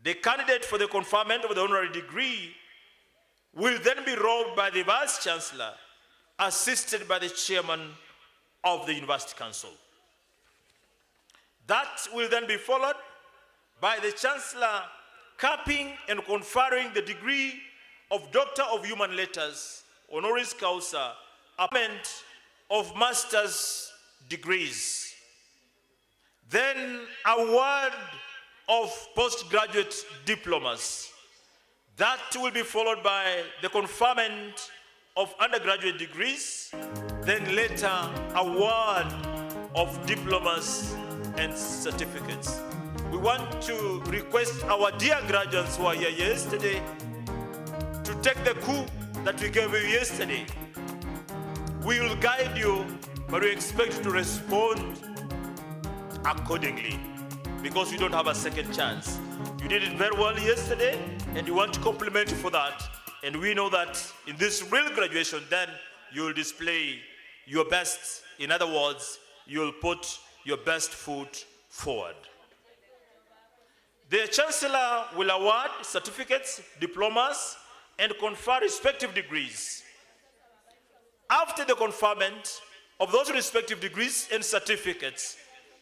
The candidate for the conferment of the honorary degree will then be robed by the Vice Chancellor, assisted by the Chairman of the University Council. That will then be followed by the Chancellor capping and conferring the degree of Doctor of Human Letters, honoris causa, appointment of master's degrees. Then award of postgraduate diplomas. That will be followed by the conferment of undergraduate degrees, then later award of diplomas and certificates. We want to request our dear graduates who are here yesterday to take the coup that we gave you yesterday. We will guide you, but we expect you to respond accordingly, because you don't have a second chance. You did it very well yesterday, and we want to compliment you for that. And we know that in this real graduation, then you will display your best. In other words, you will put your best foot forward. The Chancellor will award certificates, diplomas, and confer respective degrees. After the conferment of those respective degrees and certificates,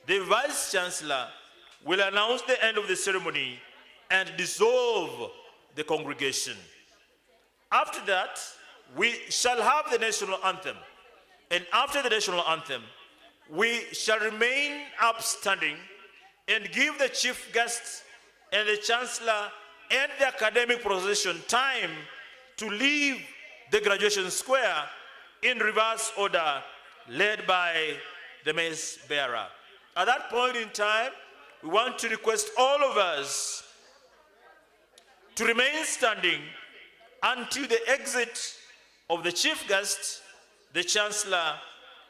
the Vice Chancellor will announce the end of the ceremony and dissolve the congregation. After that, we shall have the national anthem. And after the national anthem, we shall remain upstanding and give the chief guest and the Chancellor and the academic procession time to leave the graduation square in reverse order, led by the mace bearer. At that point in time, we want to request all of us to remain standing until the exit of the chief guest, the Chancellor,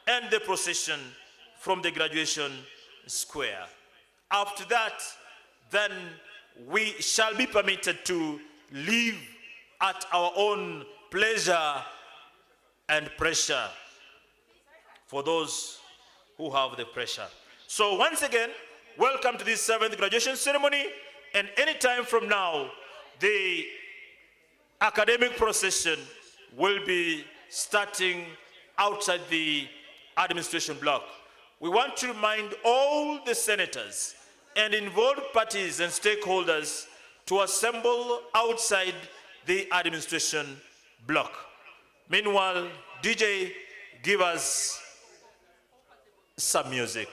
and the procession from the graduation square. After that, then we shall be permitted to leave at our own pleasure and pressure for those who have the pressure. So once again, welcome to this 7th graduation ceremony, and any time from now, the academic procession will be starting outside the administration block. We want to remind all the senators and involved parties and stakeholders to assemble outside the administration block. Meanwhile, DJ, give us some music.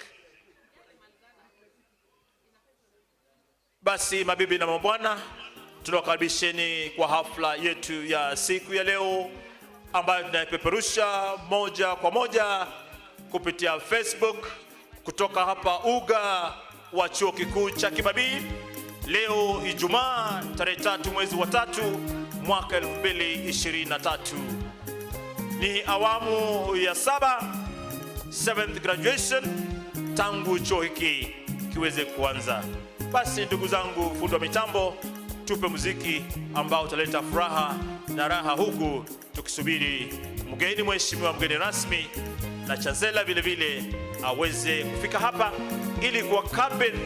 Basi mabibi na mabwana, tunakaribisheni kwa hafla yetu ya siku ya leo ambayo tunaipeperusha moja kwa moja kupitia Facebook kutoka hapa uga wa chuo kikuu cha Kibabii. Leo Ijumaa tarehe 3 mwezi wa 3 mwaka 2023. Ni awamu ya 7th graduation tangu chuo hiki kiweze kuanza. Basi ndugu zangu, fundi wa mitambo, tupe muziki ambao utaleta furaha na raha huku tukisubiri mgeni mheshimiwa, mgeni rasmi na Chancellor vile vile aweze kufika hapa ili kuwakabidhi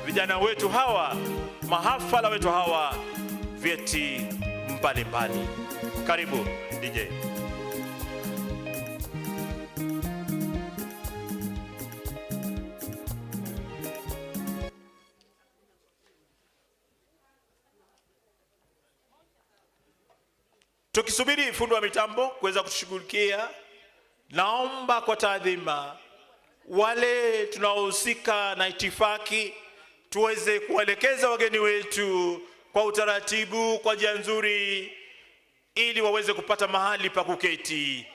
vijana wetu hawa, mahafala wetu hawa, vyeti mbalimbali. Karibu DJ. Tukisubiri fundi wa mitambo kuweza kutushughulikia, naomba kwa taadhima wale tunaohusika na itifaki tuweze kuelekeza wageni wetu kwa utaratibu, kwa njia nzuri, ili waweze kupata mahali pa kuketi.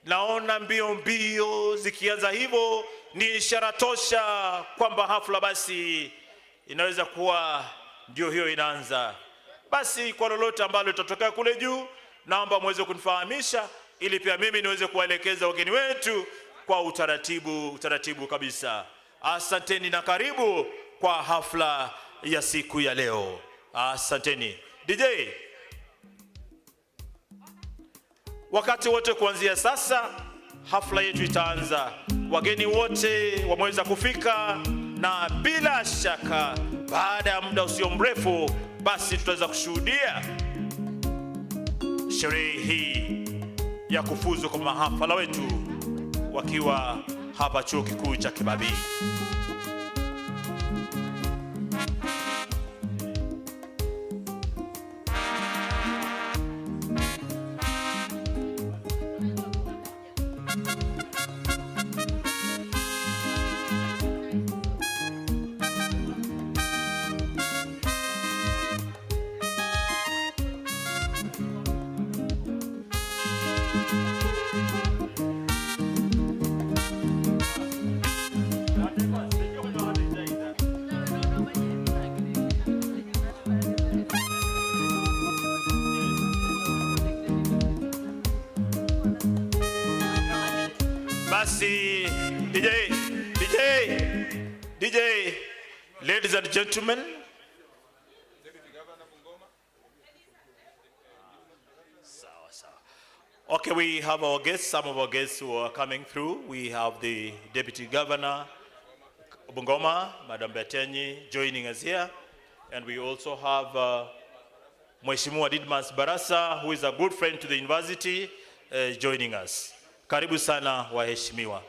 Naona mbio zikianza hivyo ni ishara tosha kwamba hafla basi inaweza kuwa ndio hiyo inaanza. Basi kwa lolote ambalo litatokea kule juu, naomba muweze kunifahamisha ili pia mimi niweze kuwaelekeza wageni wetu kwa utaratibu kabisa. Asanteni na karibu kwa hafla ya siku ya leo. Asanteni. DJ, wakati wote kuanzia sasa hafla yetu itaanza. Wageni wote wameweza kufika na bila shaka baada ya muda usio mrefu basi tutaweza kushuhudia sherehe hii ya kufuzu kwa mahafala wetu wakiwa hapa chuo kikuu cha Kibabii. Basi DJ, ladies and gentlemen, okay, we have our guests, some of our guests who are coming through. We have the Deputy Governor Bungoma, Madam Betenyi, joining us here. And we also have Mheshimiwa Didmas Barasa, who is a good friend to the university, joining us. Karibu sana waheshimiwa.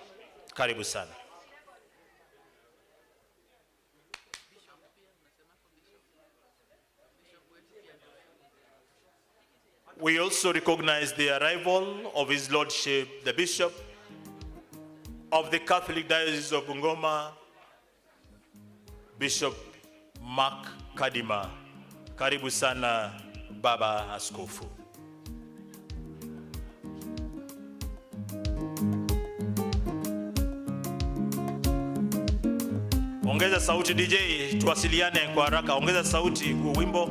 Karibu sana. We also recognize the arrival of His Lordship, the Bishop of the Catholic Diocese of Bungoma, Bishop Mark Kadima. Karibu sana Baba Askofu. Ongeza sauti DJ, tuwasiliane kwa haraka. Ongeza sauti kwa wimbo.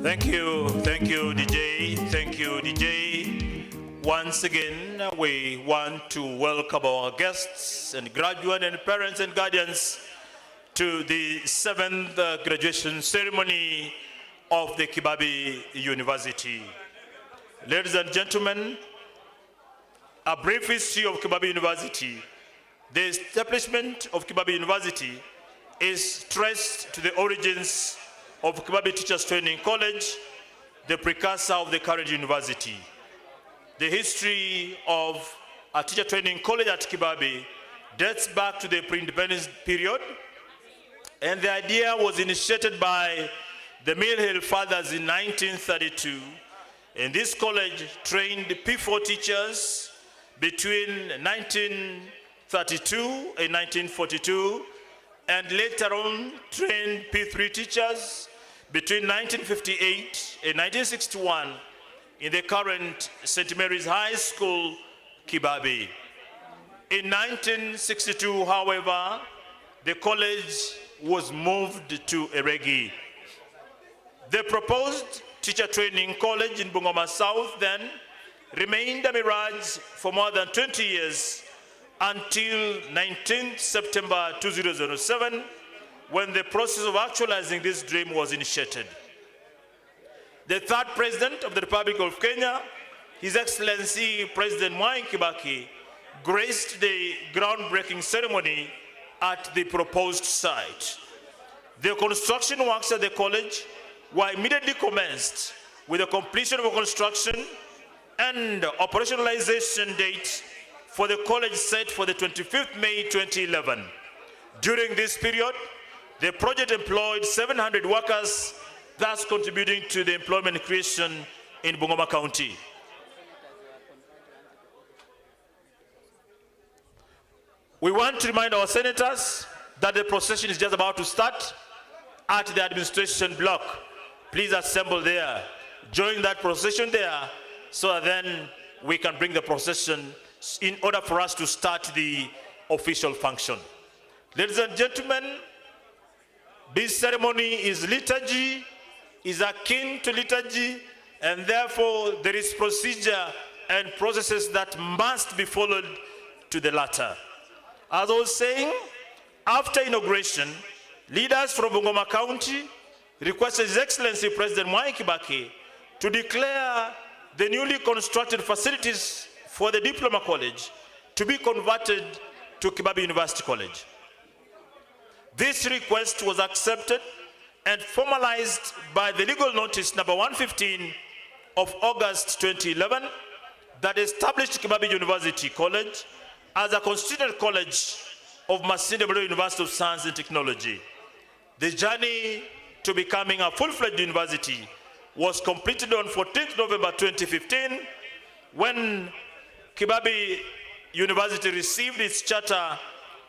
Thank you, DJ. Thank you, DJ. Once again, we want to welcome our guests and graduates and parents and guardians to the 7th graduation ceremony of the Kibabii University. Ladies and gentlemen, a brief history of Kibabii University. The establishment of Kibabii University is traced to the origins of Kibabii Teachers Training College, the precursor of the current university. The history of a teacher training college at Kibabii dates back to the pre-independence period, and the idea was initiated by the Mill Hill Fathers in 1932, and this college trained P4 teachers between 1932 and 1942, and later on trained P3 teachers between 1958 and 1961 in the current St. Mary's High School, Kibabii. In 1962, however, the college was moved to Eregi. The proposed teacher training college in Bungoma South then remained a mirage for more than 20 years until 19th September 2007, when the process of actualizing this dream was initiated. The third President of the Republic of Kenya, His Excellency President Mwai Kibaki, graced the groundbreaking ceremony at the proposed site. The construction works at the college were immediately commenced with the completion of construction and operationalization date for the college set for the 25th May 2011. During this period, the project employed 700 workers, thus contributing to the employment creation in Bungoma County. We want to remind our senators that the procession is just about to start at the administration block. Please assemble there. Join that procession there so that then we can bring the procession in order for us to start the official function. Ladies and gentlemen, this ceremony is liturgy, is akin to liturgy, and therefore there is procedure and processes that must be followed to the latter. As I was saying, after inauguration, leaders from Bungoma County requested His Excellency President Mwai Kibaki to declare the newly constructed facilities for the Diploma College to be converted to Kibabii University College. This request was accepted and formalized by the legal notice number 115 of August 2011 that established Kibabii University College as a constituted college of Masinde Muliro University of Science and Technology. The journey to becoming a full-fledged university was completed on 14th November 2015 when Kibabii University received its charter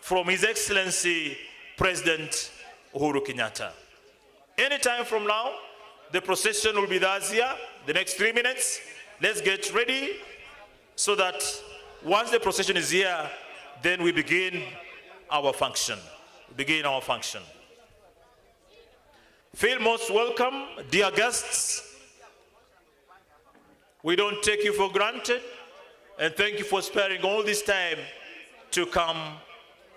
from His Excellency President Uhuru Kenyatta. Anytime from now, the procession will be thus here, the next 3 minutes. Let's get ready so that once the procession is here, then we begin our function. Feel most welcome, dear guests. We don't take you for granted, and thank you for sparing all this time to come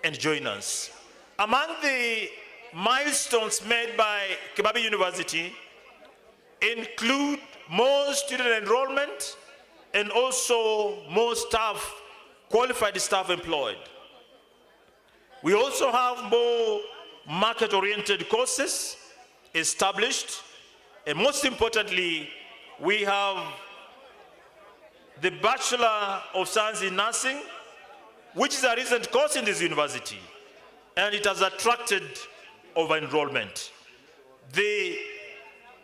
and join us. Among the milestones made by Kibabii University include more student enrollment and also more staff, qualified staff employed. We also have more market-oriented courses established, and most importantly, we have the Bachelor of Science in Nursing, which is a recent course in this university, and it has attracted over-enrollment. The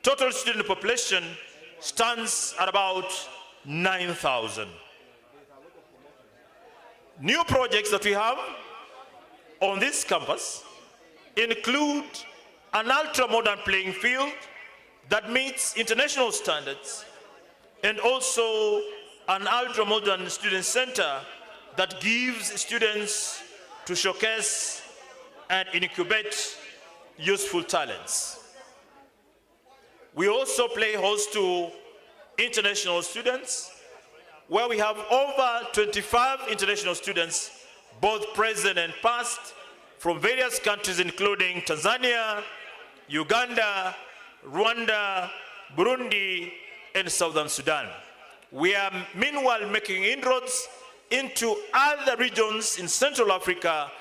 total student population stands at about 9,000. New projects that we have on this campus include an ultra-modern playing field that meets international standards, and also an ultra-modern student center that gives students to showcase and incubate useful talents. We also play host to international students, where we have over 25 international students, both present and past, from various countries including Tanzania, Uganda, Rwanda, Burundi, and Southern Sudan. We are meanwhile making inroads into other regions in Central Africa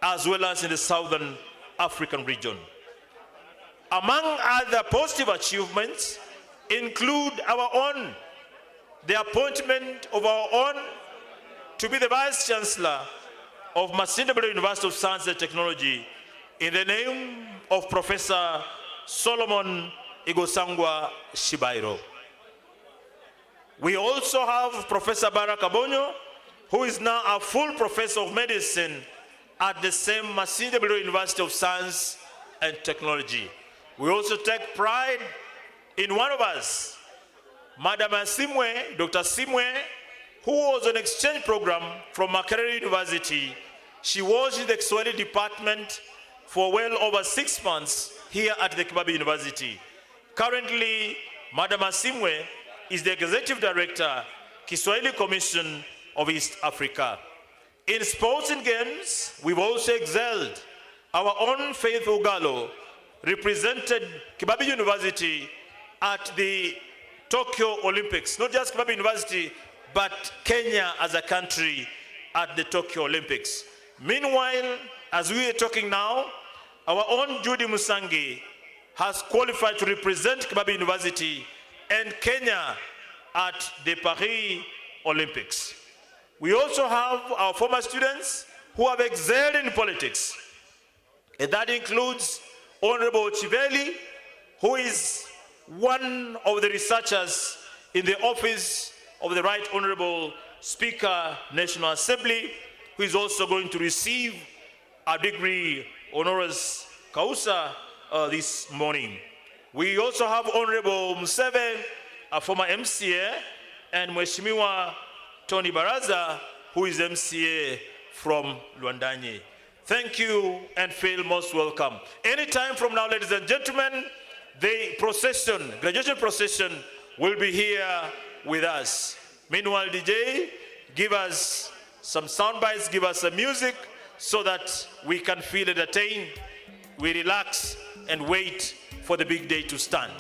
as well as in the Southern African region. Among other positive achievements include the appointment of our own to be the Vice Chancellor of Masinde Muliro University of Science and Technology in the name of Professor Solomon Igosangwa Shibairo. We also have Professor Baraka Bonyo, who is now a full professor of medicine at the same Masinde Muliro University of Science and Technology. We also take pride in one of us, Madam Simwe, Dr. Simwe, who was on exchange program from Honorary University. She was in the Kiswahili department for well over 6 months here at the Kibabii University. Currently, Madam Simwe is the Executive Director, Kiswahili Commission of East Africa. In sports and games, we've also excelled. our own Faith Ugalo represented Kibabii University at the Tokyo Olympics. Not just Kibabii University, but Kenya as a country at the Tokyo Olympics. Meanwhile, as we are talking now, our own Judy Musangi has qualified to represent Kibabii University and Kenya at the Paris Olympics. We also have our former students who have excelled in politics. And that includes Honorable Chiveli, who is one of the researchers in the office of the Right Honorable Speaker, National Assembly, who is also going to receive a degree honoris causa this morning. We also have Honorable Museve, a former MCA, and Mheshimiwa Tony Baraza, who is MCA from Luandanye. Thank you and feel most welcome. Anytime from now, ladies and gentlemen, the procession, graduation procession, will be here with us. Meanwhile, DJ, give us some sound bites, give us some music so that we can feel entertained, we relax and wait for the big day to start.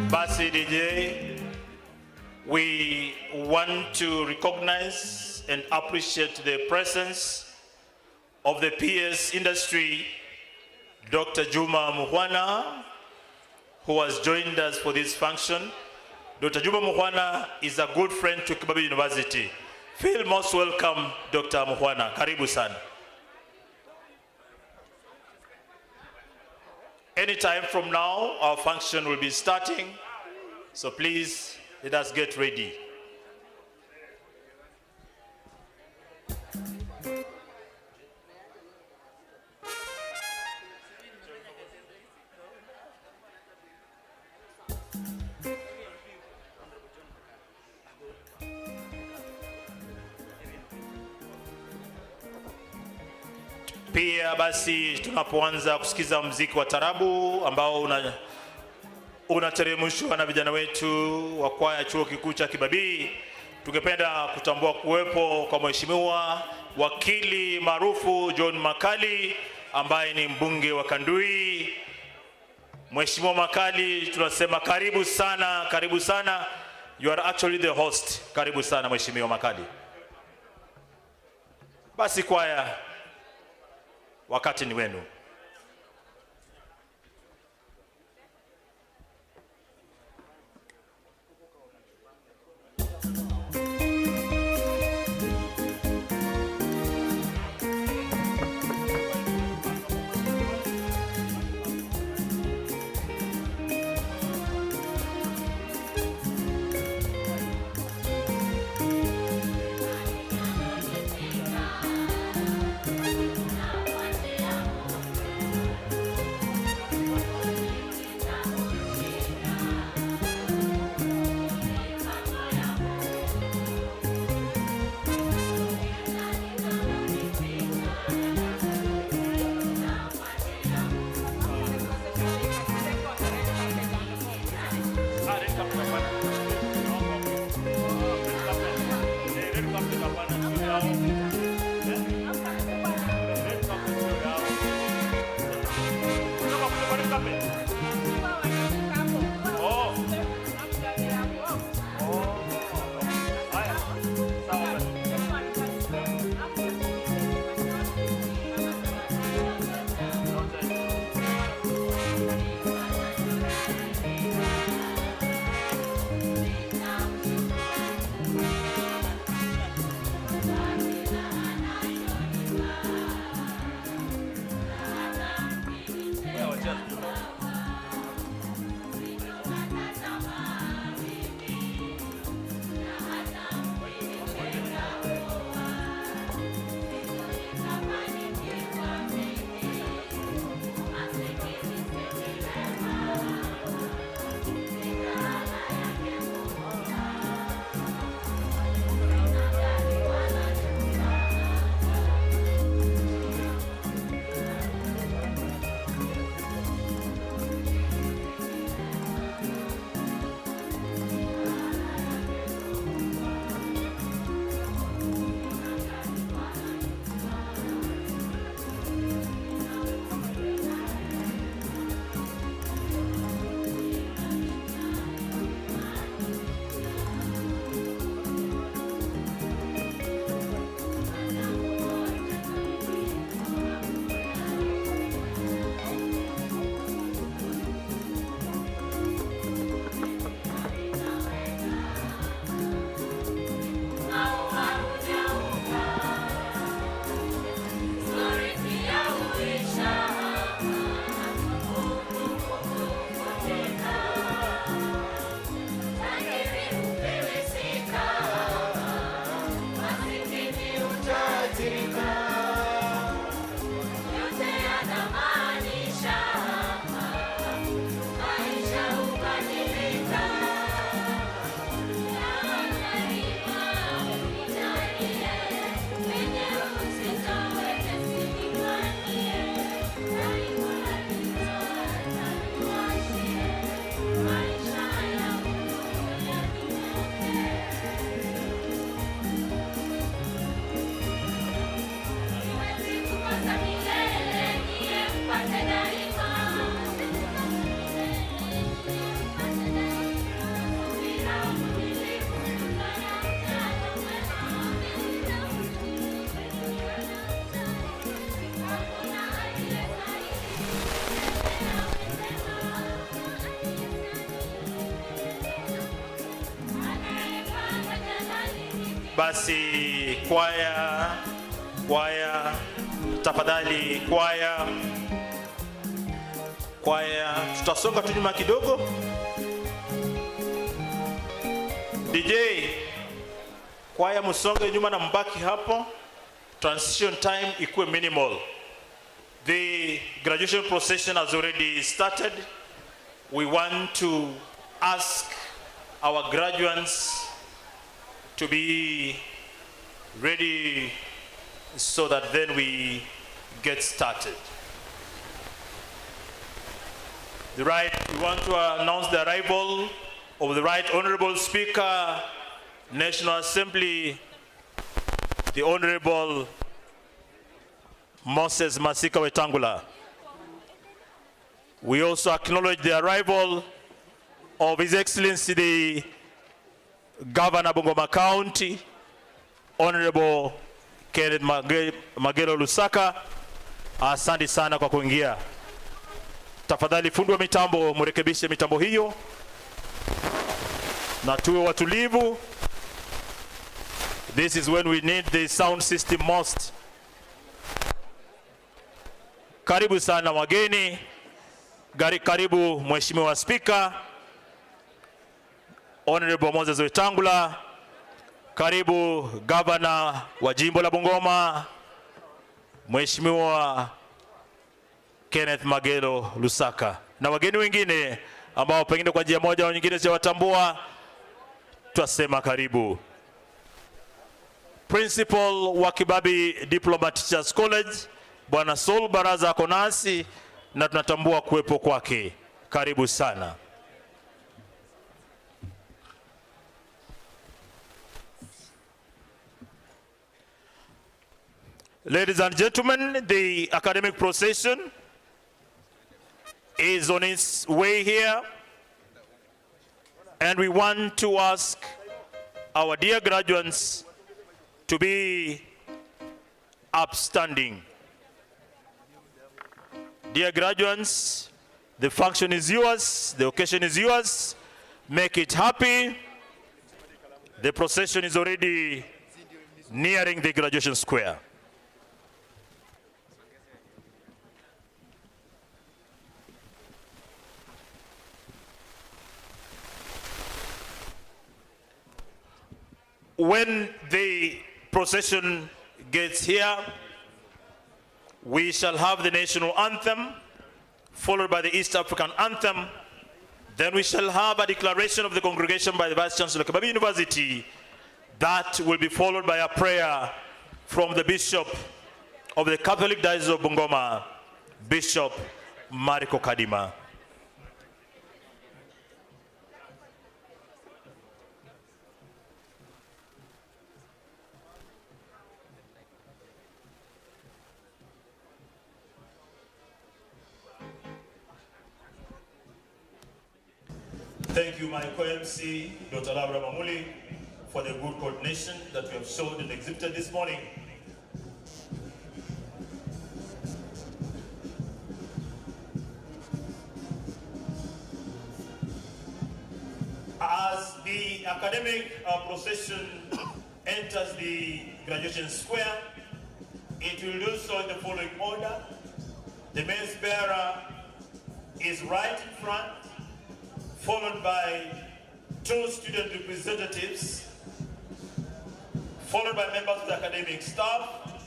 Basi DJ, we want to recognize and appreciate the presence of the PS industry, Dr. Juma Muhwana, who has joined us for this function. Dr. Juma Muhwana is a good friend to Kibabii University. Feel most welcome, Dr. Muhwana. Karibu sana. Anytime from now, our function will be starting. So please, let us get ready. Pia basi tunapoanza kusikiza muziki wa tarabu ambao unateremshwa na vijana wetu wa kwaya chuo kikuu cha Kibabii, tungependa kutambua kuwepo kwa mheshimiwa wakili maarufu John Makali ambaye ni mbunge wa Kandui. Mheshimiwa Makali, tunasema karibu sana, karibu sana. You are actually the host. Karibu sana Mheshimiwa Makali. Basi kwaya, wakati ni wenu. Basi kwaya, tafadhali kwaya, tutasonga tu nyuma kidogo. DJ, kwaya musonge nyuma na mbaki hapo. Transition time ikuwe minimal. The graduation procession has already started. We want to ask our graduates to be ready so that then we get started. We want to announce the arrival of the Right Honorable Speaker, National Assembly, the Honorable Moses Masika Wetangula. We also acknowledge the arrival of His Excellency the Governor Bungoma County, Honorable Kenneth Magelo Lusaka. Asante sana kwa kuingia. Tafadhali fundi wa mitambo murekebishe mitambo hiyo na tuwe watulivu. This is when we need the sound system most. Karibu sana wageni. Karibu Mheshimiwa Speaker, Honorable Moses Wetangula. Karibu Governor wa Jimbo la Bungoma, Mheshimiwa Kenneth Magelo Lusaka, na wageni wengine ambao pengine kwa njia moja au nyingine sijawatambua, twasema karibu. Principal wa Kibabii Diploma Teachers College, Bwana Saul Baraza ako nasi na tunatambua kuwepo kwake. Karibu sana. Ladies and gentlemen, the academic procession is on its way here, and we want to ask our dear graduates to be upstanding. Dear graduates, the function is yours, the occasion is yours. Make it happy. The procession is already nearing the graduation square. When the procession gets here, we shall have the national anthem, followed by the East African anthem. Then we shall have a declaration of the congregation by the Vice Chancellor of Kibabii University. That will be followed by a prayer from the Bishop of the Catholic Diocese of Bungoma, Bishop Mariko Kadima. Thank you, my co-MC, Dr. Laura Mamuli, for the good coordination that we have showed and exhibited this morning. As the academic procession enters the graduation square, it will do so in the following order. The mace bearer is right in front, followed by two student representatives, followed by members of the academic staff,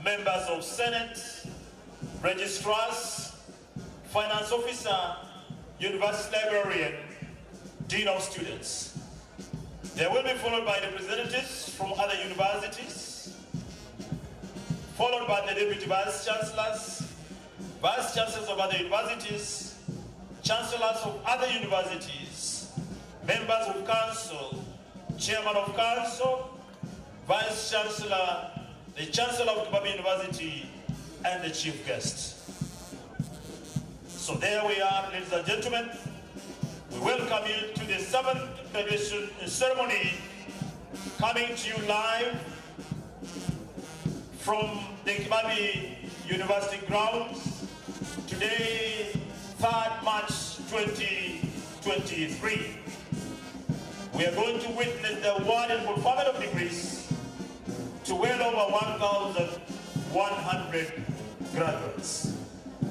members of Senate, registrars, finance officer, university librarian, dean of students. They will be followed by representatives from other universities, followed by the deputy vice chancellors, vice chancellors of other universities, chancellors of other universities, members of council, chairman of council, vice chancellor, the chancellor of Kibabii University, and the chief guest. So there we are, ladies and gentlemen. We welcome you to the 7th graduation ceremony, coming to you live from the Kibabii University grounds. Today, 3rd March 2023. we are going to witness the award and conferment of degrees to well over 1,100 graduates.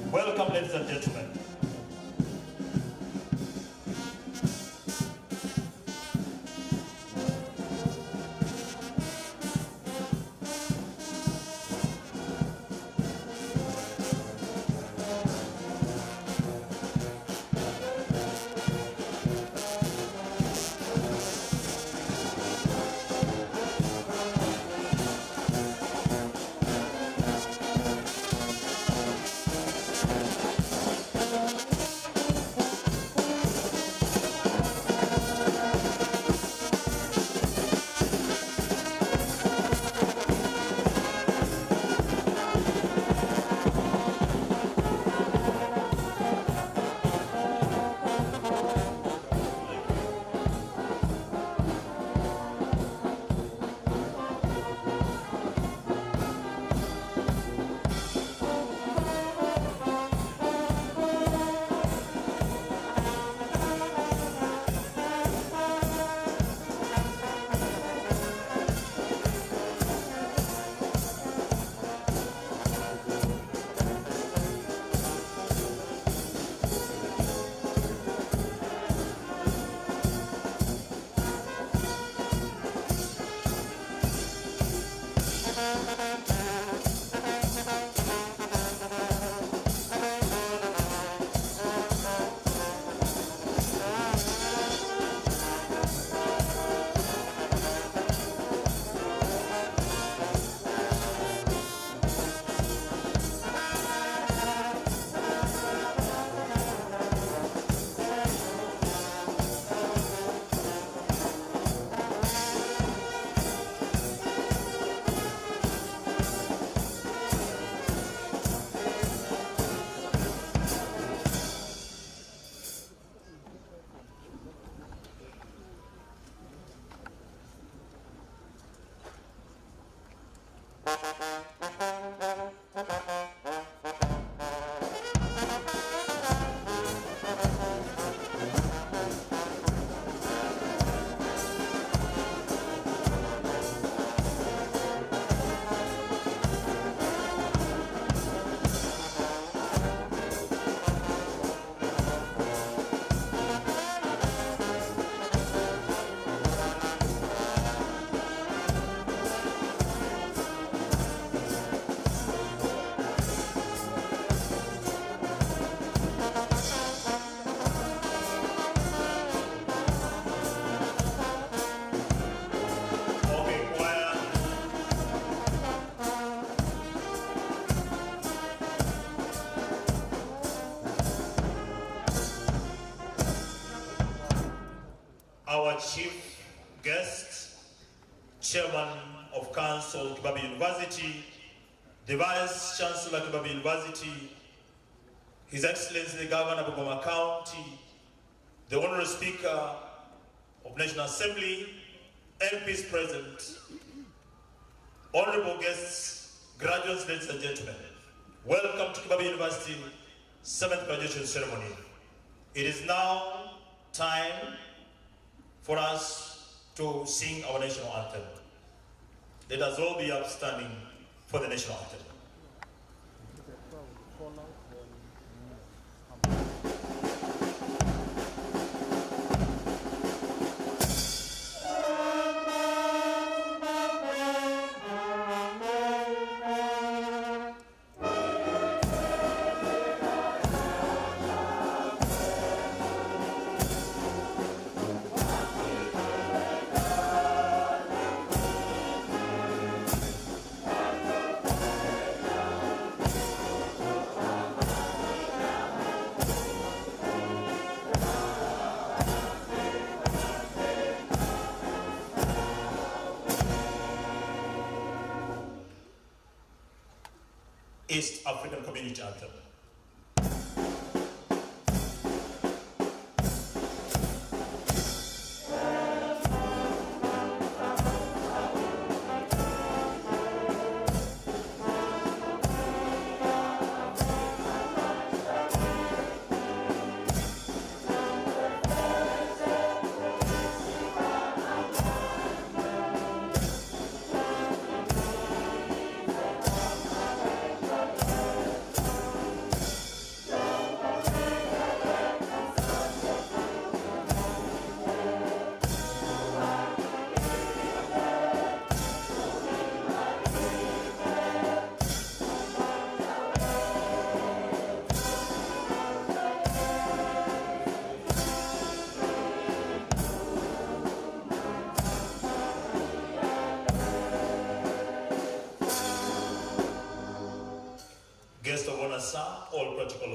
Welcome, ladies and gentlemen. Our chief guest, Chairman of Council, Kibabii University, the Vice Chancellor, Kibabii University, His Excellency the Governor of Bungoma County, the Honorary Speaker of National Assembly, MPs present, honorable guests, graduates, ladies and gentlemen, welcome to Kibabii University 7th graduation ceremony. It is now time for us to sing our national anthem. Let us all be upstanding for the national anthem. East African Community Anthem.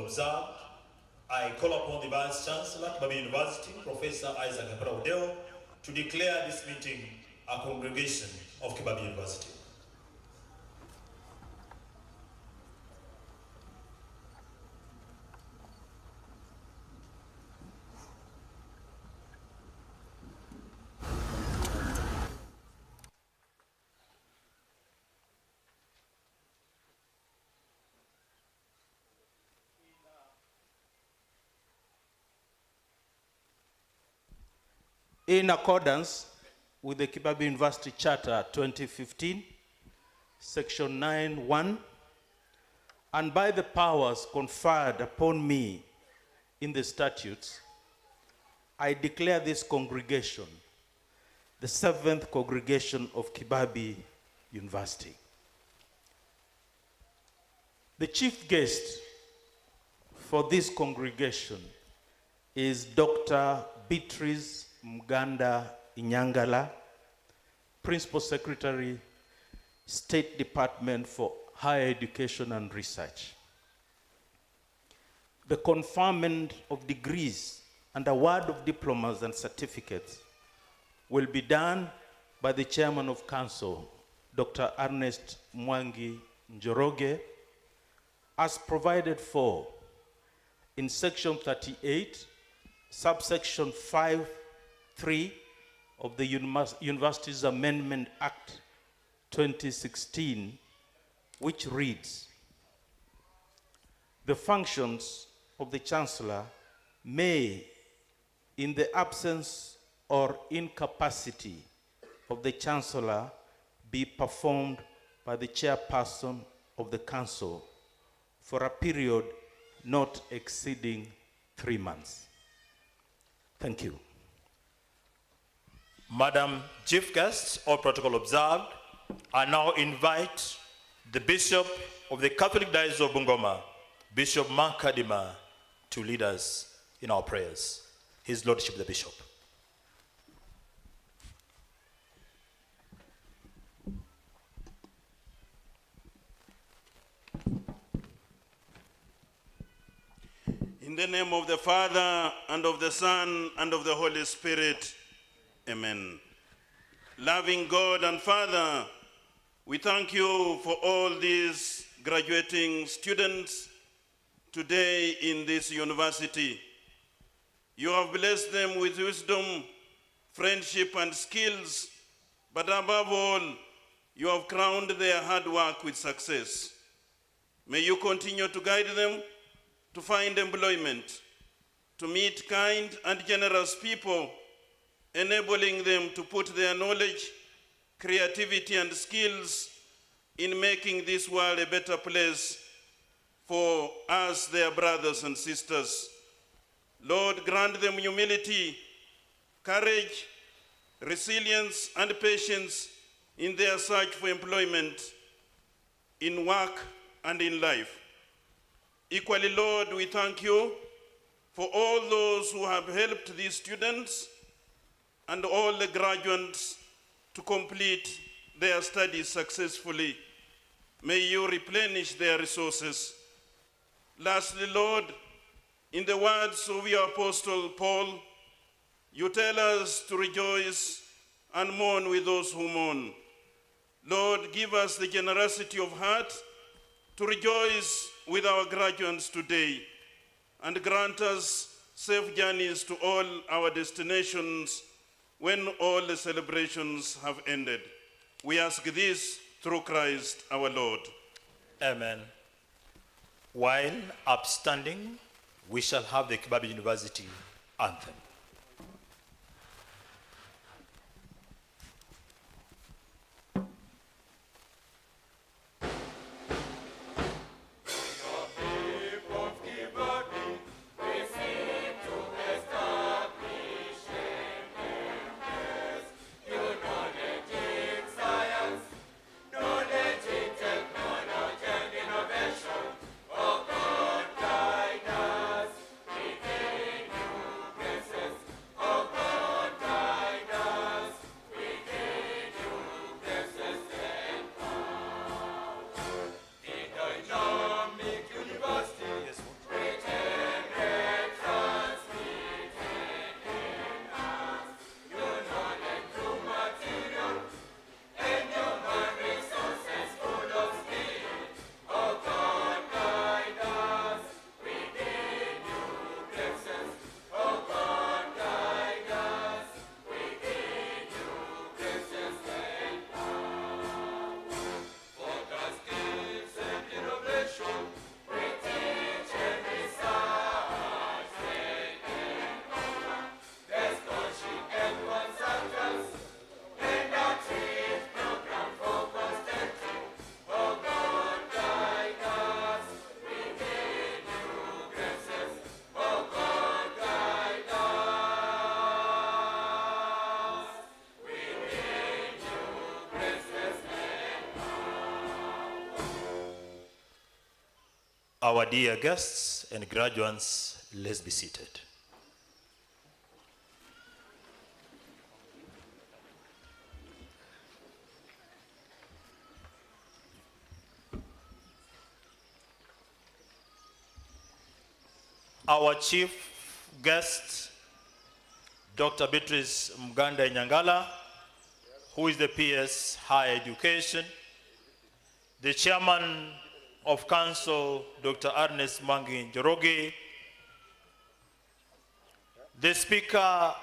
observed, I call upon the Vice Chancellor, Kibabii University, Professor Isaac Udeo, to declare this meeting a congregation of Kibabii University. In accordance with the Kibabii University Charter 2015, Section 9(1), and by the powers conferred upon me in the statutes, I declare this congregation the 7th congregation of Kibabii University. The chief guest for this congregation is Dr. Beatrice Mganda Inyangala, Principal Secretary, State Department for Higher Education and Research. The conferment of degrees and award of diplomas and certificates will be done by the Chairman of Council, Dr. Ernest Mwangi Njoroge, as provided for in Section 38, subsection 5(3) of the Universities Amendment Act 2016, which reads, the functions of the Chancellor may, in the absence or incapacity of the Chancellor, be performed by the Chairperson of the Council for a period not exceeding 3 months. Thank you. Madam Chief Guest, all protocol observed, I now invite the Bishop of the Catholic Diocese of Bungoma, Bishop Makadima, to lead us in our prayers. His Lordship the Bishop. In the name of the Father, and of the Son, and of the Holy Spirit, amen. Loving God and Father, we thank you for all these graduating students today in this university. You have blessed them with wisdom, friendship, and skills, but above all, you have crowned their hard work with success. May you continue to guide them to find employment, to meet kind and generous people, enabling them to put their knowledge, creativity, and skills in making this world a better place for us, their brothers and sisters. Lord, grant them humility, courage, resilience, and patience in their search for employment, in work, and in life. Equally, Lord, we thank you for all those who have helped these students and all the graduates to complete their studies successfully. May you replenish their resources. Lastly, Lord, in the words of your apostle Paul, you tell us to rejoice and mourn with those who mourn. Lord, give us the generosity of heart to rejoice with our graduates today, and grant us safe journeys to all our destinations when all the celebrations have ended. We ask this through Christ our Lord. Amen. While upstanding, we shall have the Kibabii University anthem. Graces Our dear guests and graduates, let's be seated. Our chief guest, Dr. Beatrice Mganda Nyangala, who is the PS Higher Education, the chairman of council, Dr. Ernest Mangi Njoroge, the speaker,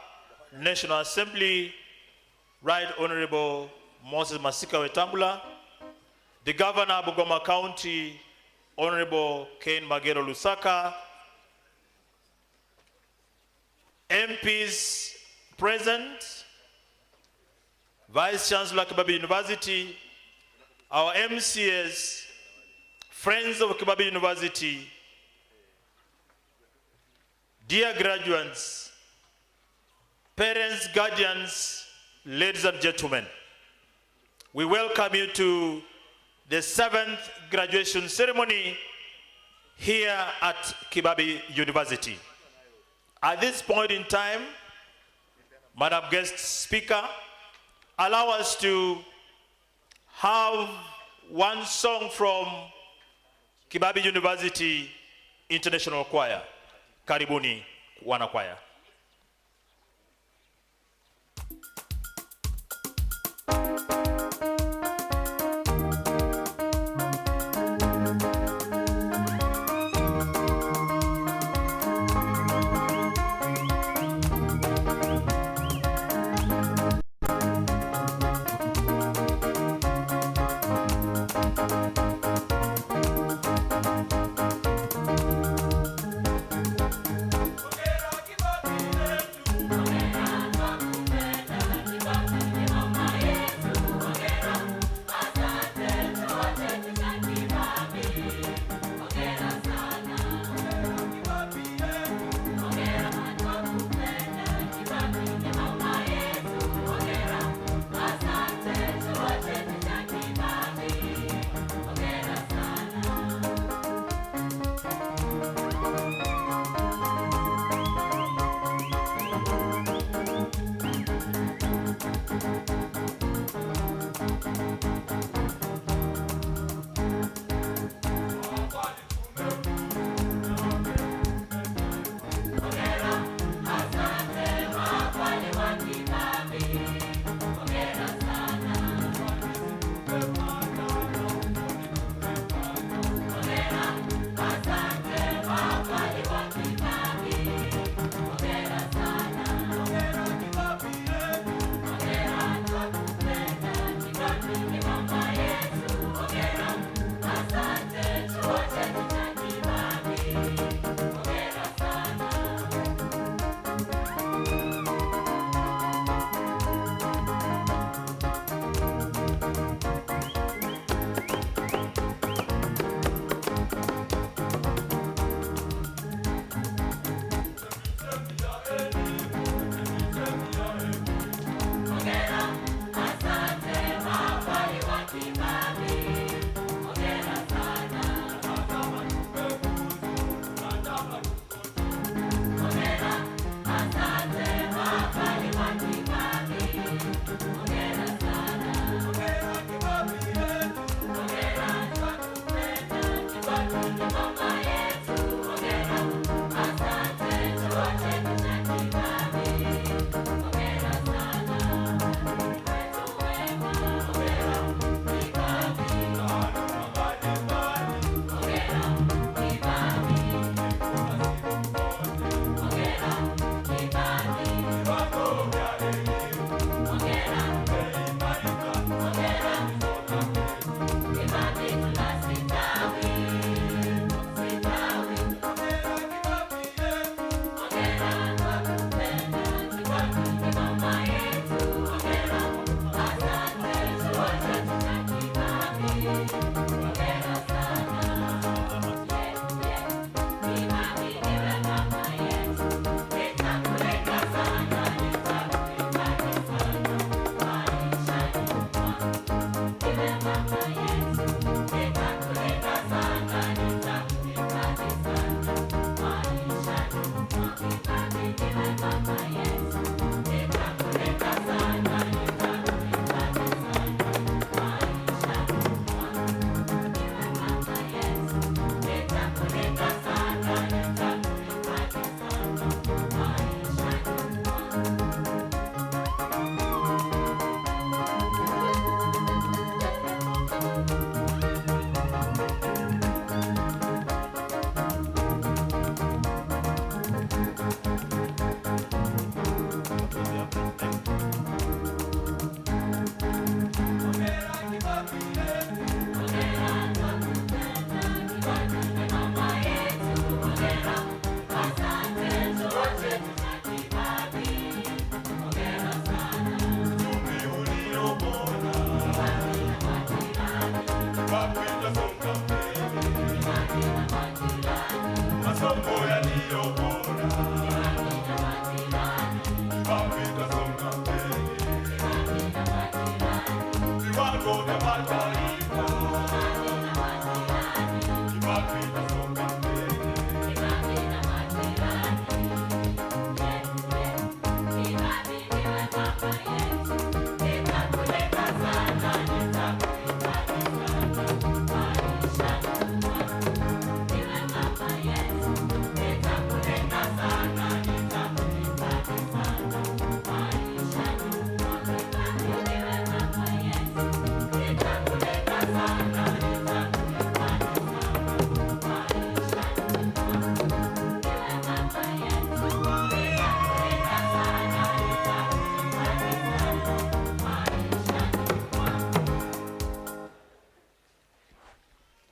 National Assembly, Right Honorable Moses Masika Wetangula, the governor of Bungoma County, Honorable Ken Magero Lusaka, MPs present, Vice Chancellor Kibabii University, our MCS, friends of Kibabii University, dear graduates, parents, guardians, ladies and gentlemen, we welcome you to the 7th graduation ceremony here at Kibabii University. At this point in time, Madam Guest Speaker, allow us to have one song from Kibabii University International Choir. Karibuni, wana choir. Kibabii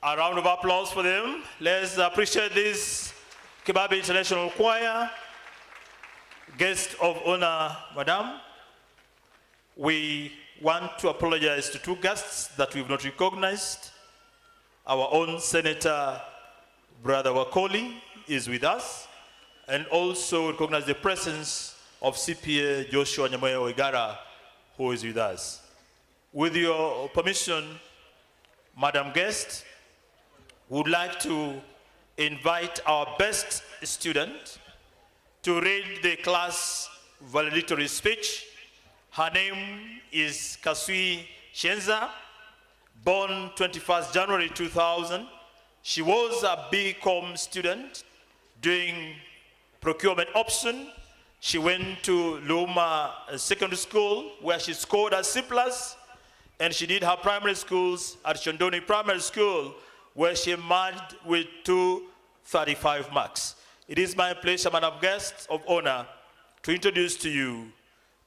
A round of applause for them. Let's appreciate this Kibabii International Choir. Guest of honor, Madam. We want to apologize to two guests that we've not recognized. Our own Senator, Brother Wakoli, is with us, and also recognize the presence of CPA Joshua Nyamoya Oigara, who is with us. With your permission, Madam Guest, would like to invite our best student to read the class valedictory speech. Her name is Kasui Shenza, born 21st January 2000. She was a BCom student doing procurement option. She went to Luma Secondary School where she scored a C+, and she did her primary schools at Shondoni Primary School where she emerged with 235 marks. It is my pleasure, Madam Guest of Honor, to introduce to you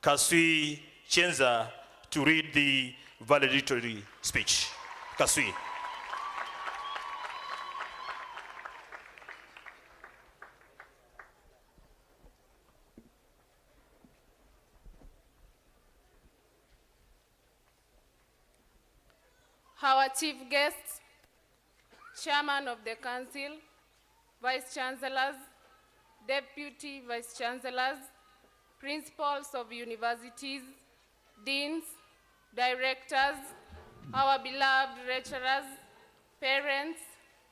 Kasui Chenza to read the valedictory speech. Kasui. Our chief guests, Chairman of the Council, Vice Chancellors, Deputy Vice Chancellors, Principals of universities, Deans, Directors, our beloved lecturers, parents,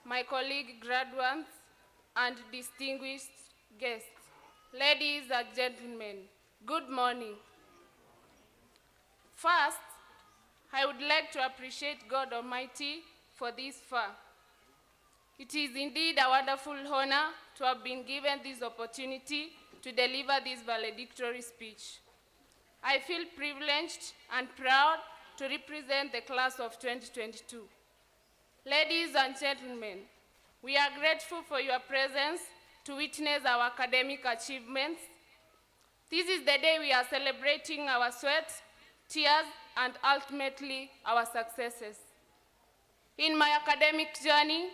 my colleague graduates, and distinguished guests. Ladies and gentlemen, good morning. First, I would like to appreciate God Almighty for this far. It is indeed a wonderful honor to have been given this opportunity to deliver this valedictory speech. I feel privileged and proud to represent the class of 2022. Ladies and gentlemen, we are grateful for your presence to witness our academic achievements. This is the day we are celebrating our sweat, tears, and ultimately our successes. In my academic journey,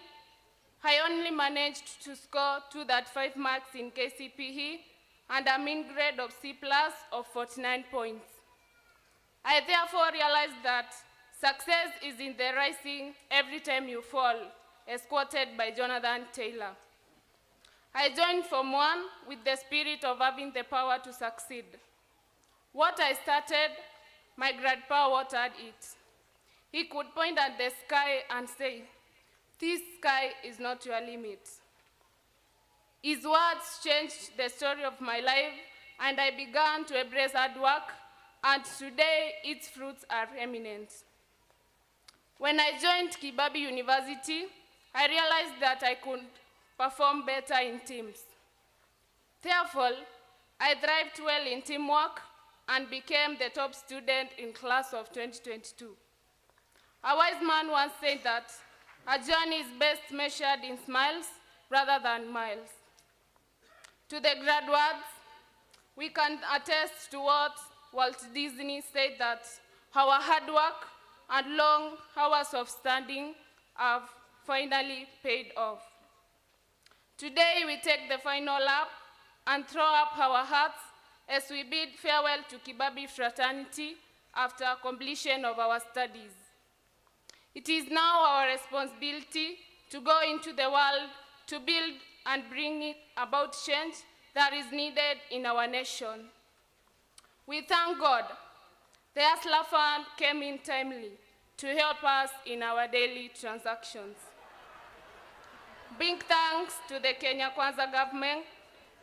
I only managed to score 235 marks in KCPE and a mean grade of C+ of 49 points. I therefore realized that success is in the rising every time you fall, as quoted by Jonathan Taylor. I joined Form 1 with the spirit of having the power to succeed. What I started, my grandpa watered it. He could point at the sky and say, "This sky is not your limit." His words changed the story of my life, and I began to embrace hard work, and today its fruits are eminent. When I joined Kibabii University, I realized that I could perform better in teams. Therefore, I thrived well in teamwork and became the top student in class of 2022. A wise man once said that a journey is best measured in smiles rather than miles. To the graduates, we can attest to what Walt Disney said, that our hard work and long hours of studying have finally paid off. Today, we take the final lap and throw up our hats as we bid farewell to Kibabii fraternity after completion of our studies. It is now our responsibility to go into the world to build and bring about change that is needed in our nation. We thank God the Hustler Fund came in timely to help us in our daily transactions. Big thanks to the Kenya Kwanza government,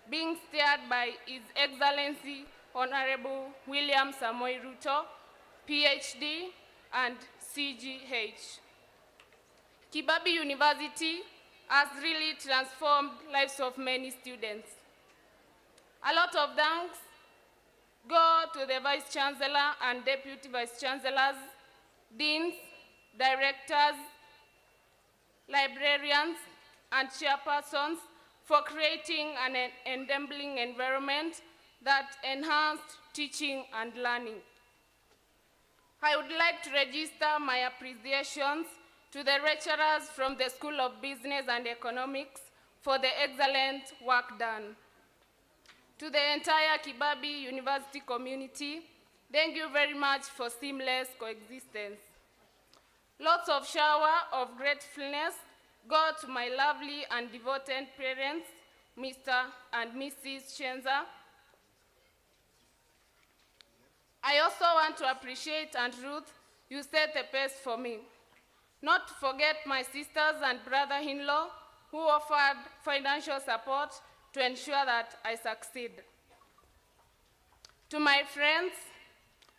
being steered by His Excellency Honorable William Samoei Ruto, PhD and CGH. Kibabii University has really transformed lives of many students. A lot of thanks go to the Vice Chancellor and Deputy Vice Chancellors, Deans, Directors, Librarians, and Chairpersons for creating an enabling environment that enhanced teaching and learning. I would like to register my appreciations to the lecturers from the School of Business and Economics for the excellent work done. To the entire Kibabii University community, thank you very much for seamless coexistence. Lots of shower of gratefulness go to my lovely and devoted parents, Mr. and Mrs. Chancellor. I also want to appreciate Aunt Ruth, you set the pace for me. Not to forget my sisters and brother-in-law who offered financial support to ensure that I succeed. To my friends,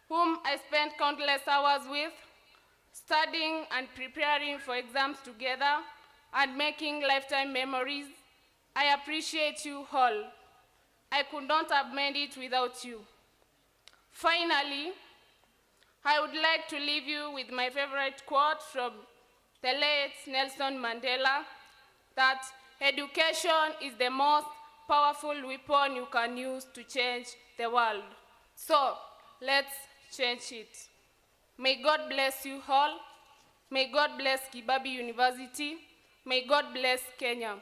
whom I spent countless hours with, studying and preparing for exams together and making lifetime memories, I appreciate you all. I could not have made it without you. Finally, I would like to leave you with my favorite quote from the late Nelson Mandela, that education is the most powerful weapon you can use to change the world. So, let's change it. May God bless you all. May God bless Kibabii University. May God bless Kenya.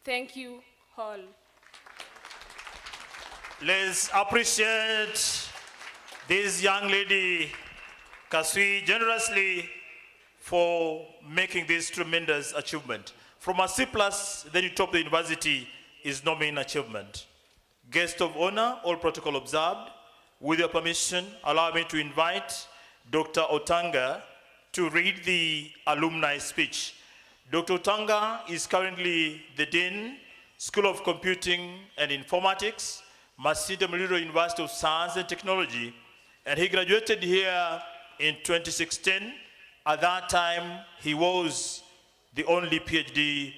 Thank you all. Let's appreciate this young lady, Kasui, generously for making this tremendous achievement. From a C+, then you top the university is no mean achievement. Guest of honor, all protocol observed. With your permission, allow me to invite Dr. Otanga to read the alumni speech. Dr. Otanga is currently the Dean, School of Computing and Informatics, Masinde Muliro University of Science and Technology, and he graduated here in 2016. At that time, he was the only PhD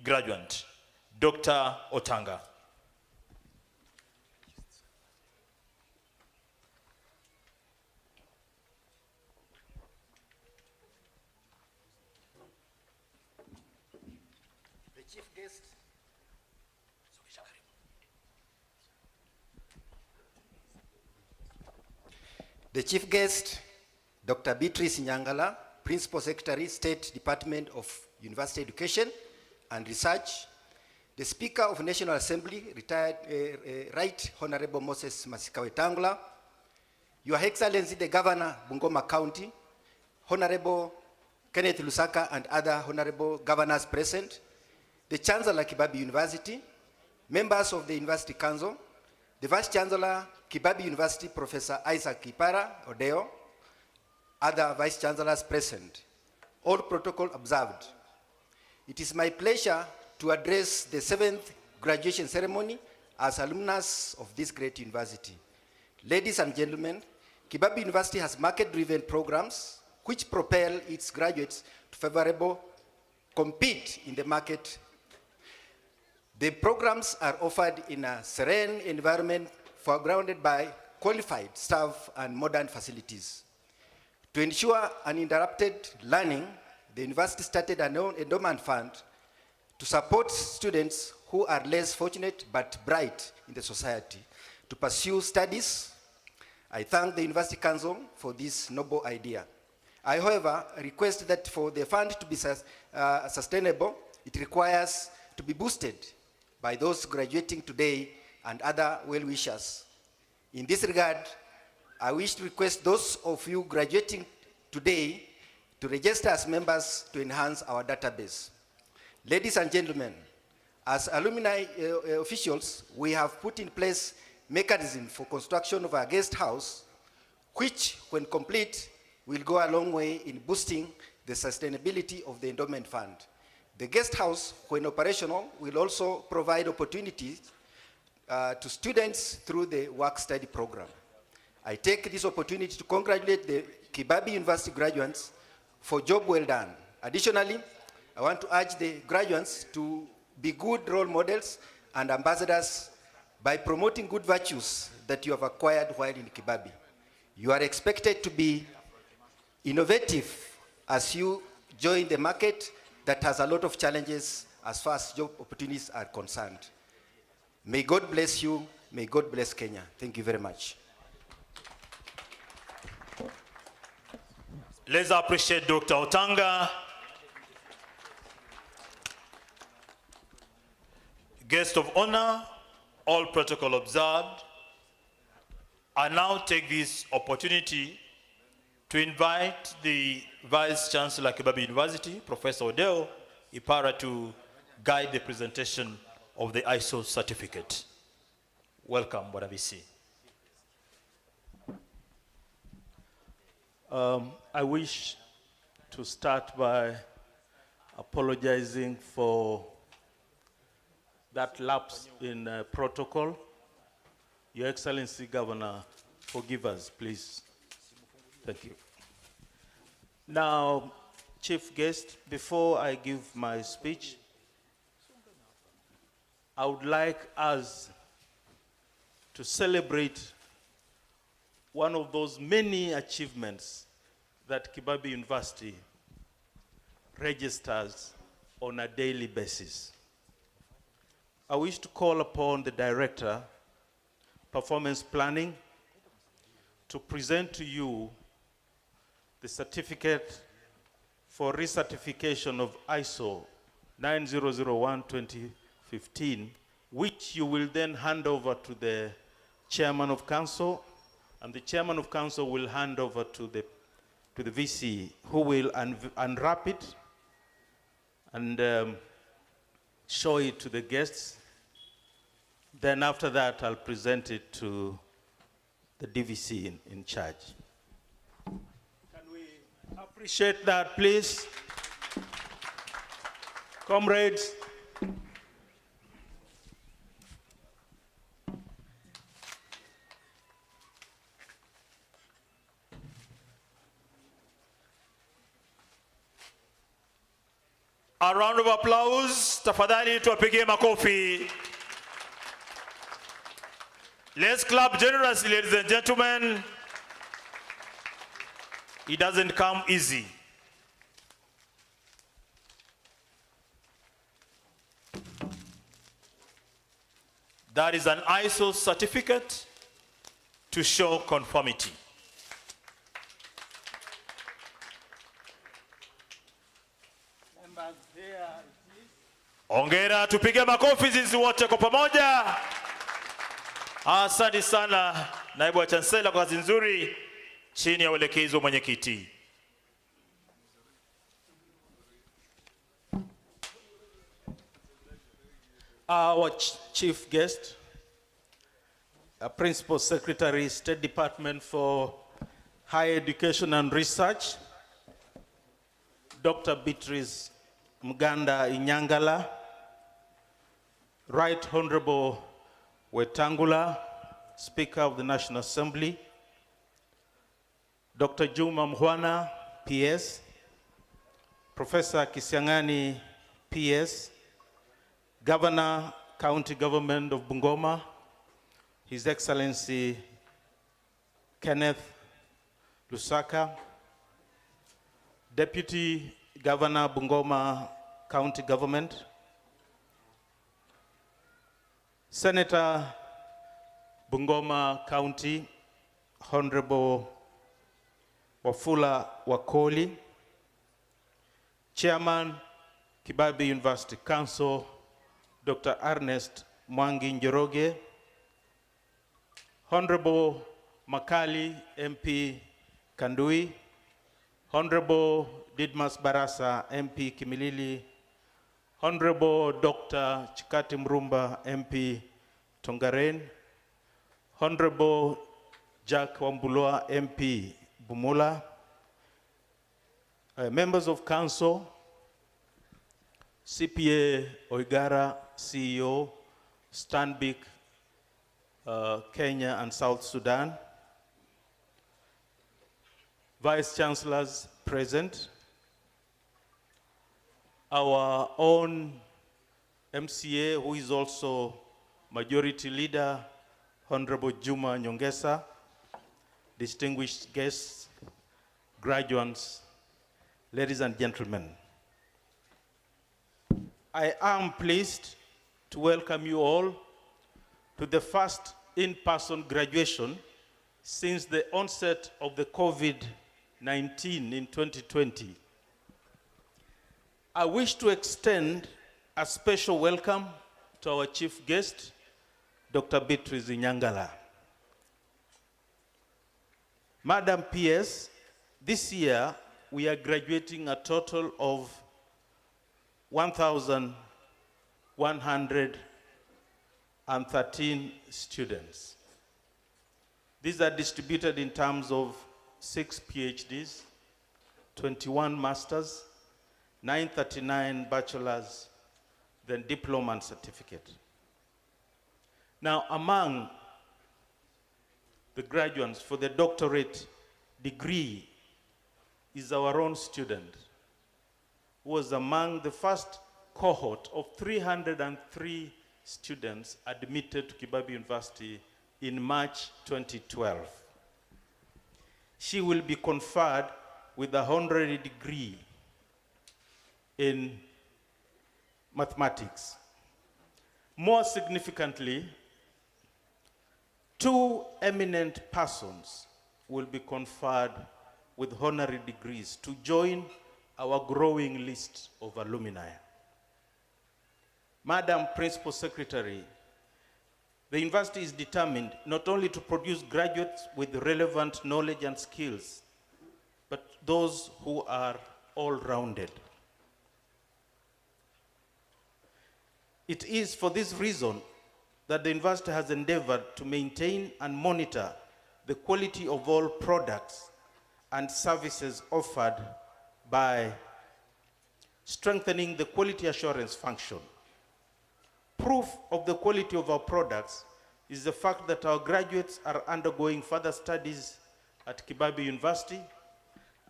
graduate. Dr. Otanga. The chief guest, Dr. Beatrice Nyangala, Principal Secretary, State Department of University Education and Research. The Speaker of National Assembly, retired Right Honorable Moses Masika Wetangula. Your Excellency the Governor, Bungoma County, Honorable Kenneth Lusaka and other honorable governors present, the Chancellor Kibabii University, members of the University Council, the Vice Chancellor Kibabii University, Professor Isaac Kipara Odeo, other Vice Chancellors present, all protocol observed. It is my pleasure to address the 7th graduation ceremony as alumnus of this great university. Ladies and gentlemen, Kibabii University has market-driven programs which propel its graduates to favorable compete in the market. The programs are offered in a serene environment foregrounded by qualified staff and modern facilities. To ensure uninterrupted learning, the university started an endowment fund to support students who are less fortunate but bright in the society to pursue studies. I thank the University Council for this noble idea. I, however, request that for the fund to be sustainable, it requires to be boosted by those graduating today and other well-wishers. In this regard, I wish to request those of you graduating today to register as members to enhance our database. Ladies and gentlemen, As alumni officials, we have put in place mechanism for construction of a guest house, which, when complete, will go a long way in boosting the sustainability of the endowment fund. The guest house, when operational, will also provide opportunities to students through the work-study program. I take this opportunity to congratulate the Kibabii University graduates for job well done. Additionally, I want to urge the graduates to be good role models and ambassadors by promoting good virtues that you have acquired while in Kibabii. You are expected to be innovative as you join the market that has a lot of challenges as far as job opportunities are concerned. May God bless you. May God bless Kenya. Thank you very much. Let's appreciate Dr. Otanga. Guest of honor, all protocol observed. I now take this opportunity to invite the Vice Chancellor Kibabii University, Professor Odeo Ipara, to guide the presentation of the ISO certificate. Welcome, Bwana VC. I wish to start by apologizing for that lapse in protocol. Your Excellency, Governor, forgive us, please. Thank you. Now, Chief Guest, before I give my speech, I would like us to celebrate one of those many achievements that Kibabii University registers on a daily basis. I wish to call upon the Director, Performance Planning, to present to you the certificate for recertification of ISO 9001:2015, which you will then hand over to the Chairman of Council, and the Chairman of Council will hand over to the VC, who will unwrap it and show it to the guests. Then after that, I'll present it to the DVC in charge. Can we appreciate that, please? Comrades. A round of applause. Tafadhali tuwapigie makofi. Let's clap generously, ladies and gentlemen. It doesn't come easy. That is an ISO certificate to show conformity. Ongera, tupige makofi sisi wote kwa pamoja. Asante sana naibu wa Chancellor kwa kazi nzuri chini ya uelekezi wa mwenyekiti. Our chief guest, Principal Secretary, State Department for Higher Education and Research, Dr. Beatrice Mganda Inyangala, Right Honorable Wetangula, Speaker of the National Assembly, Dr. Juma Mhwana, PS, Professor Kisiangani, PS, Governor, County Government of Bungoma, His Excellency Kenneth Lusaka, Deputy Governor, Bungoma County Government, Senator, Bungoma County, Honorable Wafula Wakoli, Chairman, Kibabii University Council, Dr. Ernest Mwangi Njoroge, Honorable Makali MP Kandui, Honorable Didmas Barasa MP Kimilili, Honorable Dr. Chikati Mrumba, MP Tongaren, Honorable Jack Wambulwa, MP Bumula, members of council, CPA Oigara, CEO, Stanbic, Kenya and South Sudan, Vice Chancellors present, our own MCA, who is also Majority Leader, Honorable Juma Nyongesa, distinguished guests, graduates, ladies and gentlemen. I am pleased to welcome you all to the first in-person graduation since the onset of the COVID-19 in 2020. I wish to extend a special welcome to our chief guest, Dr. Beatrice Nyangala. Madam PS, this year we are graduating a total of 1,113 students. These are distributed in terms of 6 PhDs, 21 masters, 939 bachelors, then diploma and certificate. Now, among the graduates for the doctorate degree is our own student, who was among the first cohort of 303 students admitted to Kibabii University in March 2012. She will be conferred with a honorary degree in mathematics. More significantly, 2 eminent persons will be conferred with honorary degrees to join our growing list of alumni. Madam Principal Secretary, the university is determined not only to produce graduates with relevant knowledge and skills, but those who are all-rounded. It is for this reason that the university has endeavored to maintain and monitor the quality of all products and services offered by strengthening the quality assurance function. Proof of the quality of our products is the fact that our graduates are undergoing further studies at Kibabii University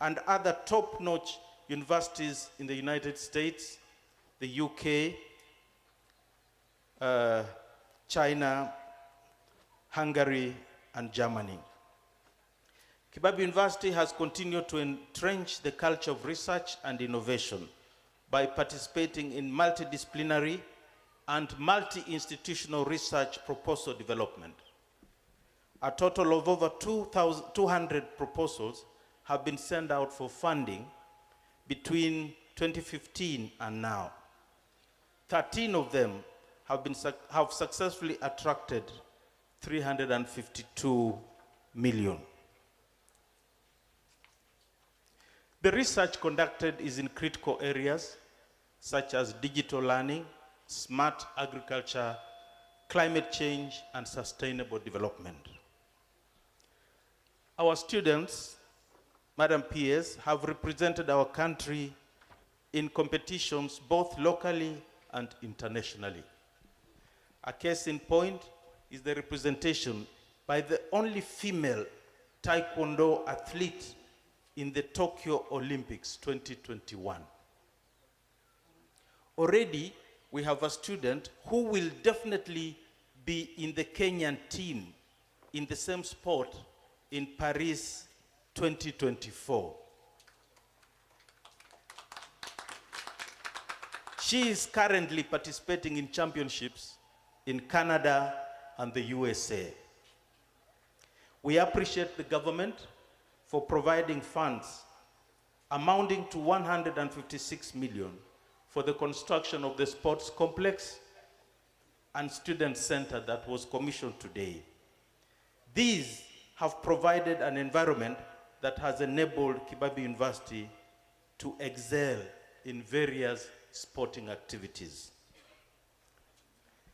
and other top-notch universities in the United States, the UK, China, Hungary, and Germany. Kibabii University has continued to entrench the culture of research and innovation by participating in multidisciplinary and multi-institutional research proposal development. A total of over 200 proposals have been sent out for funding between 2015 and now. 13 of them have successfully attracted 352 million. The research conducted is in critical areas such as digital learning, smart agriculture, climate change, and sustainable development. Our students, Madam PS, have represented our country in competitions both locally and internationally. A case in point is the representation by the only female Taekwondo athlete in the Tokyo Olympics 2021. Already, we have a student who will definitely be in the Kenyan team in the same sport in Paris 2024. She is currently participating in championships in Canada and the USA. We appreciate the government for providing funds amounting to 156 million for the construction of the sports complex and student center that was commissioned today. These have provided an environment that has enabled Kibabii University to excel in various sporting activities.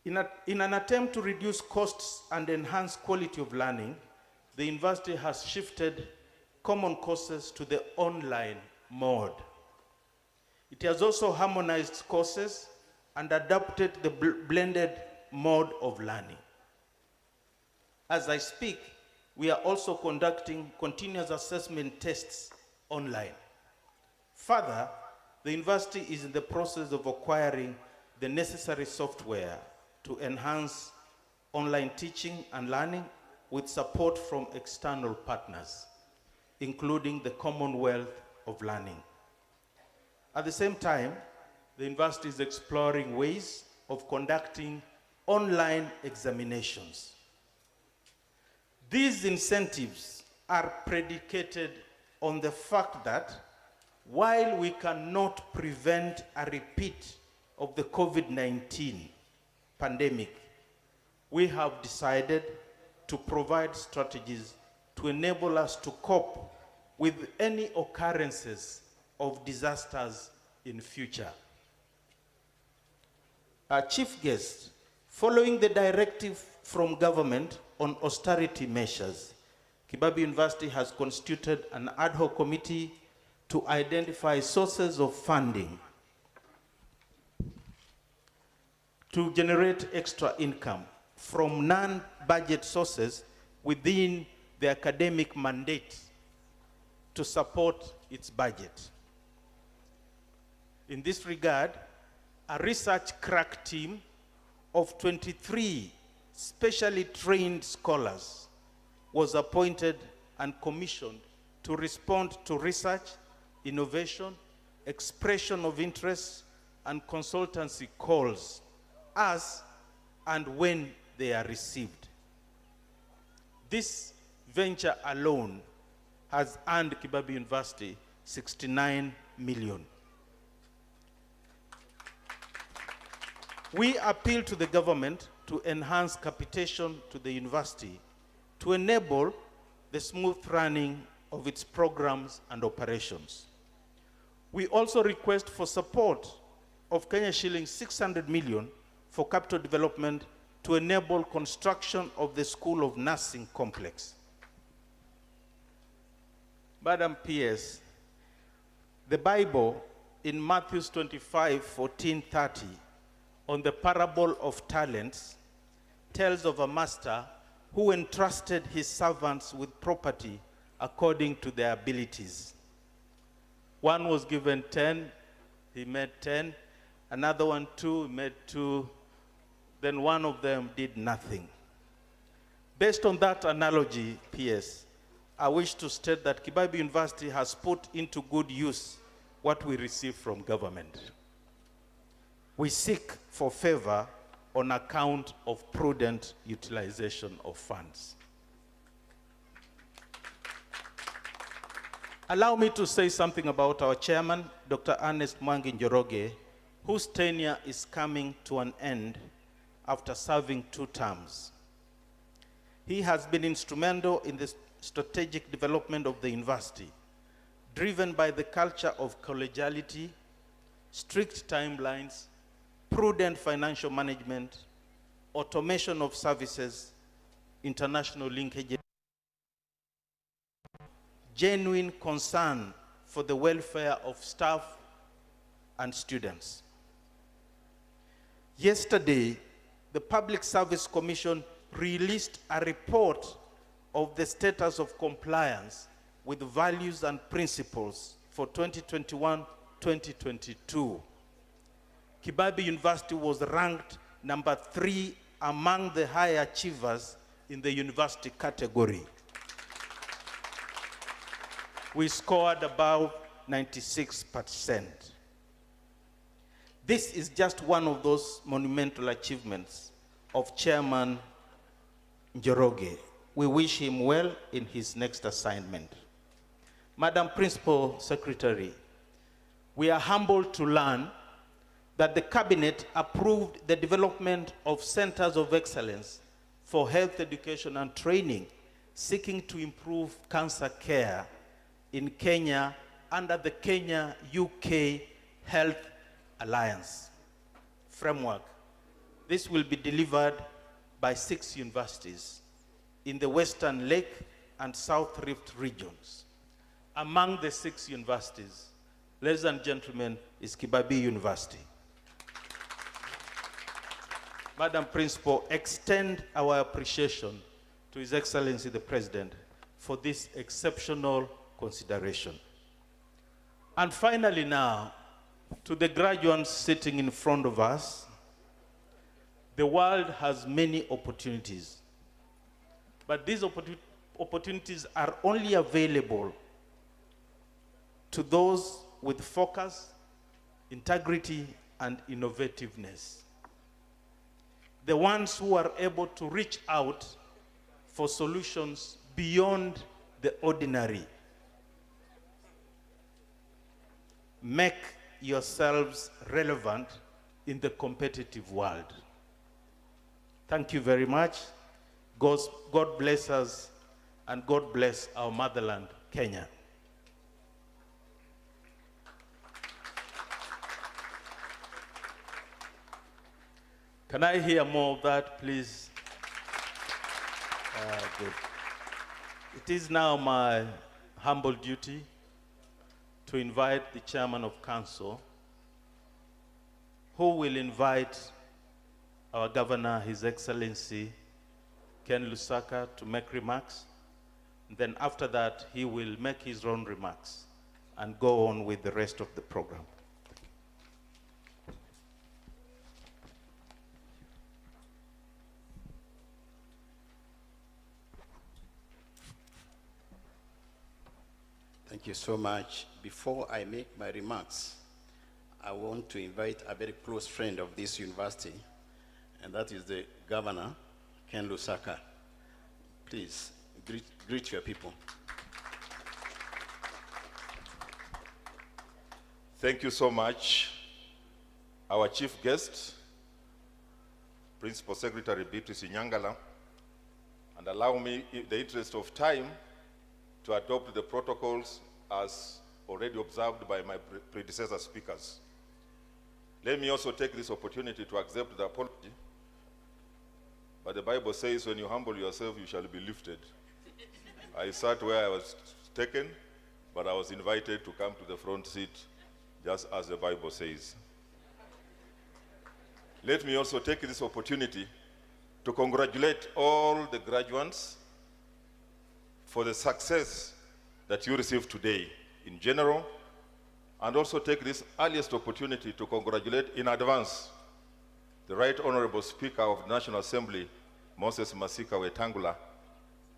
In an attempt to reduce costs and enhance quality of learning, the university has shifted common courses to the online mode. It has also harmonized courses and adopted the blended mode of learning. As I speak, we are also conducting continuous assessment tests online. Further, the university is in the process of acquiring the necessary software to enhance online teaching and learning with support from external partners, including the Commonwealth of Learning. At the same time, the university is exploring ways of conducting online examinations. These incentives are predicated on the fact that while we cannot prevent a repeat of the COVID-19 pandemic, we have decided to provide strategies to enable us to cope with any occurrences of disasters in future. Our chief guest, following the directive from government on austerity measures, Kibabii University has constituted an ad hoc committee to identify sources of funding to generate extra income from non-budget sources within the academic mandate to support its budget. In this regard, a research crack team of 23 specially trained scholars was appointed and commissioned to respond to research, innovation, expression of interest, and consultancy calls as and when they are received. This venture alone has earned Kibabii University 69 million. We appeal to the government to enhance capitation to the university to enable the smooth running of its programs and operations. We also request for support of Kenya shillings 600 million for capital development to enable construction of the School of Nursing complex. Madam PS, the Bible in Matthew 25, 14, 30, on the parable of talents, tells of a master who entrusted his servants with property according to their abilities. One was given 10, he made 10. Another one 2, he made 2. Then one of them did nothing. Based on that analogy, PS, I wish to state that Kibabii University has put into good use what we receive from government. We seek for favor on account of prudent utilization of funds. Allow me to say something about our chairman, Dr. Ernest Mwangi Njoroge, whose tenure is coming to an end after serving 2 terms. He has been instrumental in the strategic development of the university, driven by the culture of collegiality, strict timelines, prudent financial management, automation of services, international linkages, genuine concern for the welfare of staff and students. Yesterday, the Public Service Commission released a report of the status of compliance with values and principles for 2021-2022. Kibabii University was ranked number 3 among the high achievers in the university category. We scored above 96%. This is just one of those monumental achievements of Chairman Njoroge. We wish him well in his next assignment. Madam Principal Secretary, we are humbled to learn that the Cabinet approved the development of centers of excellence for health education and training, seeking to improve cancer care in Kenya under the Kenya-UK Health Alliance framework. This will be delivered by 6 universities in the Western Lake and South Rift regions. Among the 6 universities, ladies and gentlemen, is Kibabii University. Madam Principal, extend our appreciation to His Excellency the President for this exceptional consideration. And finally now, to the graduates sitting in front of us, the world has many opportunities, but these opportunities are only available to those with focus, integrity, and innovativeness. The ones who are able to reach out for solutions beyond the ordinary. Make yourselves relevant in the competitive world. Thank you very much. God bless us, and God bless our motherland, Kenya. Can I hear more of that, please? Good. It is now my humble duty to invite the Chairman of Council, who will invite our Governor, His Excellency, Ken Lusaka, to make remarks. And then after that, he will make his own remarks and go on with the rest of the program. Thank you so much. Before I make my remarks, I want to invite a very close friend of this university, and that is the Governor, Ken Lusaka. Please, greet your people. Thank you so much. Our chief guest, Principal Secretary Beatrice Nyangala, and allow me, in the interest of time, to adopt the protocols as already observed by my predecessor speakers. Let me also take this opportunity to accept the apology. But the Bible says, when you humble yourself, you shall be lifted. I sat where I was taken, but I was invited to come to the front seat, just as the Bible says. Let me also take this opportunity to congratulate all the graduates for the success that you received today in general, and also take this earliest opportunity to congratulate in advance the Right Honorable Speaker of the National Assembly, Moses Masika Wetangula,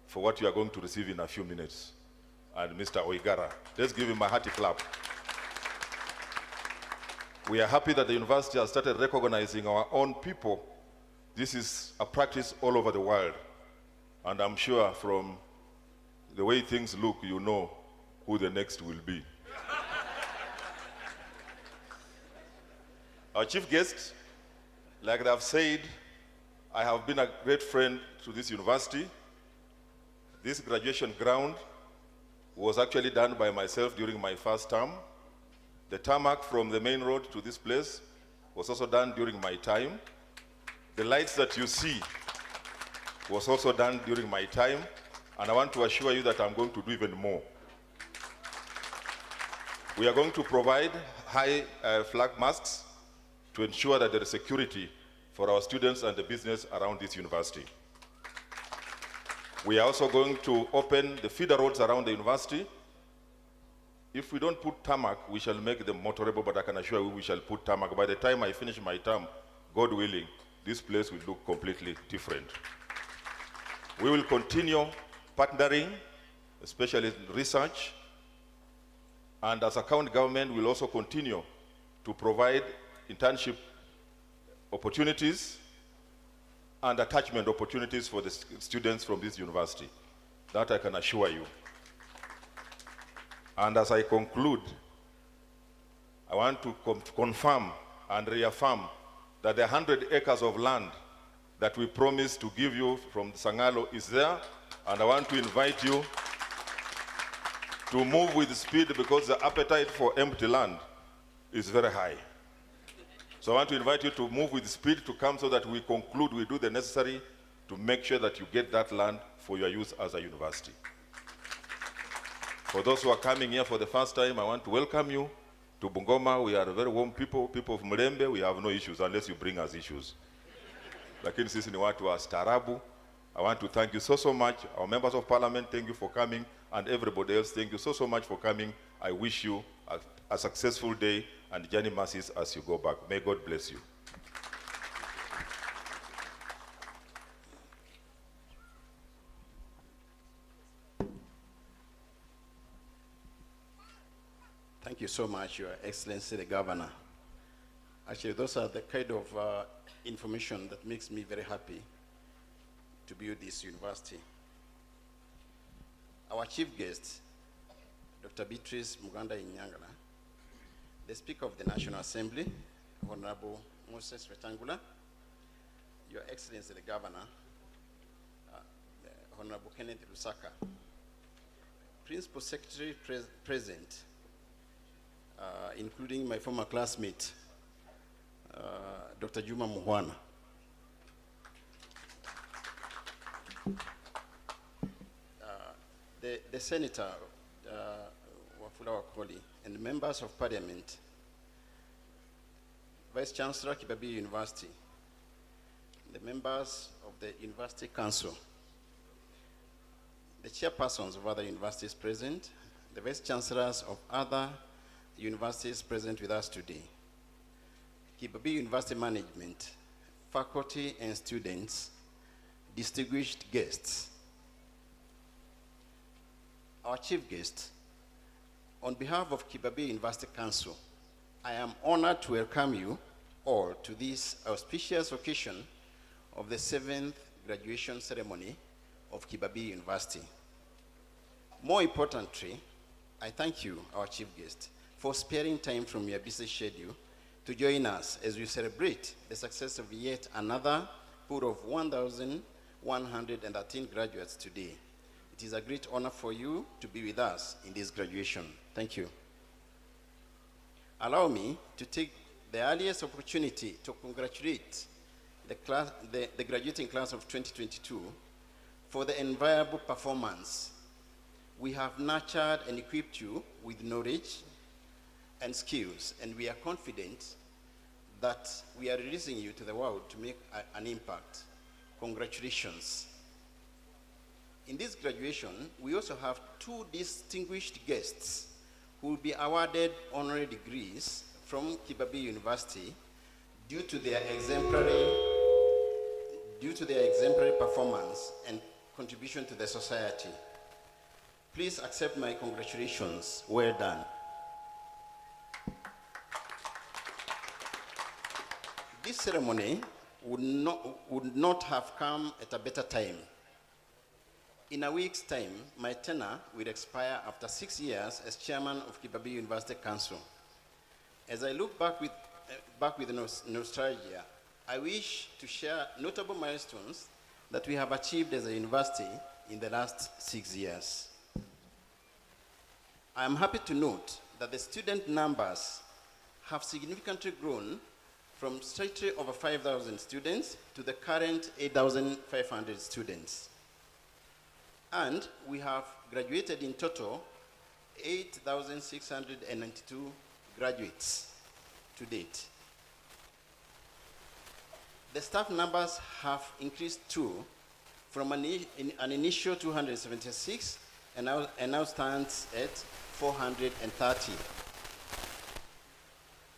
for what you are going to receive in a few minutes, and Mr. Oigara. Let's give him a hearty clap. We are happy that the university has started recognizing our own people. This is a practice all over the world, and I'm sure from the way things look, you know who the next will be. Our chief guest, like I've said, I have been a great friend to this university. This graduation ground was actually done by myself during my first term. The tarmac from the main road to this place was also done during my time. The lights that you see was also done during my time. And I want to assure you that I'm going to do even more. We are going to provide high flag masks to ensure that there is security for our students and the business around this university. We are also going to open the feeder roads around the university. If we don't put tarmac, we shall make them motorable, but I can assure you we shall put tarmac. By the time I finish my term, God willing, this place will look completely different. We will continue partnering, especially in research, and as a county government, we'll also continue to provide internship opportunities and attachment opportunities for the students from this university. That I can assure you. And as I conclude, I want to confirm and reaffirm that the 100 acres of land that we promised to give you from Sangalo is there, and I want to invite you to move with speed because the appetite for empty land is very high. So I want to invite you to move with speed to come so that we conclude, we do the necessary to make sure that you get that land for your use as a university. For those who are coming here for the first time, I want to welcome you to Bungoma. We are very warm people of Mlembe. We have no issues unless you bring us issues. Lakini sisi ni watu wa staarabu. I want to thank you so much. Our members of parliament, thank you for coming. And everybody else, thank you so much for coming. I wish you a successful day and journey mercies as you go back. May God bless you. Thank you so much, Your Excellency the Governor. Actually, those are the kind of information that makes me very happy to build this university. Our chief guest, Dr. Beatrice Muganda Inyangala, the Speaker of the National Assembly, Honorable Moses Wetangula, Your Excellency the Governor, Honorable Kenneth Lusaka, Principal Secretary present, including my former classmate, Dr. Juma Muhwana. The Senator, Wafula Wakoli, and the members of Parliament, Vice Chancellor Kibabii University, the members of the University Council, the chairpersons of other universities present, the Vice Chancellors of other universities present with us today, Kibabii University Management, faculty and students, distinguished guests. Our chief guest, on behalf of Kibabii University Council, I am honored to welcome you all to this auspicious occasion of the 7th graduation ceremony of Kibabii University. More importantly, I thank you, our chief guest, for sparing time from your busy schedule to join us as we celebrate the success of yet another pool of 1,113 graduates today. It is a great honor for you to be with us in this graduation. Thank you. Allow me to take the earliest opportunity to congratulate the graduating class of 2022 for the enviable performance. We have nurtured and equipped you with knowledge and skills, and we are confident that we are releasing you to the world to make an impact. Congratulations. In this graduation, we also have 2 distinguished guests who will be awarded honorary degrees from Kibabii University due to their exemplary performance and contribution to the society. Please accept my congratulations. Well done. This ceremony would not have come at a better time. In a week's time, my tenure will expire after 6 years as chairman of Kibabii University Council. As I look back with nostalgia, I wish to share notable milestones that we have achieved as a university in the last 6 years. I am happy to note that the student numbers have significantly grown from slightly over 5,000 students to the current 8,500 students. And we have graduated in total 8,692 graduates to date. The staff numbers have increased too, from an initial 276 and now stands at 430.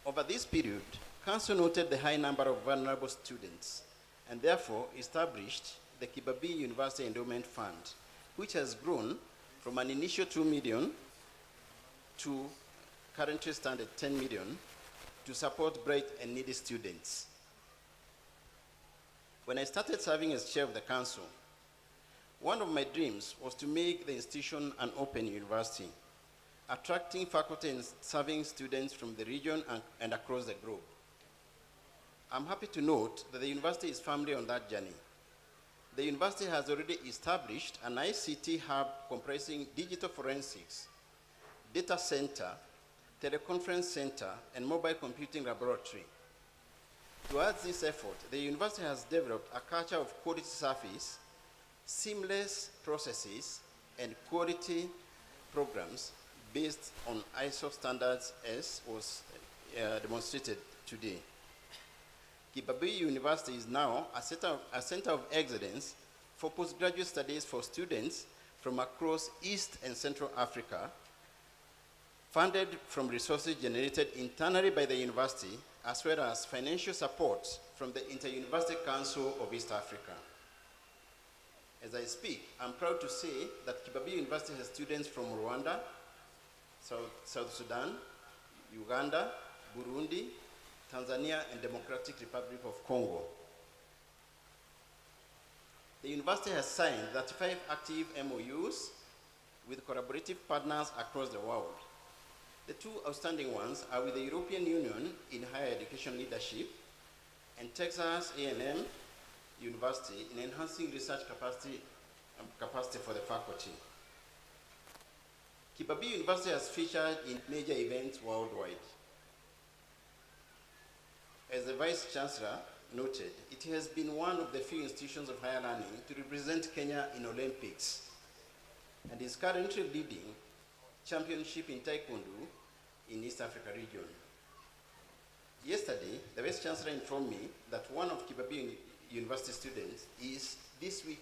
Over this period, Council noted the high number of vulnerable students and therefore established the Kibabii University Endowment Fund, which has grown from an initial 2 million to currently stand at 10 million to support bright and needy students. When I started serving as chair of the council, one of my dreams was to make the institution an open university, attracting faculty and serving students from the region and across the globe. I'm happy to note that the university is firmly on that journey. The university has already established an ICT hub comprising digital forensics, data center, teleconference center, and mobile computing laboratory. Towards this effort, the university has developed a culture of quality service, seamless processes, and quality programs based on ISO standards as was demonstrated today. Kibabii University is now a center of excellence for postgraduate studies for students from across East and Central Africa, funded from resources generated internally by the university, as well as financial support from the Inter-University Council of East Africa. As I speak, I'm proud to say that Kibabii University has students from Rwanda, South Sudan, Uganda, Burundi, Tanzania, and Democratic Republic of Congo. The university has signed 35 active MOUs with collaborative partners across the world. The two outstanding ones are with the European Union in higher education leadership and Texas A&M University in enhancing research capacity for the faculty. Kibabii University has featured in major events worldwide. As the Vice Chancellor noted, it has been one of the few institutions of higher learning to represent Kenya in Olympics and is currently leading championship in Taekwondo in East Africa region. Yesterday, the Vice Chancellor informed me that one of Kibabii University students is this week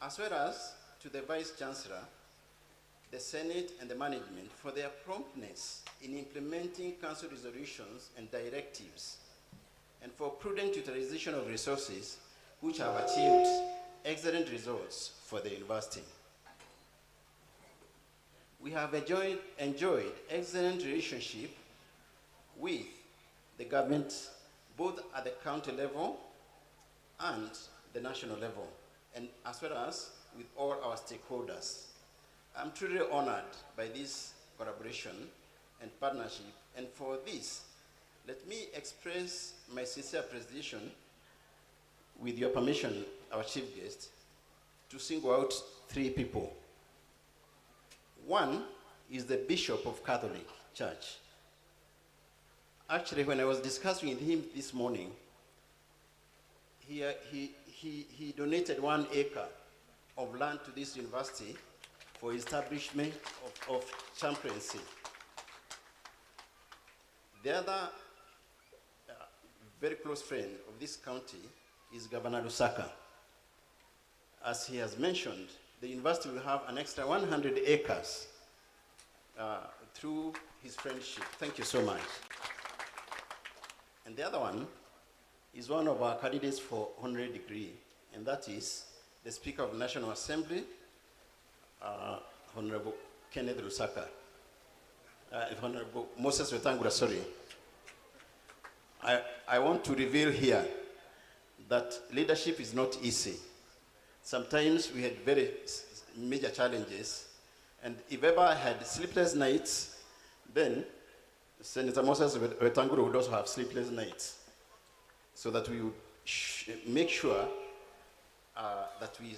as well as to the Vice Chancellor, the Senate, and the management for their promptness in implementing Council resolutions and directives, and for prudent utilization of resources which have achieved excellent results for the university. We have enjoyed excellent relationship with the government, both at the county level and the national level, and as well as with all our stakeholders. I'm truly honored by this collaboration and partnership, and for this, let me express my sincere appreciation, with your permission, our chief guest, to single out 3 people. One is the Bishop of Catholic Church. Actually, when I was discussing with him this morning, he donated 1 acre of land to this university for establishment of chaplaincy. The other very close friend of this county is Governor Lusaka. As he has mentioned, the university will have an extra 100 acres through his friendship. Thank you so much. And the other one is one of our candidates for honorary degree, and that is the Speaker of the National Assembly, Honorable Kenneth Lusaka. Honorable Moses Wetangula, sorry. I want to reveal here that leadership is not easy. Sometimes we had very major challenges, and if ever I had sleepless nights, then Senator Moses Wetangula would also have sleepless nights, so that we would make sure that we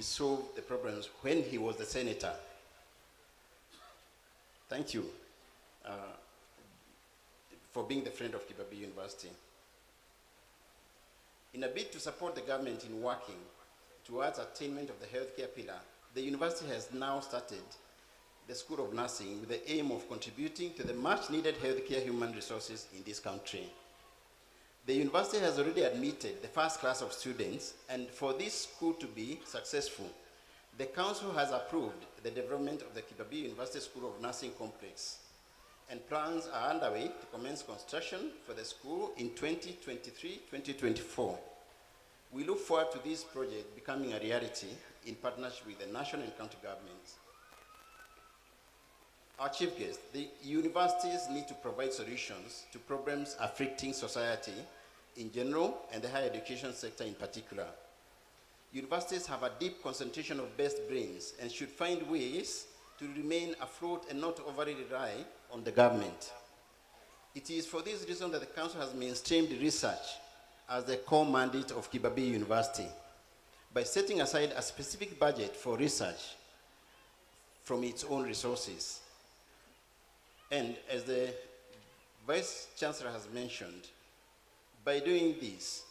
solve the problems when he was the senator. Thank you for being the friend of Kibabii University. In a bid to support the government in working towards attainment of the healthcare pillar, the university has now started the School of Nursing with the aim of contributing to the much needed healthcare human resources in this country. The university has already admitted the first class of students, and for this school to be successful, the council has approved the development of the Kibabii University School of Nursing complex, and plans are underway to commence construction for the school in 2023-2024. We look forward to this project becoming a reality in partnership with the national and county governments. Our chief guest, the universities need to provide solutions to problems affecting society in general and the higher education sector in particular. Universities have a deep concentration of best brains and should find ways to remain afloat and not overly rely on the government. It is for this reason that the council has mainstreamed research as the core mandate of Kibabii University by setting aside a specific budget for research from its own resources. And as the Vice Chancellor has mentioned, by doing this,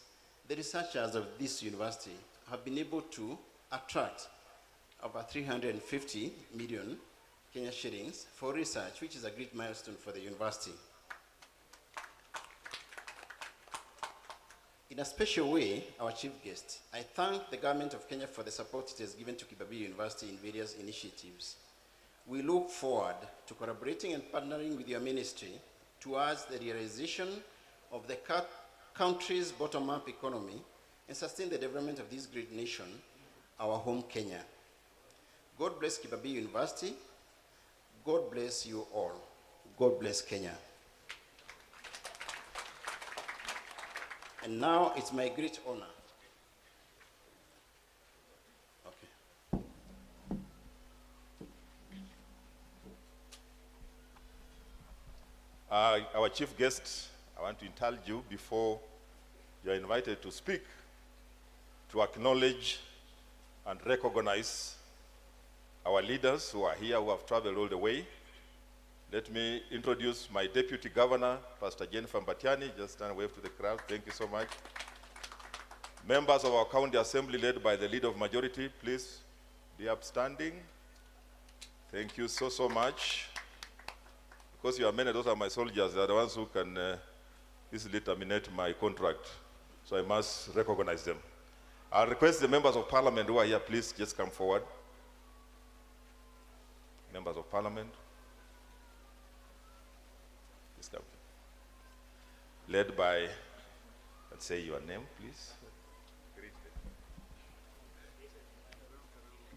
the researchers of this university have been able to attract over 350 million Kenya shillings for research, which is a great milestone for the university. In a special way, our chief guest, I thank the government of Kenya for the support it has given to Kibabii University in various initiatives. We look forward to collaborating and partnering with your ministry towards the realization of the country's bottom-up economy and sustain the development of this great nation, our home Kenya. God bless Kibabii University. God bless you all. God bless Kenya. And now it's my great honor. Okay. Our chief guest, I want to indulge you before you are invited to speak, to acknowledge and recognize our leaders who are here, who have traveled all the way. Let me introduce my Deputy Governor, Pastor Jennifer Mbatiani. Just stand and wave to the crowd. Thank you so much. Members of our County Assembly led by the Leader of Majority, please be upstanding. Thank you so much. Because you are many, those are my soldiers. They are the ones who can easily terminate my contract. So I must recognize them. I'll request the members of Parliament who are here, please just come forward. Members of Parliament. Please come. Led by, let's say your name, please.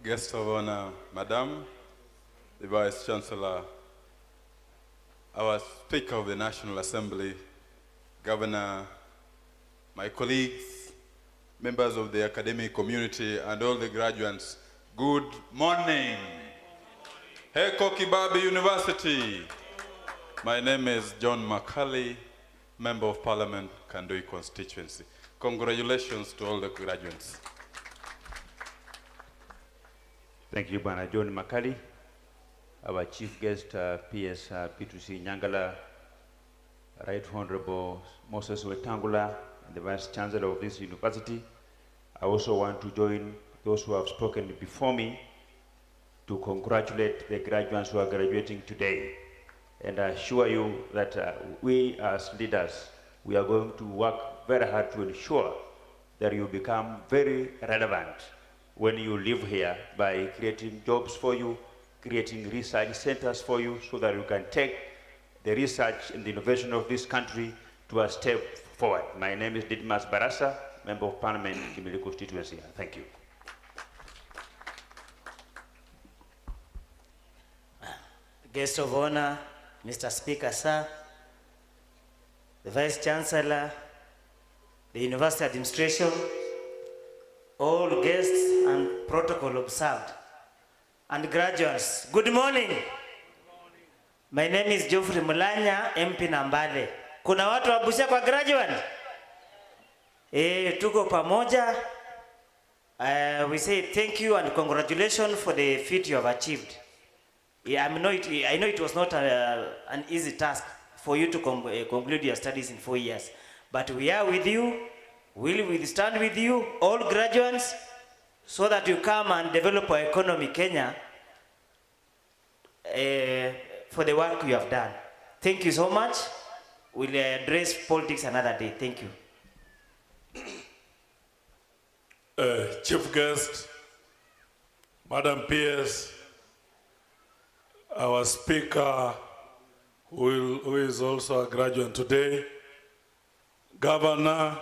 Guest of honor, Madam, the Vice Chancellor, our Speaker of the National Assembly, Governor, my colleagues, members of the academic community, and all the graduates, good morning. Heko Kibabii University. My name is John Makali, Member of Parliament, Kandoi constituency. Congratulations to all the graduates. Thank you, Bwana John Makali. Our chief guest, PS P2C Nyangala, Right Honorable Moses Wetangula, and the Vice Chancellor of this university. I also want to join those who have spoken before me to congratulate the graduates who are graduating today. And I assure you that we as leaders, we are going to work very hard to ensure that you become very relevant when you live here by creating jobs for you, creating research centers for you so that you can take the research and the innovation of this country to a step forward. My name is Didmas Barasa, Member of Parliament, Kimilili constituency. Thank you. Guest of honor, Mr. Speaker, sir, the Vice Chancellor, the University Administration, all guests and protocol observed, and graduates, good morning. My name is Geoffrey Mulanya, MP Nambale. Kuna watu wa Busia kwa graduate? Tuko pamoja. We say thank you and congratulations for the feat you have achieved. I know it was not an easy task for you to conclude your studies in 4 years, but we are with you. We will stand with you, all graduates, so that you come and develop our economy, Kenya, for the work you have done. Thank you so much. We'll address politics another day. Thank you. Chief guest, Madam PS, our speaker, who is also a graduate today, Governor,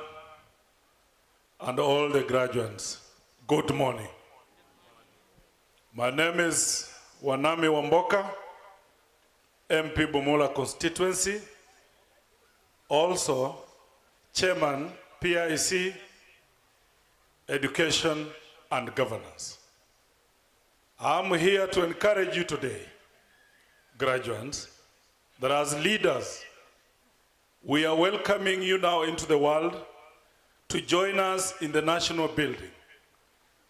and all the graduates, good morning. My name is Wanami Wamboka, MP Bumula constituency, also Chairman, PIC, Education and Governance. I'm here to encourage you today, graduates, that as leaders, we are welcoming you now into the world to join us in the national building.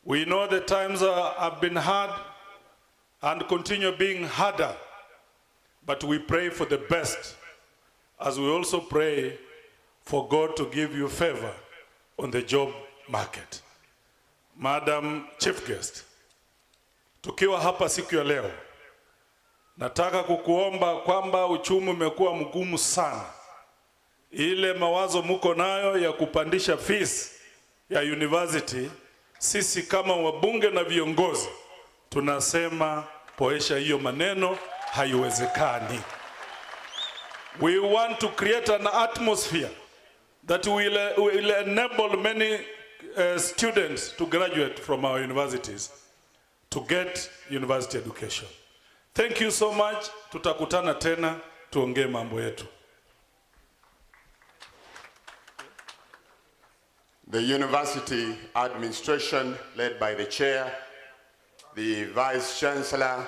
We know the times have been hard and continue being harder, but we pray for the best, as we also pray for God to give you favor on the job market. Madam Chief Guest, tukiwa hapa siku ya leo, nataka kukuomba kwamba uchumi umekuwa mgumu sana. Ile mawazo muko nayo ya kupandisha fees ya university, sisi kama wabunge na viongozi tunasema poesha hiyo maneno, haiwezekani. We want to create an atmosphere that will enable many students to graduate from our universities to get university education. Thank you so much. Tutakutana tena tuongee mambo yetu. The university administration, led by the chair, the vice chancellor,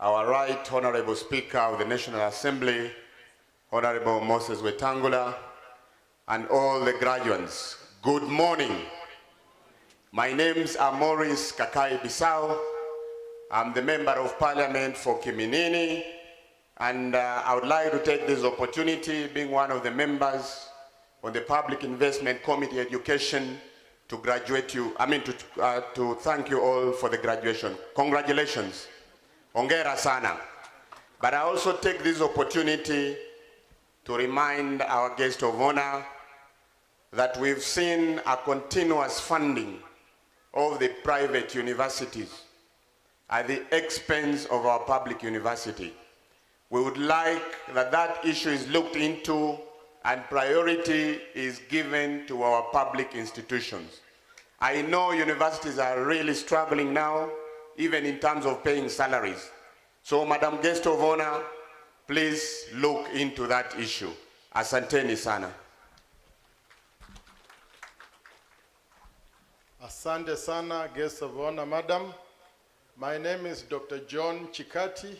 our right honorable speaker of the National Assembly, Honorable Moses Wetangula, and all the graduates, good morning. My name's Maurice Kakai Bissau. I'm the Member of Parliament for Kiminini, and I would like to take this opportunity, being one of the members on the Public Investment Committee Education, to to thank you all for the graduation. Congratulations. Hongera sana. But I also take this opportunity to remind our guest of honor that we've seen a continuous funding of the private universities at the expense of our public university. We would like that issue is looked into and priority is given to our public institutions. I know universities are really struggling now, even in terms of paying salaries. So, Madam Guest of Honor, please look into that issue. Asanteni sana. Asante sana, Guest of Honor, Madam. My name is Dr. John Chikati,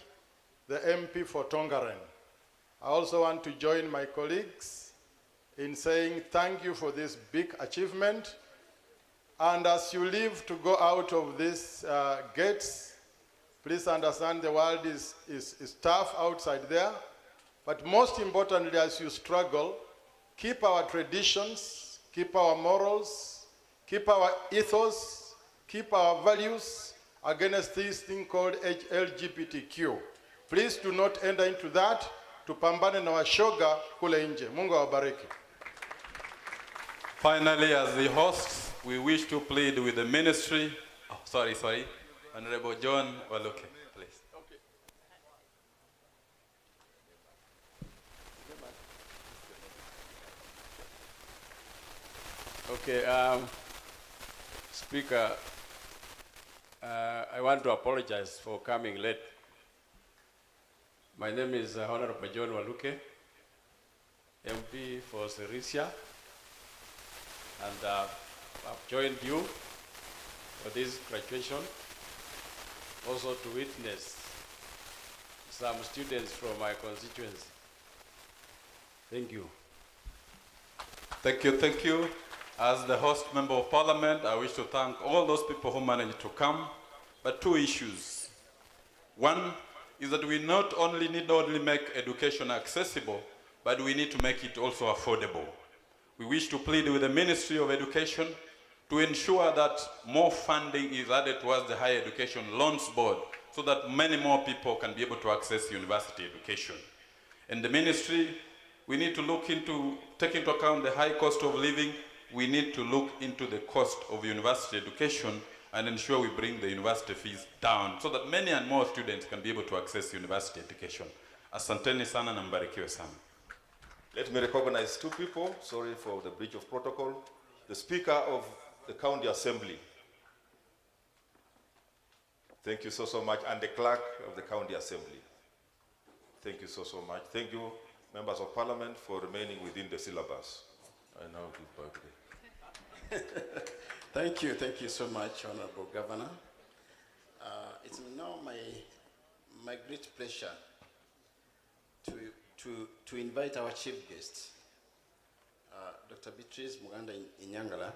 the MP for Tongaren. I also want to join my colleagues in saying thank you for this big achievement. And as you leave to go out of these gates, please understand the world is tough outside there. But most importantly, as you struggle, keep our traditions, keep our morals, keep our ethos, keep our values against this thing called LGBTQ. Please do not enter into that. Tupambane na washoga kule nje. Mungu awabariki. Finally, as the hosts, we wish to plead with the ministry. Oh, sorry. Honorable John Waluke, please. Okay, Speaker, I want to apologize for coming late. My name is Honorable John Waluke, MP for Serisia, and I've joined you for this graduation, also to witness some students from my constituency. Thank you. Thank you, thank you. As the host member of parliament, I wish to thank all those people who managed to come, but two issues. One is that we not only need to make education accessible, but we need to make it also affordable. We wish to plead with the Ministry of Education to ensure that more funding is added towards the Higher Education Loans Board so that many more people can be able to access university education. And the ministry, we need to look into, take into account the high cost of living. We need to look into the cost of university education and ensure we bring the university fees down so that many and more students can be able to access university education. Asanteni sana na mbarikiwe sana. Let me recognize two people, sorry for the breach of protocol. The Speaker of the County Assembly. Thank you so much. And the Clerk of the County Assembly. Thank you so much. Thank you, members of Parliament, for remaining within the syllabus. I now give back. Thank you so much, Honorable Governor. It's now my great pleasure to invite our chief guest, Dr. Beatrice Muganda Inyangala,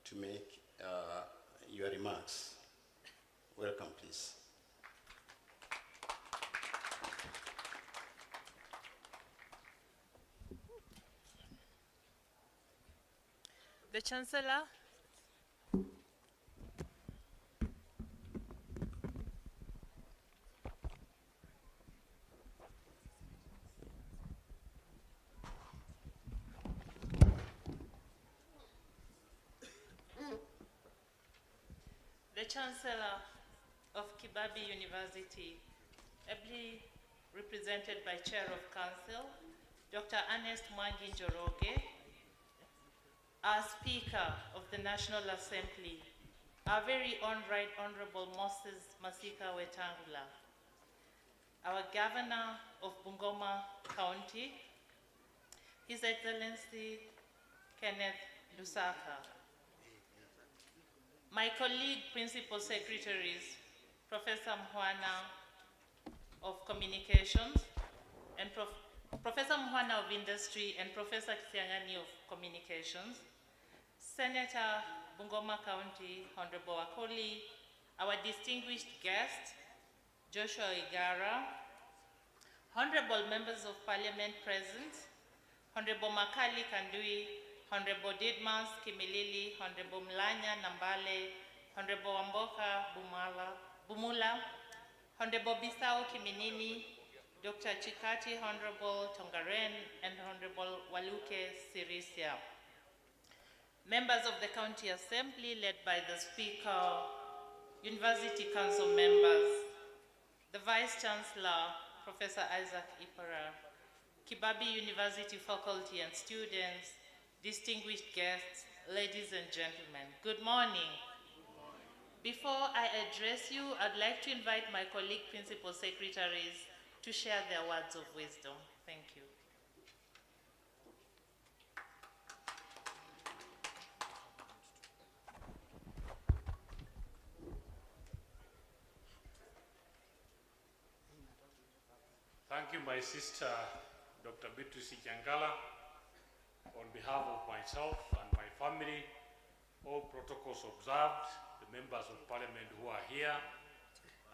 to make your remarks. Welcome, please. The Chancellor, the Chancellor of Kibabii University, ably represented by Chair of Council, Dr. Ernest Mwangi Njoroge, our Speaker of the National Assembly, our very own Right Honorable Moses Masika Wetangula, our Governor of Bungoma County, His Excellency Kenneth Lusaka, my colleague Principal Secretaries, Professor Mhwana of Communications, and Professor Mhwana of Industry, and Professor Kisiangani of Communications, Senator Bungoma County, Honorable Akoli, our distinguished guest, Joshua Igara, Honorable Members of Parliament present, Honorable Makali Kandui, Honorable Didmas Kimilili, Honorable Mlanya Nambale, Honorable Amboka Bumula, Honorable Bisao Kiminini, Dr. Chikati, Honorable Tongaren, and Honorable Waluke Sirisia. Members of the County Assembly, led by the Speaker, University Council members, the Vice Chancellor, Professor Isaac Ipara, Kibabii University faculty and students, distinguished guests, ladies and gentlemen, good morning. Before I address you, I'd like to invite my colleague principal secretaries to share their words of wisdom. Thank you. Thank you, my sister, Dr. Beatrice Inyangala. On behalf of myself and my family, all protocols observed, the members of Parliament who are here,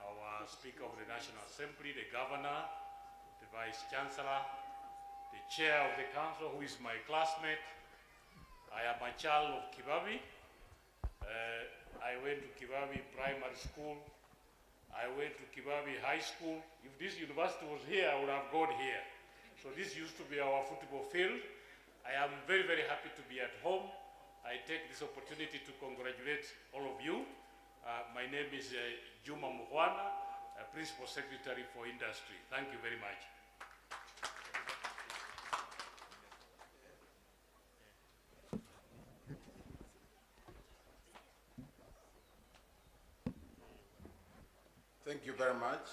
our Speaker of the National Assembly, the Governor, the Vice Chancellor, the Chair of the Council, who is my classmate. I am a child of Kibabii. I went to Kibabii Primary School. I went to Kibabii High School. If this university was here, I would have gone here. So this used to be our football field. I am very, very happy to be at home. I take this opportunity to congratulate all of you. My name is Juma Muhwana, Principal Secretary for Industry. Thank you very much. Thank you very much.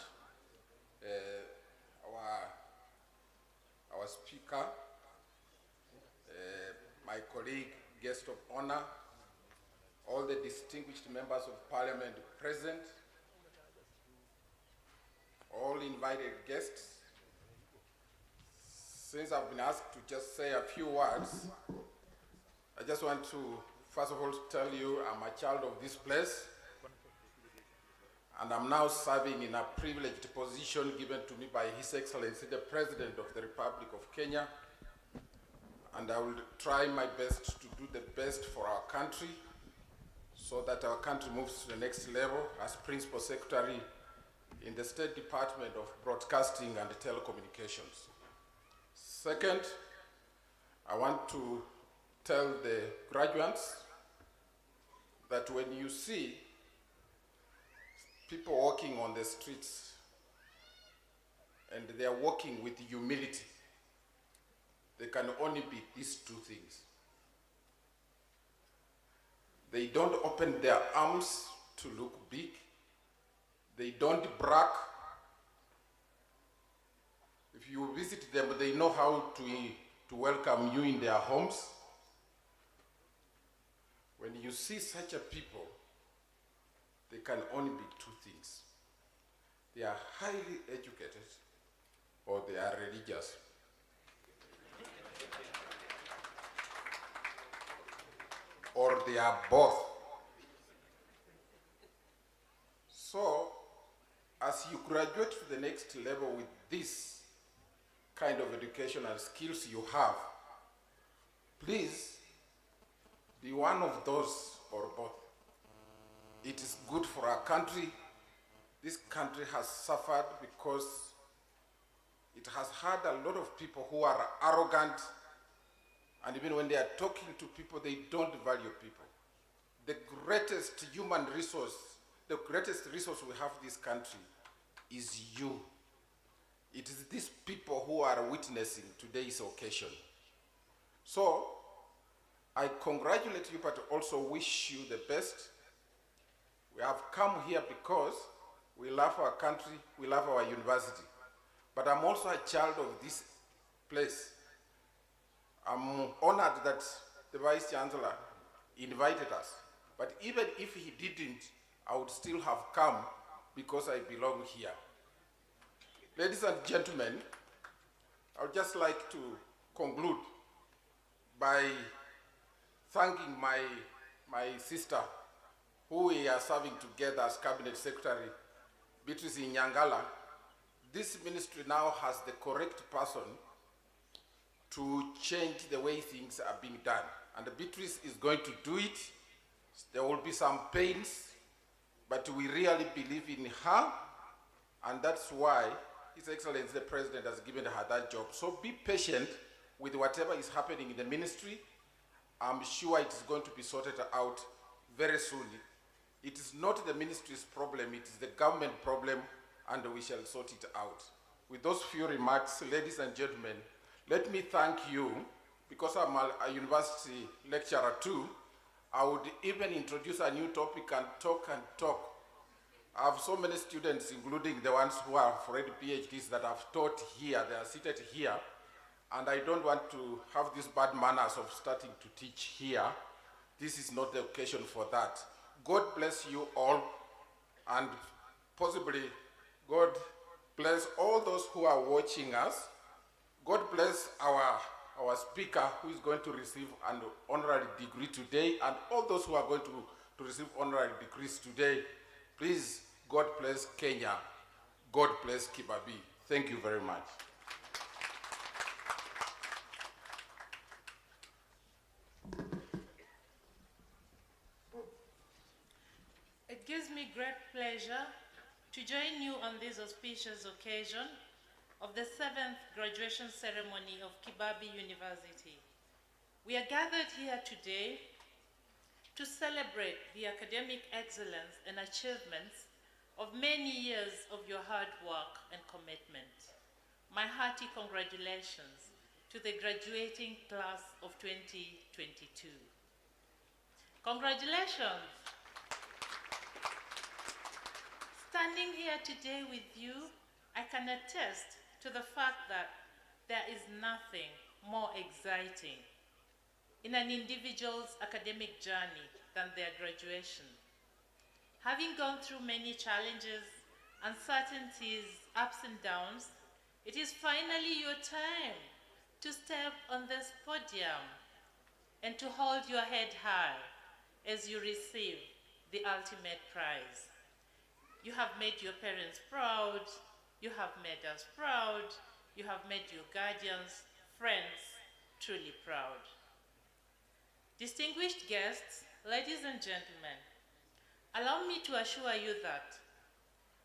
our speaker, my colleague, guest of honor, all the distinguished members of parliament present, all invited guests. Since I've been asked to just say a few words, I just want to, first of all, tell you I'm a child of this place, and I'm now serving in a privileged position given to me by His Excellency, the President of the Republic of Kenya, and I will try my best to do the best for our country so that our country moves to the next level as Principal Secretary in the State Department of Broadcasting and Telecommunications. Second, I want to tell the graduates that when you see people walking on the streets and they are walking with humility, they can only be these two things. They don't open their arms to look big. They don't brag. If you visit them, they know how to welcome you in their homes. When you see such a people, they can only be two things. They are highly educated or they are religious. Or they are both. So, as you graduate to the next level with this kind of education and skills you have, please be one of those or both. It is good for our country. This country has suffered because it has had a lot of people who are arrogant, and even when they are talking to people, they don't value people. The greatest human resource, the greatest resource we have in this country is you. It is these people who are witnessing today's occasion. So, I congratulate you, but also wish you the best. We have come here because we love our country, we love our university. But I'm also a child of this place. I'm honored that the Vice Chancellor invited us. But even if he didn't, I would still have come because I belong here. Ladies and gentlemen, I would just like to conclude by thanking my sister, who we are serving together as Cabinet Secretary, Beatrice Nyangala. This ministry now has the correct person to change the way things are being done. And Beatrice is going to do it. There will be some pains, but we really believe in her, and that's why His Excellency the President has given her that job. So be patient with whatever is happening in the ministry. I'm sure it is going to be sorted out very soon. It is not the ministry's problem, it is the government problem, and we shall sort it out. With those few remarks, ladies and gentlemen, let me thank you, because I'm a university lecturer too. I would even introduce a new topic and talk and talk. I have so many students, including the ones who have already PhDs that I've taught here, they are seated here, and I don't want to have these bad manners of starting to teach here. This is not the occasion for that. God bless you all, and possibly God bless all those who are watching us. God bless our speaker, who is going to receive an honorary degree today, and all those who are going to receive honorary degrees today. Please, God bless Kenya. God bless Kibabii. Thank you very much. It gives me great pleasure to join you on this auspicious occasion of the 7th graduation ceremony of Kibabii University. We are gathered here today to celebrate the academic excellence and achievements of many years of your hard work and commitment. My hearty congratulations to the graduating class of 2022. Congratulations. Standing here today with you, I can attest to the fact that there is nothing more exciting in an individual's academic journey than their graduation. Having gone through many challenges, uncertainties, ups and downs, it is finally your time to step on this podium and to hold your head high as you receive the ultimate prize. You have made your parents proud, you have made us proud, you have made your guardians, friends, truly proud. Distinguished guests, ladies and gentlemen, allow me to assure you that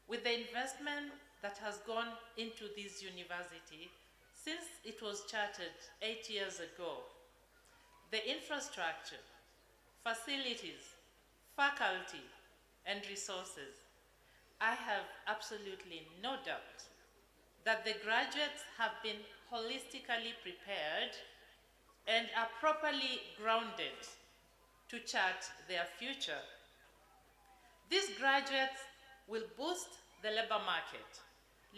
with the investment that has gone into this university since it was chartered 8 years ago, the infrastructure, facilities, faculty, and resources, I have absolutely no doubt that the graduates have been holistically prepared and are properly grounded to chart their future. These graduates will boost the labor market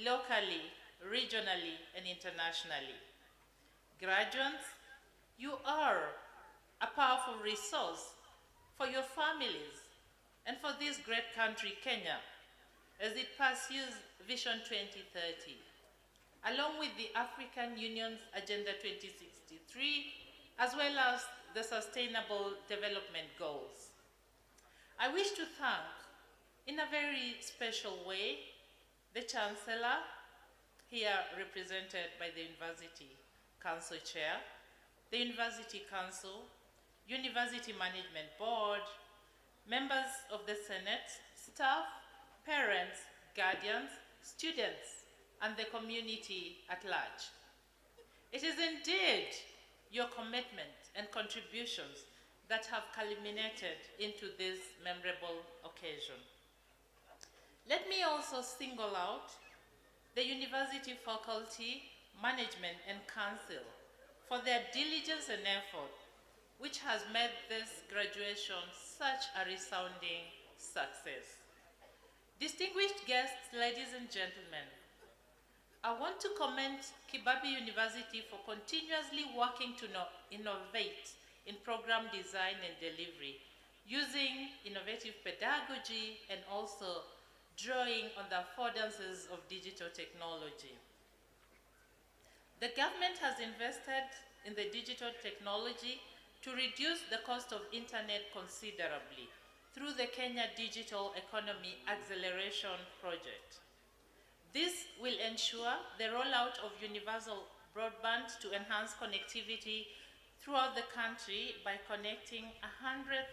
locally, regionally, and internationally. Graduates, you are a powerful resource for your families and for this great country, Kenya, as it pursues Vision 2030, along with the African Union's Agenda 2063, as well as the Sustainable Development Goals. I wish to thank, in a very special way, the Chancellor, here represented by the University Council Chair, the University Council, University Management Board, members of the Senate, staff, parents, guardians, students, and the community at large. It is indeed your commitment and contributions that have culminated into this memorable occasion. Let me also single out the university faculty, management, and council for their diligence and effort, which has made this graduation such a resounding success. Distinguished guests, ladies and gentlemen, I want to commend Kibabii University for continuously working to innovate in program design and delivery, using innovative pedagogy and also drawing on the affordances of digital technology. The government has invested in the digital technology to reduce the cost of internet considerably through the Kenya Digital Economy Acceleration Project. This will ensure the rollout of universal broadband to enhance connectivity throughout the country by connecting 100,000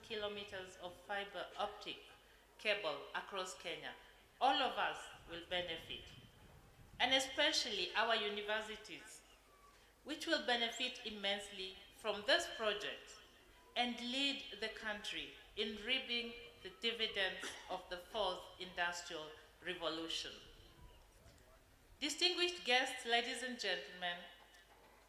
kilometers of fiber optic cable across Kenya. All of us will benefit, and especially our universities, which will benefit immensely from this project and lead the country in reaping the dividends of the fourth industrial revolution. Distinguished guests, ladies and gentlemen,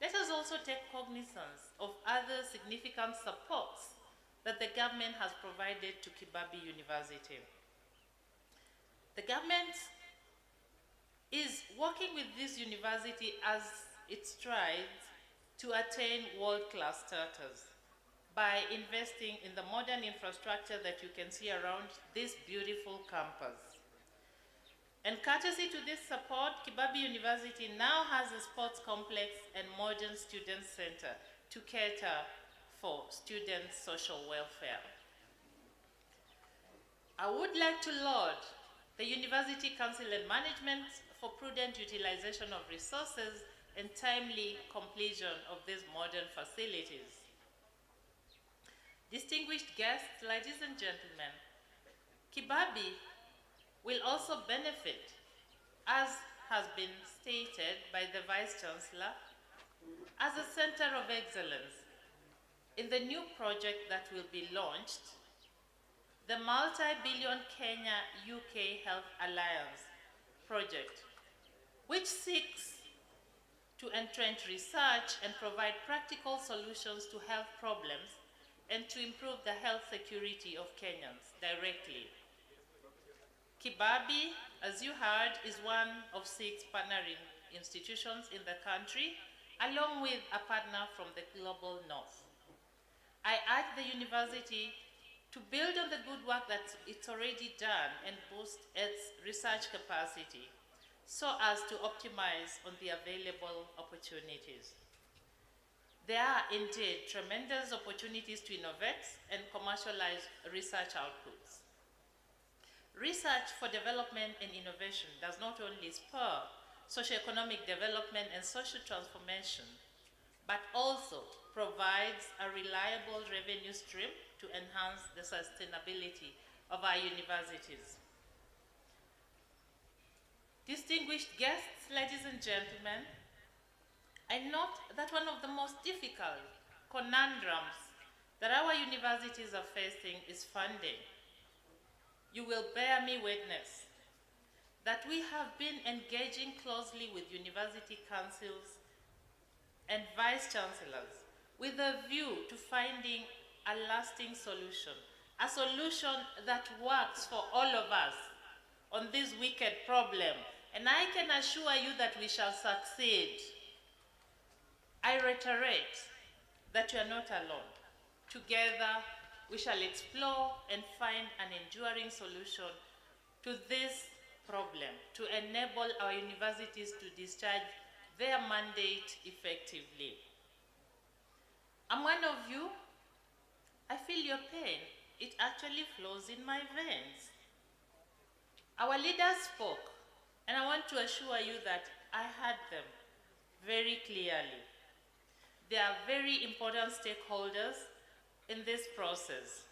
let us also take cognizance of other significant supports that the government has provided to Kibabii University. The government is working with this university as it strives to attain world-class status by investing in the modern infrastructure that you can see around this beautiful campus. And courtesy to this support, Kibabii University now has a sports complex and modern student center to cater for students' social welfare. I would like to laud the University Council and Management for prudent utilization of resources and timely completion of these modern facilities. Distinguished guests, ladies and gentlemen, Kibabii will also benefit, as has been stated by the Vice Chancellor, as a center of excellence in the new project that will be launched, the multi-billion Kenya-UK Health Alliance project, which seeks to entrench research and provide practical solutions to health problems and to improve the health security of Kenyans directly. Kibabii, as you heard, is one of 6 partnering institutions in the country, along with a partner from the global north. I urge the university to build on the good work that it's already done and boost its research capacity so as to optimize on the available opportunities. There are indeed tremendous opportunities to innovate and commercialize research outputs. Research for development and innovation does not only spur socioeconomic development and social transformation, but also provides a reliable revenue stream to enhance the sustainability of our universities. Distinguished guests, ladies and gentlemen, I note that one of the most difficult conundrums that our universities are facing is funding. You will bear me witness that we have been engaging closely with university councils and vice-chancellors with a view to finding a lasting solution, a solution that works for all of us on this wicked problem. And I can assure you that we shall succeed. I reiterate that you are not alone. Together, we shall explore and find an enduring solution to this problem to enable our universities to discharge their mandate effectively. I'm one of you. I feel your pain. It actually flows in my veins. Our leaders spoke, and I want to assure you that I heard them very clearly. They are very important stakeholders in this process.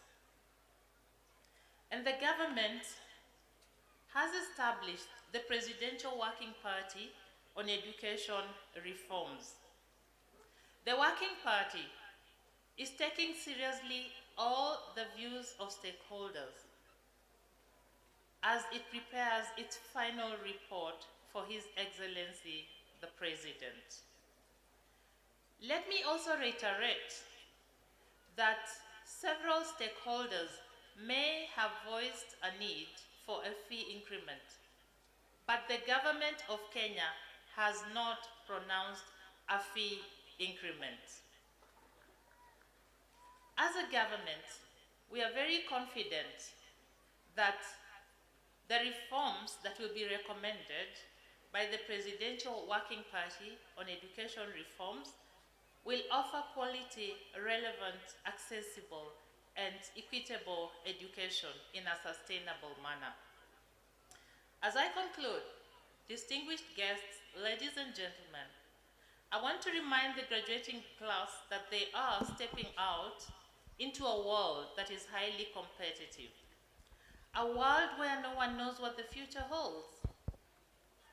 And the government has established the Presidential Working Party on Education Reforms. The Working Party is taking seriously all the views of stakeholders as it prepares its final report for His Excellency, the President. Let me also reiterate that several stakeholders may have voiced a need for a fee increment, but the government of Kenya has not pronounced a fee increment. As a government, we are very confident that the reforms that will be recommended by the Presidential Working Party on Education Reforms will offer quality, relevant, accessible, and equitable education in a sustainable manner. As I conclude, distinguished guests, ladies and gentlemen, I want to remind the graduating class that they are stepping out into a world that is highly competitive, a world where no one knows what the future holds,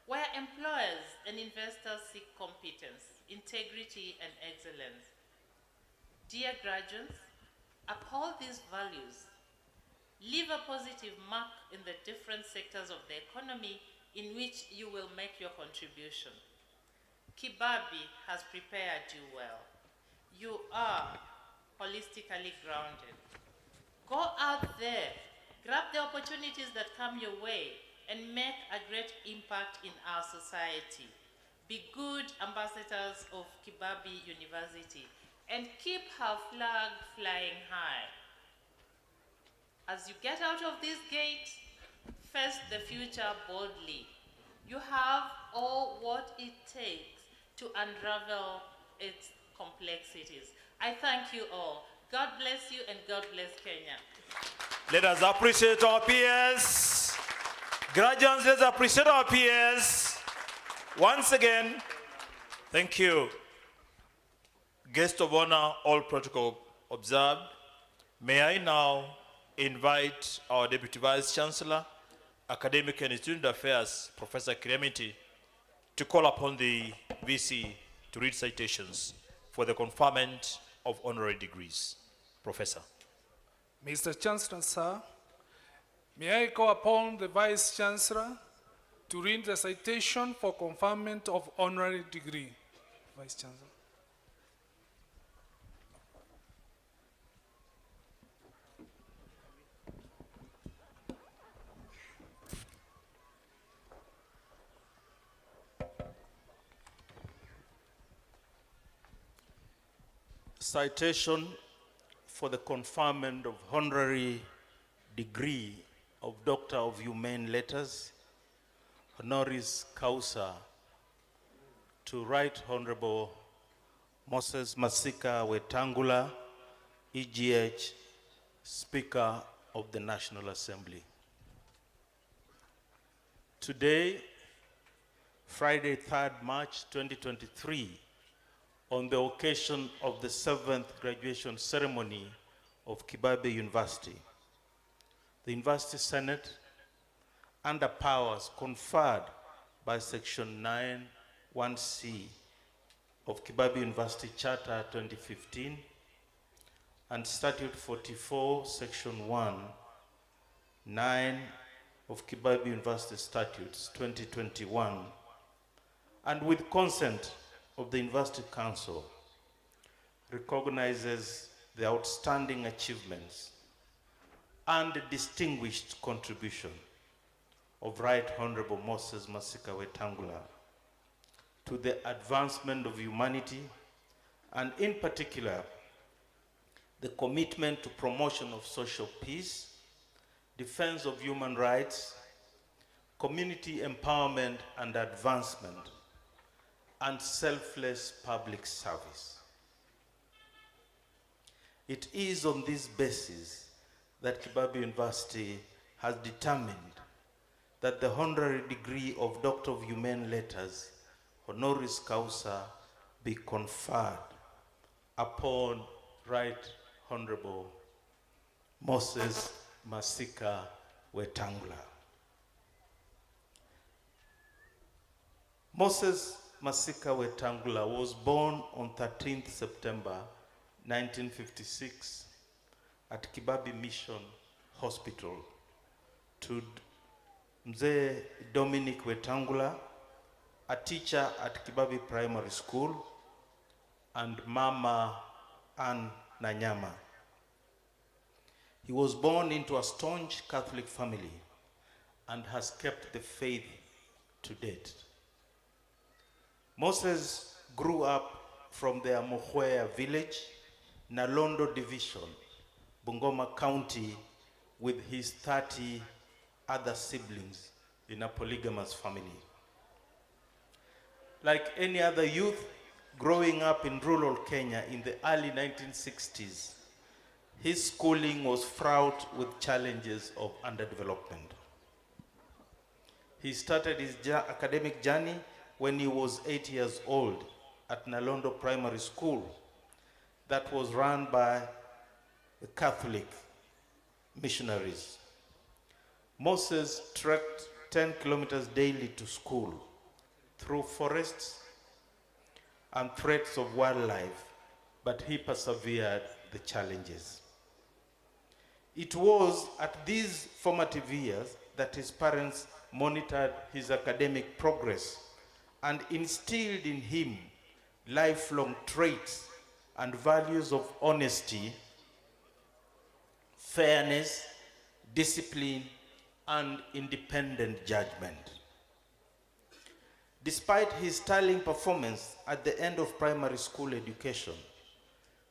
where employers and investors seek competence, integrity, and excellence. Dear graduates, uphold these values. Leave a positive mark in the different sectors of the economy in which you will make your contribution. Kibabii has prepared you well. You are holistically grounded. Go out there, grab the opportunities that come your way, and make a great impact in our society. Be good ambassadors of Kibabii University and keep her flag flying high. As you get out of this gate, face the future boldly. You have all what it takes to unravel its complexities. I thank you all. God bless you and God bless Kenya. Let us appreciate our peers. Graduates, let's appreciate our peers. Once again, thank you. Guest of honor, all protocol observed. May I now invite our Deputy Vice Chancellor, Academic and Student Affairs, Professor Kiremiti, to call upon the VC to read citations for the conferment of honorary degrees. Professor. Mr. Chancellor, sir, may I call upon the Vice Chancellor to read the citation for conferment of honorary degree. Vice Chancellor. citation for the conferment of honorary degree of Doctor of Humane Letters, honoris causa, to Right Honorable Moses Masika Wetangula, EGH, Speaker of the National Assembly. Today, Friday, 3rd March 2023, on the occasion of the 7th graduation ceremony of Kibabii University, the University Senate, under powers conferred by Section 9(1)(c) of Kibabii University Charter 2015 and Statute 44, Section 1(9) of Kibabii University Statutes 2021, and with consent of the University Council, recognizes the outstanding achievements and distinguished contribution of Right Honorable Moses Masika Wetangula to the advancement of humanity, and in particular, the commitment to promotion of social peace, defense of human rights, community empowerment and advancement, and selfless public service. It is on this basis that Kibabii University has determined that the honorary degree of Doctor of Humane Letters, honoris causa, be conferred upon Right Honorable Moses Masika Wetangula. Moses Masika Wetangula was born on 13th September 1956 at Kibabii Mission Hospital to Mzee Dominic Wetangula, a teacher at Kibabii Primary School, and Mama Ann Nanyama. He was born into a staunch Catholic family and has kept the faith to date. Moses grew up from the Amohwea village, Nalondo Division, Bungoma County, with his 30 other siblings in a polygamous family. Like any other youth growing up in rural Kenya in the early 1960s, his schooling was fraught with challenges of underdevelopment. He started his academic journey when he was 8 years old at Nalondo Primary School that was run by the Catholic missionaries. Moses trekked 10 kilometers daily to school through forests and threats of wildlife, but he persevered the challenges. It was at these formative years that his parents monitored his academic progress and instilled in him lifelong traits and values of honesty, fairness, discipline, and independent judgment. Despite his sterling performance at the end of primary school education,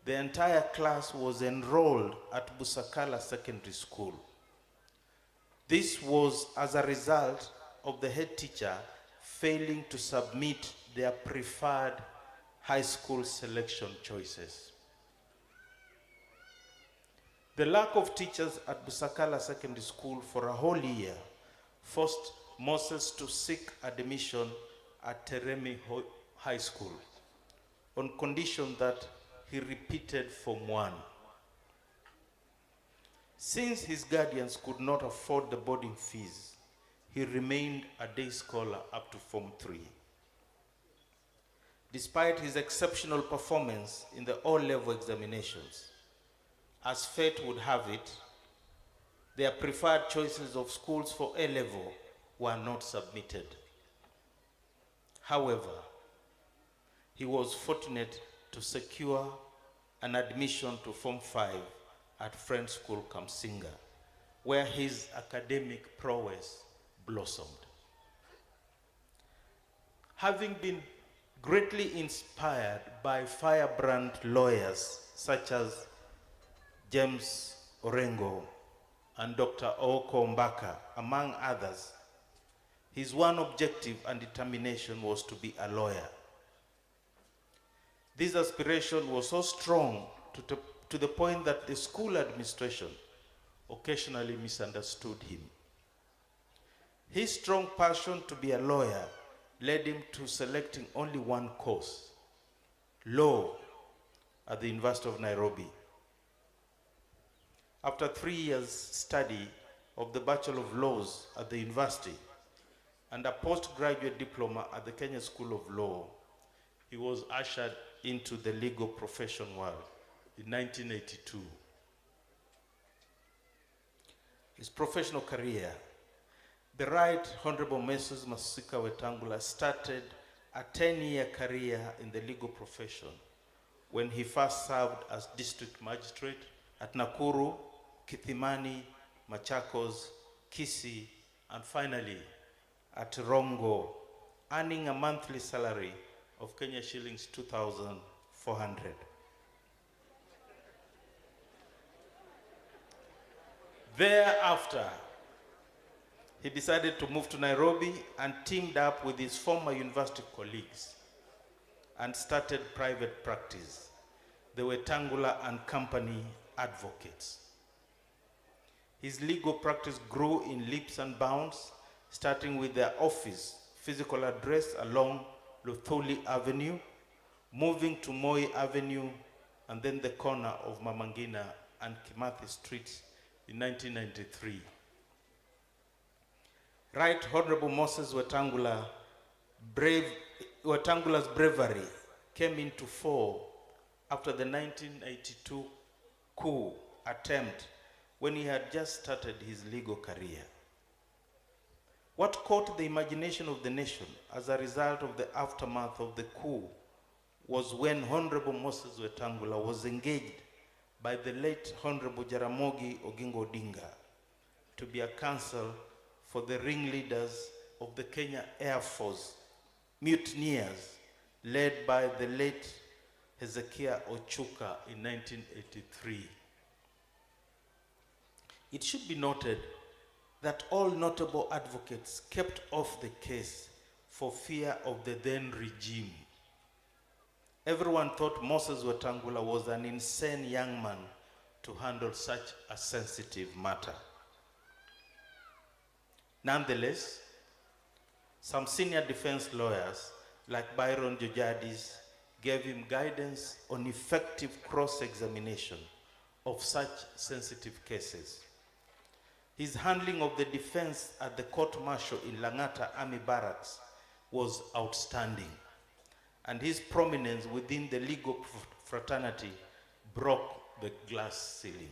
the entire class was enrolled at Busakala Secondary School. This was as a result of the head teacher failing to submit their preferred high school selection choices. The lack of teachers at Busakala Secondary School for a whole year forced Moses to seek admission at Teremi High School on condition that he repeated Form 1. Since his guardians could not afford the boarding fees, he remained a day scholar up to Form 3. Despite his exceptional performance in the O-level examinations, as fate would have it, their preferred choices of schools for A-level were not submitted. However, he was fortunate to secure an admission to Form 5 at Friends School Kamsinga, where his academic prowess blossomed. Having been greatly inspired by firebrand lawyers such as James Orengo and Dr. Oko Mbaka, among others, his one objective and determination was to be a lawyer. This aspiration was so strong to the point that the school administration occasionally misunderstood him. His strong passion to be a lawyer led him to selecting only one course, law, at the University of Nairobi. After 3 years study of the Bachelor of Laws at the university and a postgraduate diploma at the Kenya School of Law, he was ushered into the legal profession world in 1982. His professional career, the Right Honorable Moses Masika Wetangula started a 10-year career in the legal profession when he first served as district magistrate at Nakuru, Kithimani, Machakos, Kisii, and finally at Rongo, earning a monthly salary of Kenya shillings 2,400. Thereafter, he decided to move to Nairobi and teamed up with his former university colleagues and started private practice. They were Wetangula and Company advocates. His legal practice grew in leaps and bounds, starting with their office physical address along Luthuli Avenue, moving to Moi Avenue, and then the corner of Mamangina and Kimathi Streets in 1993. Right Honorable Moses Wetangula's bravery came into fore after the 1982 coup attempt when he had just started his legal career. What caught the imagination of the nation as a result of the aftermath of the coup was when Honorable Moses Wetangula was engaged by the late Honorable Jaramogi Oginga Odinga to be a counsel for the ringleaders of the Kenya Air Force mutineers led by the late Hezekiah Ochuka in 1983. It should be noted that all notable advocates kept off the case for fear of the then regime. Everyone thought Moses Wetangula was an insane young man to handle such a sensitive matter. Nonetheless, some senior defense lawyers like Byron Jojadis gave him guidance on effective cross-examination of such sensitive cases. His handling of the defense at the court-martial in Langata Army Barracks was outstanding, and his prominence within the legal fraternity broke the glass ceiling.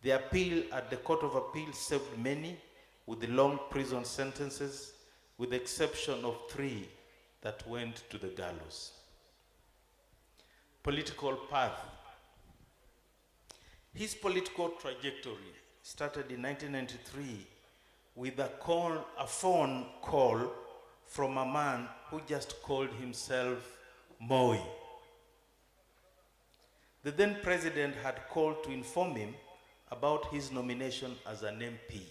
The appeal at the Court of Appeal saved many with the long prison sentences, with the exception of 3 that went to the gallows. Political path. His political trajectory started in 1993 with a phone call from a man who just called himself Moi. The then president had called to inform him about his nomination as an MP,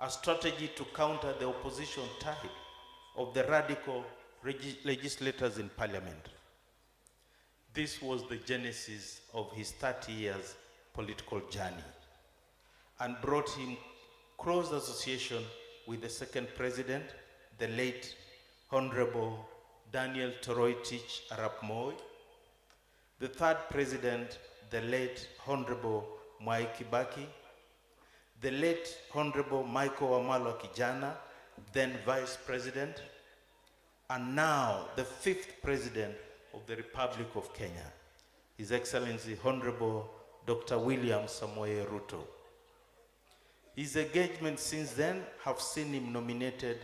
a strategy to counter the opposition tide of the radical legislators in parliament. This was the genesis of his 30 years political journey and brought him close association with the second president, the late Honorable Daniel Toroitich Arap Moi, the third president, the late Honorable Mwai Kibaki, the late Honorable Michael Wamalwa Kijana, then vice president, and now the 5th president of the Republic of Kenya, His Excellency Honorable Dr. William Samoei Ruto. His engagements since then have seen him nominated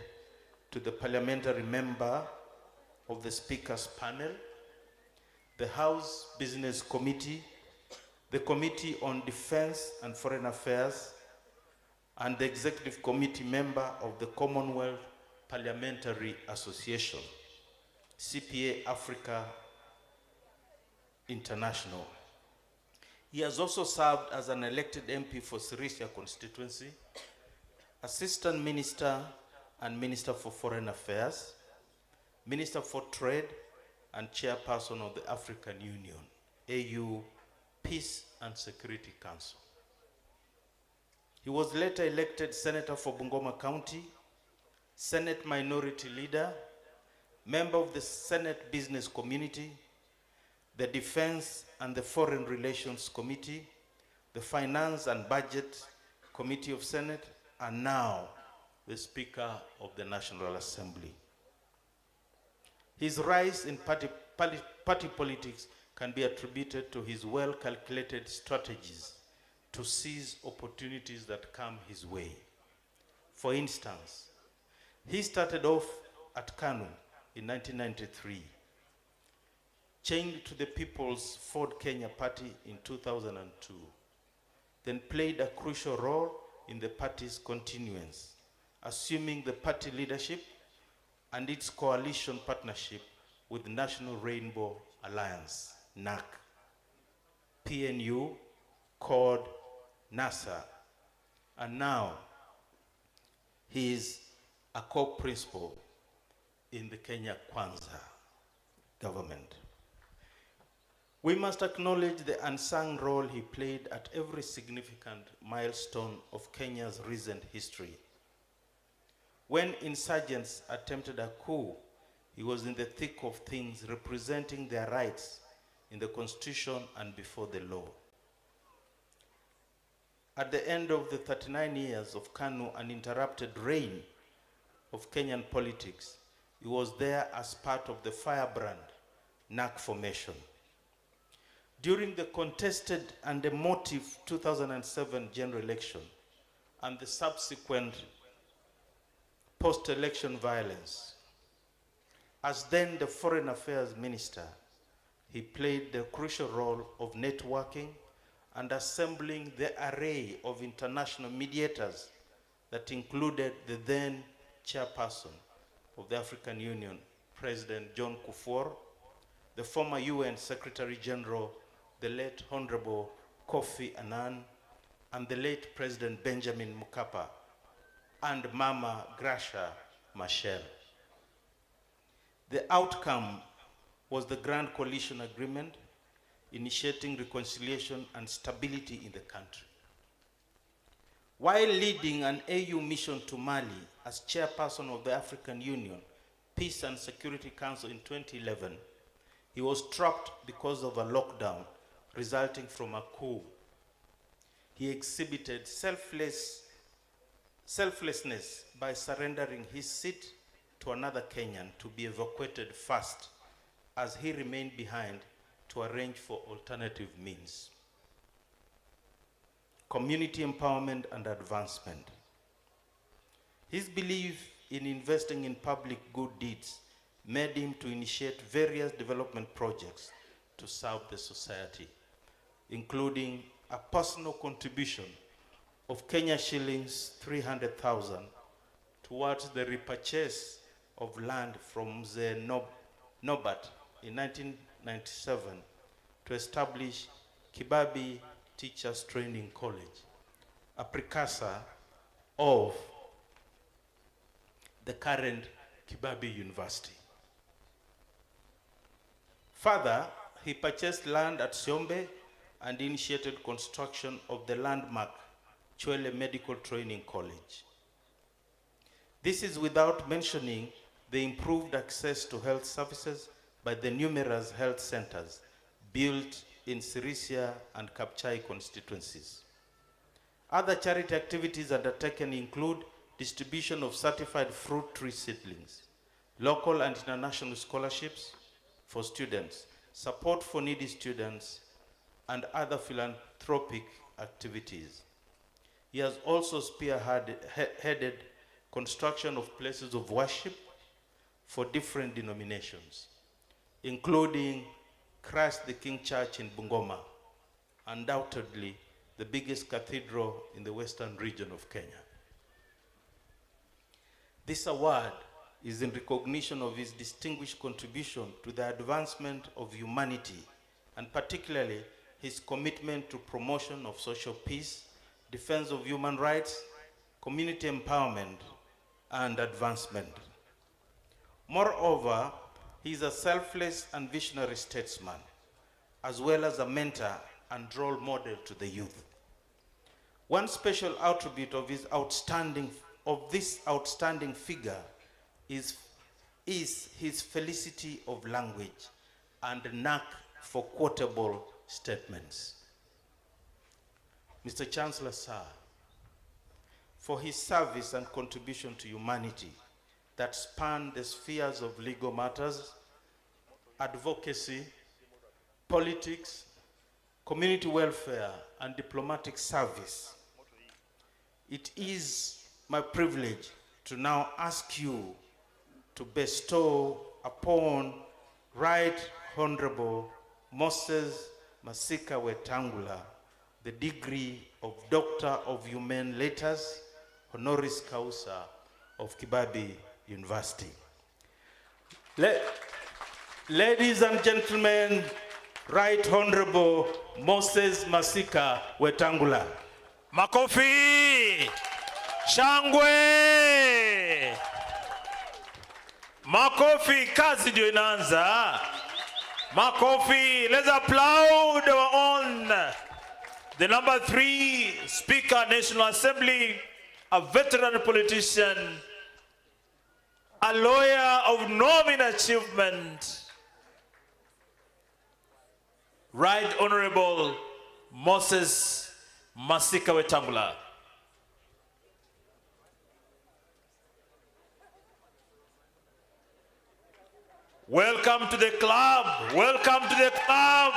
to the parliamentary member of the Speaker's panel, the House Business Committee, the Committee on Defense and Foreign Affairs, and the Executive Committee member of the Commonwealth Parliamentary Association. CPA Africa International. He has also served as an elected MP for Sirisia constituency, Assistant Minister and Minister for Foreign Affairs, Minister for Trade, and Chairperson of the African Union, AU Peace and Security Council. He was later elected Senator for Bungoma County, Senate Minority Leader, member of the Senate Business Community, the Defense and the Foreign Relations Committee, the Finance and Budget Committee of Senate, and now the Speaker of the National Assembly. His rise in party politics can be attributed to his well-calculated strategies to seize opportunities that come his way. For instance, he started off at KANU in 1993, changed to the People's Ford Kenya Party in 2002, then played a crucial role in the party's continuance, assuming the party leadership and its coalition partnership with National Rainbow Alliance, NAC, PNU, called NASA, and now he is a co-principal in the Kenya Kwanza government. We must acknowledge the unsung role he played at every significant milestone of Kenya's recent history. When insurgents attempted a coup, he was in the thick of things, representing their rights in the Constitution and before the law. At the end of the 39 years of KANU uninterrupted reign of Kenyan politics, he was there as part of the firebrand NAC formation. During the contested and emotive 2007 general election and the subsequent post-election violence, as then the Foreign Affairs Minister, he played the crucial role of networking and assembling the array of international mediators that included the then chairperson of the African Union, President John Kufuor, the former UN Secretary General, the late Honorable Kofi Annan, and the late President Benjamin Mkapa, and Mama Gracia Machel. The outcome was the Grand Coalition Agreement, initiating reconciliation and stability in the country. While leading an AU mission to Mali as chairperson of the African Union Peace and Security Council in 2011, he was trapped because of a lockdown resulting from a coup. He exhibited selflessness by surrendering his seat to another Kenyan to be evacuated first, as he remained behind to arrange for alternative means. Community empowerment and advancement. His belief in investing in public good deeds made him to initiate various development projects to serve the society, including a personal contribution of Kenya shillings 300,000 towards the repurchase of land from Mzee Nobat in 1997 to establish Kibabii Teachers Training College, a precursor of the current Kibabii University. Further, he purchased land at Siombe and initiated construction of the landmark Chwele Medical Training College. This is without mentioning the improved access to health services by the numerous health centers built in Sirisia and Kapchai constituencies. Other charity activities undertaken include distribution of certified fruit tree seedlings, local and international scholarships for students, support for needy students, and other philanthropic activities. He has also spearheaded construction of places of worship for different denominations, including Christ the King Church in Bungoma, undoubtedly the biggest cathedral in the western region of Kenya. This award is in recognition of his distinguished contribution to the advancement of humanity, and particularly his commitment to promotion of social peace, defense of human rights, community empowerment, and advancement. Moreover, he is a selfless and visionary statesman, as well as a mentor and role model to the youth. One special attribute of this outstanding figure is his felicity of language and knack for quotable statements. Mr. Chancellor, sir, for his service and contribution to humanity that span the spheres of legal matters, advocacy, politics, community welfare, and diplomatic service, it is my privilege to now ask you to bestow upon Right Honorable Moses Masika Wetangula the degree of Doctor of Humane Letters, honoris causa of Kibabii University. Ladies and gentlemen, Right Honorable Moses Masika Wetangula. Makofi! Shangwe! Makofi, kazi ndio inaanza. Makofi, let's applaud our own. The number 3 Speaker, National Assembly, a veteran politician, a lawyer of no mean achievement, Right Honorable Moses Masika Wetangula. Welcome to the club. Welcome to the club.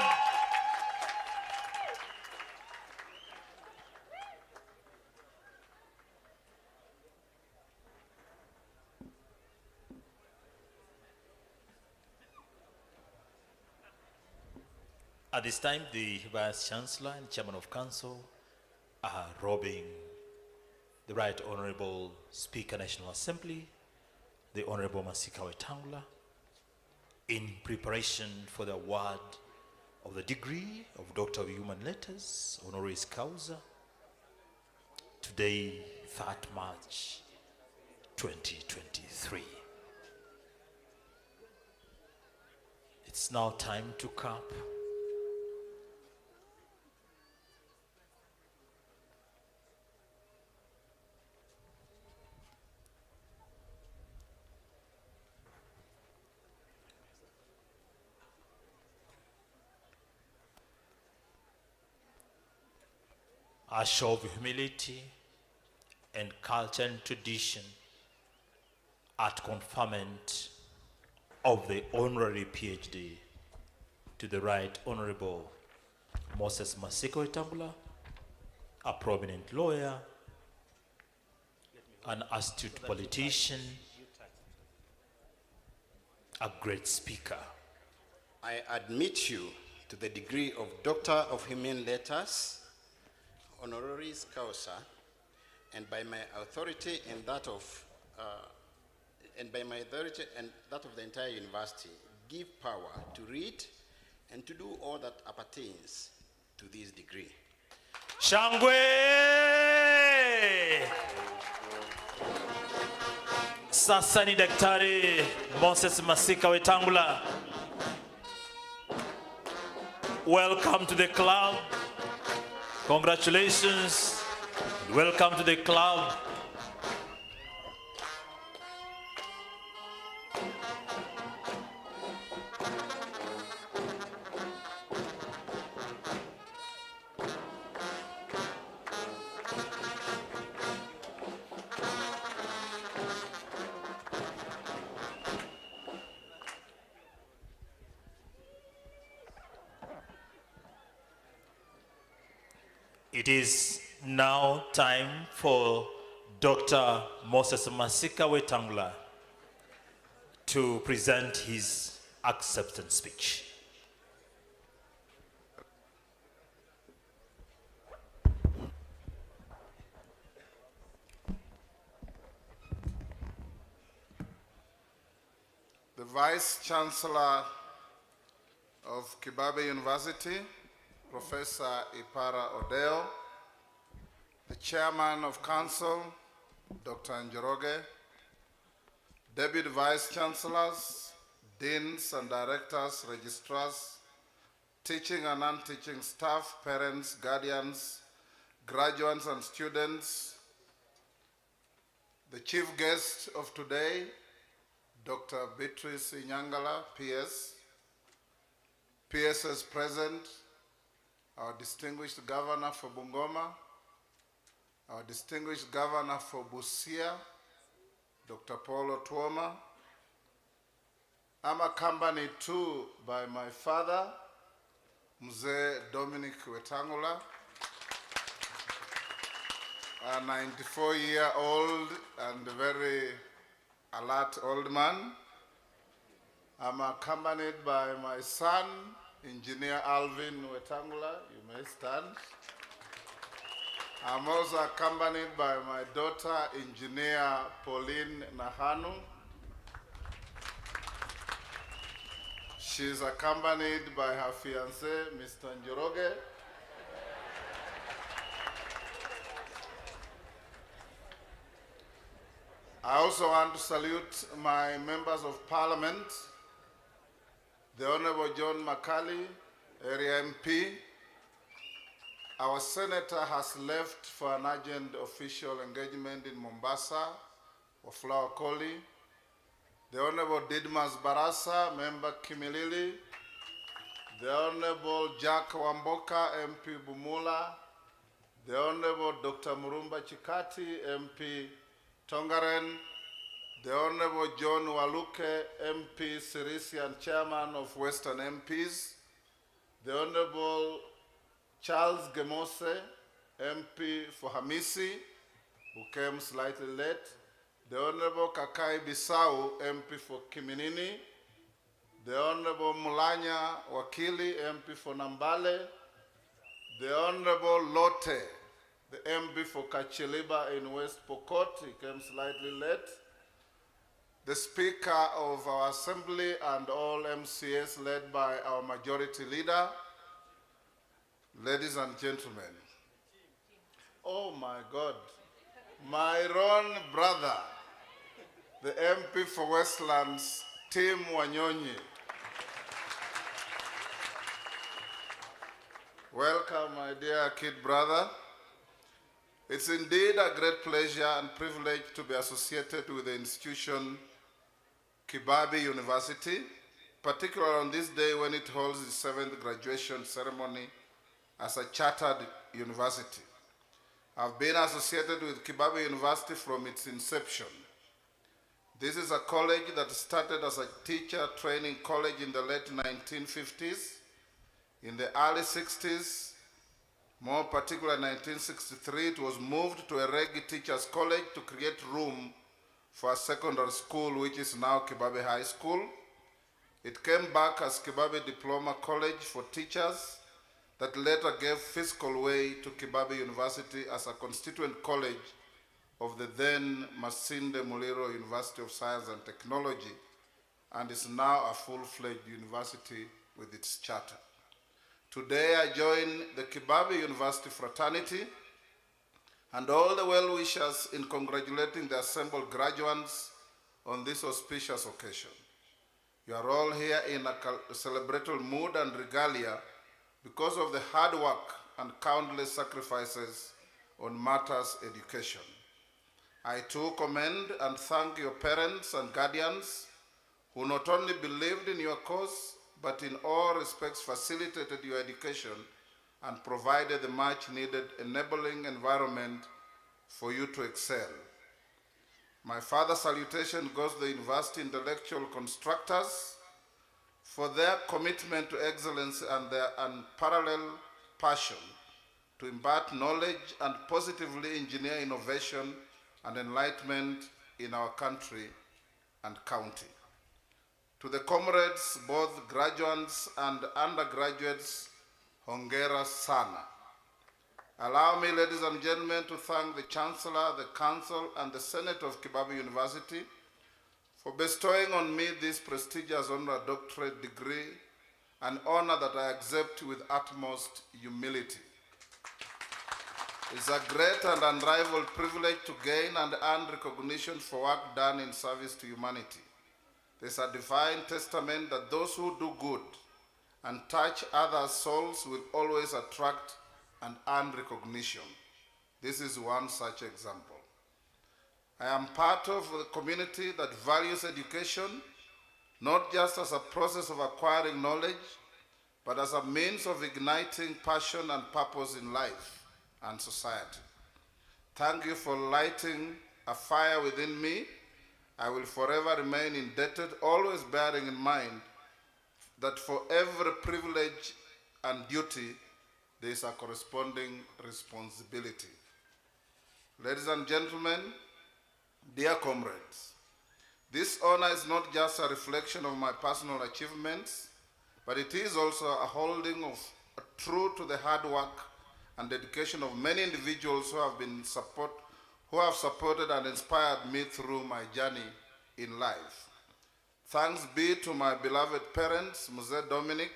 At this time, the Vice Chancellor and Chairman of Council are robing the Right Honorable Speaker, National Assembly, the Honorable Masika Wetangula, in preparation for the award of the degree of Doctor of Human Letters, honoris causa, today, 3rd March, 2023. It's now time to clap. A show of humility and culture and tradition at conferment of the honorary PhD to the Right Honorable Moses Masika Wetangula, a prominent lawyer, an astute politician, a great speaker. I admit you to the degree of Doctor of Humane Letters, honoris causa, and by my authority and that of the entire university, give power to read and to do all that appertains to this degree. Shangwe! Sasa ni Daktari Moses Masika Wetangula. Welcome to the club. Congratulations. Welcome to the club. It is now time for Dr. Moses Masika Wetangula to present his acceptance speech. Vice Chancellor of Kibabii University, Professor Ipara Odeo, the Chairman of Council, Dr. Njoroge, Deputy Vice Chancellors, Deans and Directors, Registrars, teaching and non-teaching staff, parents, guardians, graduates and students, the chief guest of today, Dr. Beatrice Nyangala, PS. PS's present, our distinguished governor for Bungoma, our distinguished governor for Busia, Dr. Paul Otuoma. I'm accompanied too by my father, Mzee Dominic Wetangula, a 94-year-old and very alert old man. I'm accompanied by my son, Engineer Alvin Wetangula. You may stand. I'm also accompanied by my daughter, Engineer Pauline Nahanu. She's accompanied by her fiancé, Mr. Njoroge. I also want to salute my members of parliament, the Honorable John Makali, Area MP. Our senator has left for an urgent official engagement in Mombasa for Flower Collie. The Honorable Didmas Barasa, Member Kimilili. The Honorable Jack Wamboka, MP Bumula. The Honorable Dr. Murumba Chikati, MP Tongaren. The Honorable John Waluke, MP Sirisi and Chairman of Western MPs. The Honorable Charles Gemose, MP for Hamisi, who came slightly late. The Honorable Kakai Bisau, MP for Kiminini. The Honorable Mulanya Wakili, MP for Nambale. The Honorable Lote, the MP for Kachiliba in West Pokot, he came slightly late. The Speaker of our Assembly and all MCAs led by our Majority Leader. Ladies and gentlemen. Oh my God. My own brother, the MP for Westlands, Tim Wanyonyi. Welcome, my dear kid brother. It's indeed a great pleasure and privilege to be associated with the institution Kibabii University, particularly on this day when it holds its 7th graduation ceremony as a chartered university. I've been associated with Kibabii University from its inception. This is a college that started as a teacher training college in the late 1950s. In the early 60s, more particularly 1963, it was moved to a Regi Teachers College to create room for a secondary school, which is now Kibabii High School. It came back as Kibabii Diploma College for Teachers that later gave physical way to Kibabii University as a constituent college of the then Masinde Muliro University of Science and Technology, and is now a full-fledged university with its charter. Today I join the Kibabii University fraternity and all the well-wishers in congratulating the assembled graduates on this auspicious occasion. You are all here in a celebratory mood and regalia because of the hard work and countless sacrifices on matters education. I too commend and thank your parents and guardians who not only believed in your cause, but in all respects facilitated your education and provided the much needed enabling environment for you to excel. My further salutation goes to the university intellectual constructors for their commitment to excellence and their unparalleled passion to impart knowledge and positively engineer innovation and enlightenment in our country and county. To the comrades, both graduates and undergraduates, hongera sana. Allow me, ladies and gentlemen, to thank the Chancellor, the Council, and the Senate of Kibabii University for bestowing on me this prestigious honorary doctorate degree, an honor that I accept with utmost humility. It's a great and unrivaled privilege to gain and earn recognition for work done in service to humanity. There's a divine testament that those who do good and touch others' souls will always attract and earn recognition. This is one such example. I am part of a community that values education, not just as a process of acquiring knowledge, but as a means of igniting passion and purpose in life and society. Thank you for lighting a fire within me. I will forever remain indebted, always bearing in mind that for every privilege and duty, there is a corresponding responsibility. Ladies and gentlemen, dear comrades, this honor is not just a reflection of my personal achievements, but it is also a holding of true to the hard work and dedication of many individuals who have supported and inspired me through my journey in life. Thanks be to my beloved parents, Mzee Dominic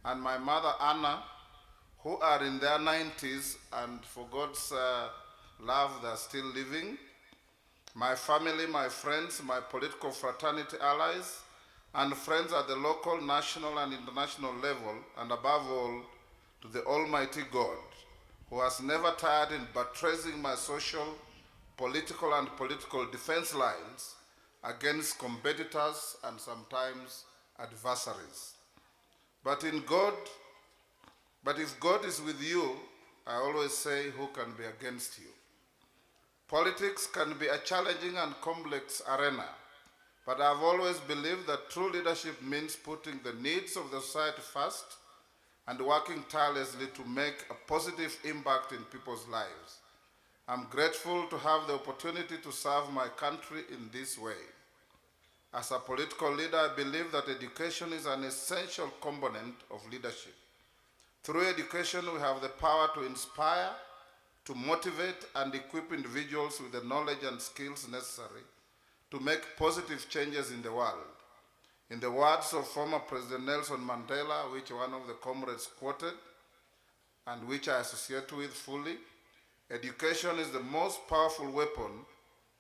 and my mother Anna, who are in their 90s and for God's love they are still living. My family, my friends, my political fraternity allies, and friends at the local, national, and international level, and above all, to the Almighty God, who has never tired in buttressing my social, political, and political defense lines against competitors and sometimes adversaries. But if God is with you, I always say, who can be against you? Politics can be a challenging and complex arena, but I've always believed that true leadership means putting the needs of the society first and working tirelessly to make a positive impact in people's lives. I'm grateful to have the opportunity to serve my country in this way. As a political leader, I believe that education is an essential component of leadership. Through education, we have the power to inspire, to motivate and equip individuals with the knowledge and skills necessary to make positive changes in the world. In the words of former President Nelson Mandela, which one of the comrades quoted, and which I associate with fully, education is the most powerful weapon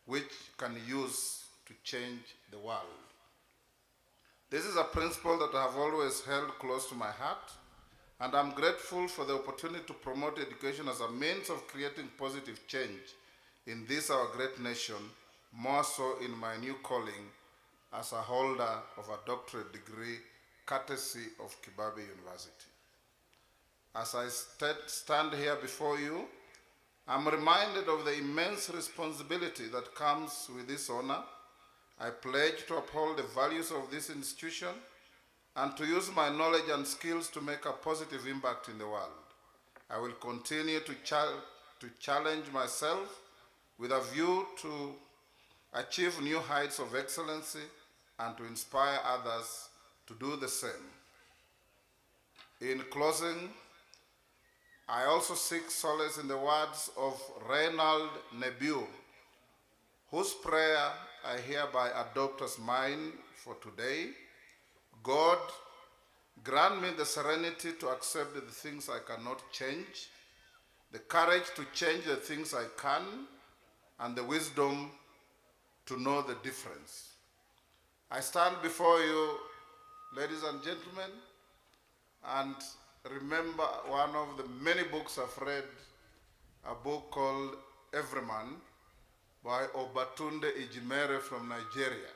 which can use to change the world. This is a principle that I have always held close to my heart, and I'm grateful for the opportunity to promote education as a means of creating positive change in this our great nation, more so in my new calling as a holder of a doctorate degree courtesy of Kibabii University. As I stand here before you, I'm reminded of the immense responsibility that comes with this honor. I pledge to uphold the values of this institution and to use my knowledge and skills to make a positive impact in the world. I will continue to challenge myself with a view to achieve new heights of excellency and to inspire others to do the same. In closing, I also seek solace in the words of Reynald Nebiu, whose prayer I hereby adopt as mine for today. God, grant me the serenity to accept the things I cannot change, the courage to change the things I can, and the wisdom to know the difference. I stand before you, ladies and gentlemen, and remember one of the many books I've read, a book called Everyman by Obatunde Ijimere from Nigeria.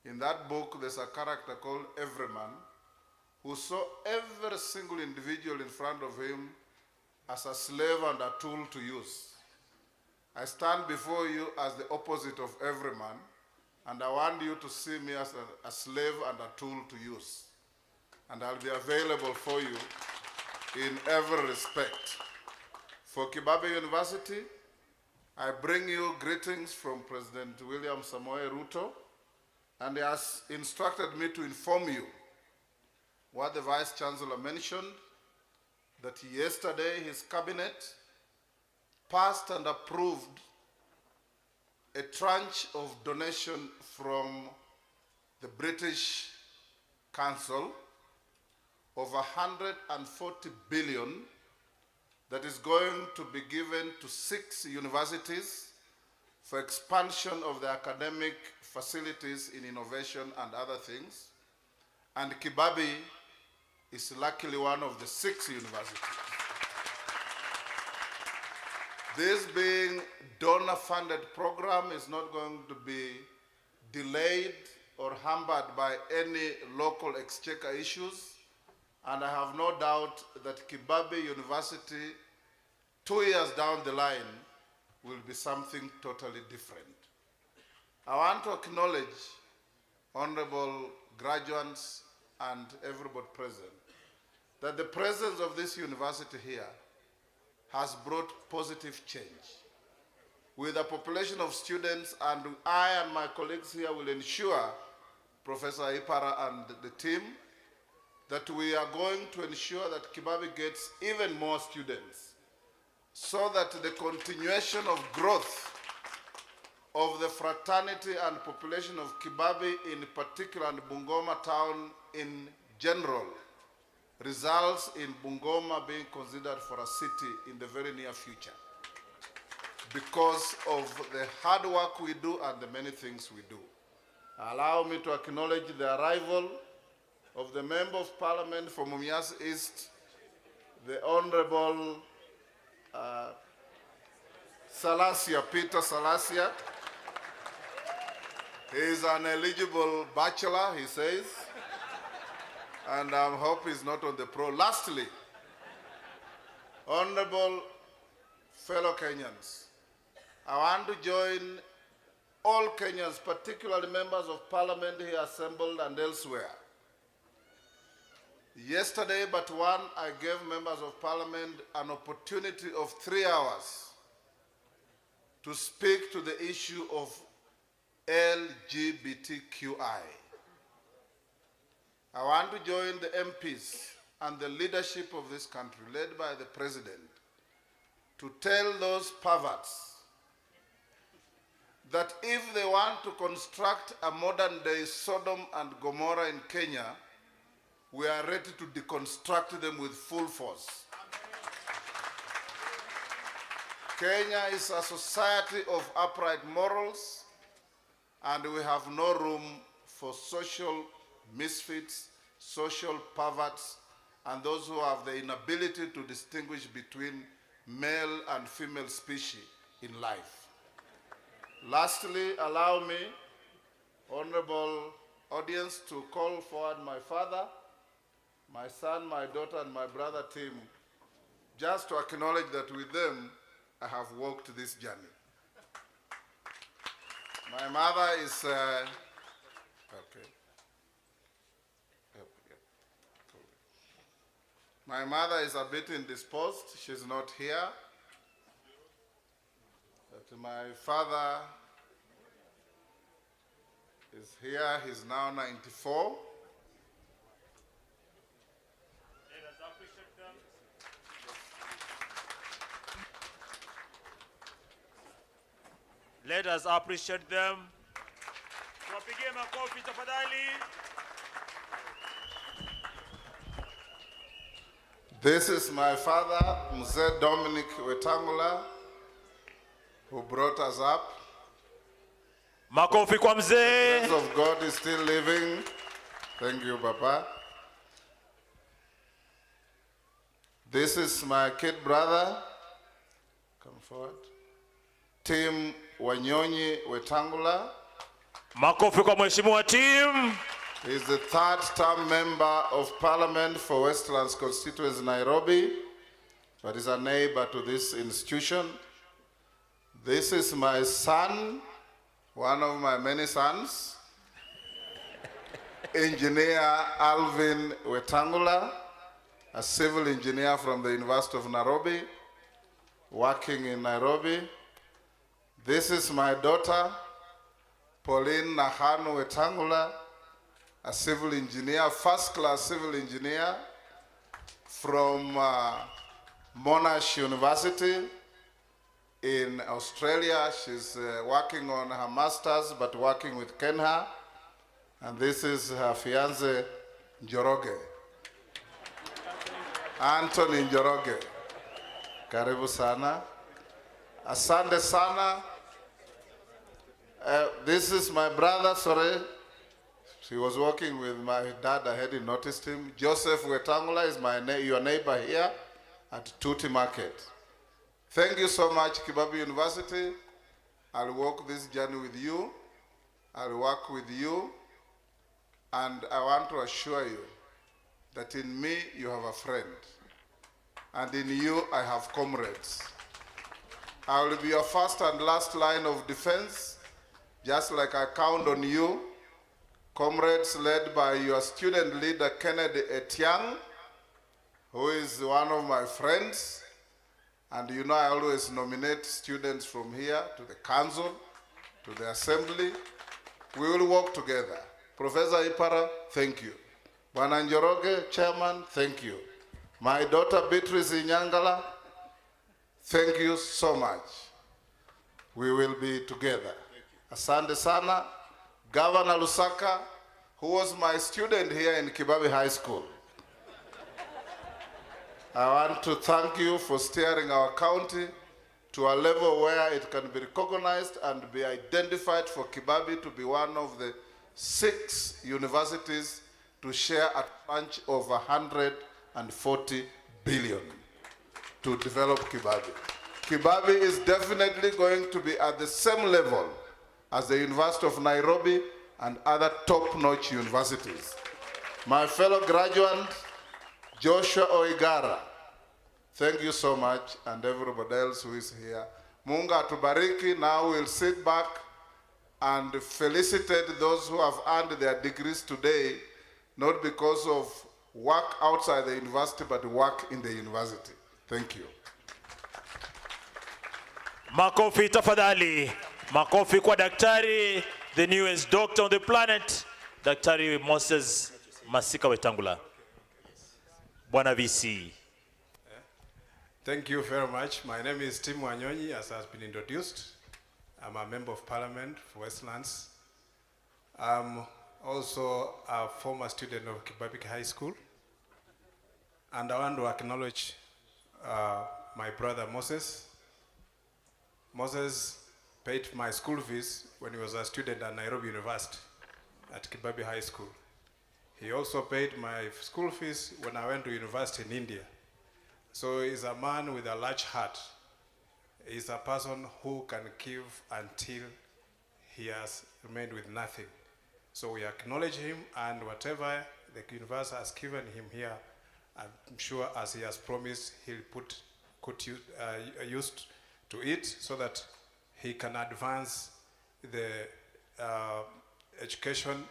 In that book, there's a character called Everyman who saw every single individual in front of him as a slave and a tool to use. I stand before you as the opposite of Everyman, and I want you to see me as a slave and a tool to use. And I'll be available for you in every respect. For Kibabii University, I bring you greetings from President William Samoei Ruto, and he has instructed me to inform you what the Vice Chancellor mentioned, that yesterday his cabinet passed and approved a tranche of donation from the British Council of 140 billion that is going to be given to 6 universities for expansion of the academic facilities in innovation and other things. And Kibabii is luckily one of the 6 universities. This being donor-funded program is not going to be delayed or hampered by any local exchequer issues. And I have no doubt that Kibabii University, 2 years down the line, will be something totally different. I want to acknowledge honorable graduates and everybody present that the presence of this university here has brought positive change. With a population of students, and I and my colleagues here will ensure, Professor Ipara and the team, that we are going to ensure that Kibabii gets even more students, so that the continuation of growth of the fraternity and population of Kibabii in particular and Bungoma town in general results in Bungoma being considered for a city in the very near future, because of the hard work we do and the many things we do. Allow me to acknowledge the arrival of the Member of Parliament from Mumias East, the Honorable Salasia, Peter Salasia. He is an eligible bachelor, he says, and I hope he's not on the pro. Lastly, honorable fellow Kenyans, I want to join all Kenyans, particularly members of Parliament here assembled and elsewhere. Yesterday, but one, I gave members of Parliament an opportunity of 3 hours to speak to the issue of LGBTQI. I want to join the MPs and the leadership of this country, led by the President, to tell those perverts that if they want to construct a modern-day Sodom and Gomorrah in Kenya, we are ready to deconstruct them with full force. Kenya is a society of upright morals, and we have no room for social misfits, social perverts, and those who have the inability to distinguish between male and female species in life. Lastly, allow me, honorable audience, to call forward my father, my son, my daughter, and my brother Tim, just to acknowledge that with them, I have walked this journey. My mother is, my mother is a bit indisposed. She's not here. But my father is here. He's now 94. Let us appreciate them. Wapigie makofi tafadhali. This is my father, Mzee Dominic Wetangula, who brought us up. Makofi kwa mzee. The grace of God is still living. Thank you, Papa. This is my kid brother. Come forward. Tim Wanyonyi Wetangula. Makofi kwa mheshimiwa Tim. He is the 3rd term member of Parliament for Westlands constituency, Nairobi, but is a neighbor to this institution. This is my son, one of my many sons, Engineer Alvin Wetangula, a civil engineer from the University of Nairobi, working in Nairobi. This is my daughter, Pauline Nahanu Wetangula, a civil engineer, first-class civil engineer from Monash University in in Australia. She's working on her master's, but working with Kenha. And this is her fiance, Njoroge. Anthony Njoroge. Karibu sana. Asante sana. This is my brother, sorry. He was working with my dad, I hadn't noticed him. Joseph Wetangula is your neighbor here at Tuti Market. Thank you so much, Kibabii University. I'll walk this journey with you. I'll work with you. And I want to assure you that in me, you have a friend. And in you, I have comrades. I will be your first and last line of defense, just like I count on you. Comrades led by your student leader, Kennedy Etiang, who is one of my friends. And you know I always nominate students from here to the council, to the assembly. We will work together. Professor Ipara, thank you. Bwana Njoroge, chairman, thank you. My daughter Beatrice Inyangala, thank you so much. We will be together. Asante sana. Governor Lusaka, who was my student here in Kibabii High School. I want to thank you for steering our county to a level where it can be recognized and be identified for Kibabii to be one of the 6 universities to share a tranche of 140 billion to develop Kibabii. Kibabii is definitely going to be at the same level as the University of Nairobi and other top-notch universities. My fellow graduate, Joshua Oigara, thank you so much, and everybody else who is here. Mungu atubariki. Now we'll sit back and felicitate those who have earned their degrees today, not because of work outside the university, but work in the university. Thank you. Makofi tafadhali. Makofi kwa daktari, the newest doctor on the planet, Daktari Moses Masika Wetangula. Bwana VC. Thank you very much. My name is Tim Wanyonyi, as has been introduced. I'm a member of parliament for Westlands. I'm also a former student of Kibabii High School. And I want to acknowledge my brother Moses. Moses paid my school fees when he was a student at Nairobi University at Kibabii High School. He also paid my school fees when I went to university in India. So he's a man with a large heart. He's a person who can give until he has remained with nothing. So we acknowledge him, and whatever the universe has given him here, I'm sure as he has promised, he'll put use to it so that he can advance the education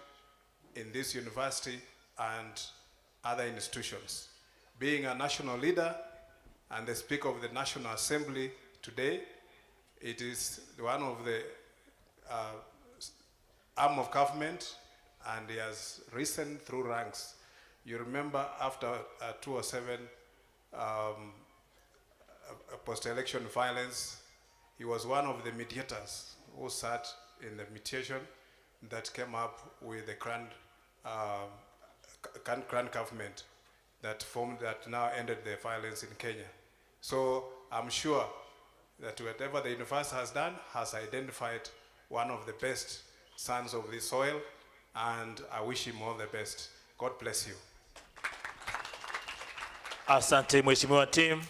in this university and other institutions. Being a national leader and the Speaker of the National Assembly today, it is one of the arm of government, and he has risen through ranks. You remember after 2007 post-election violence, he was one of the mediators who sat in the mediation that came up with the grand government that formed, that now ended the violence in Kenya. So I'm sure that whatever the university has done has identified one of the best sons of this soil, and I wish him all the best. God bless you. Asante Mheshimiwa Tim.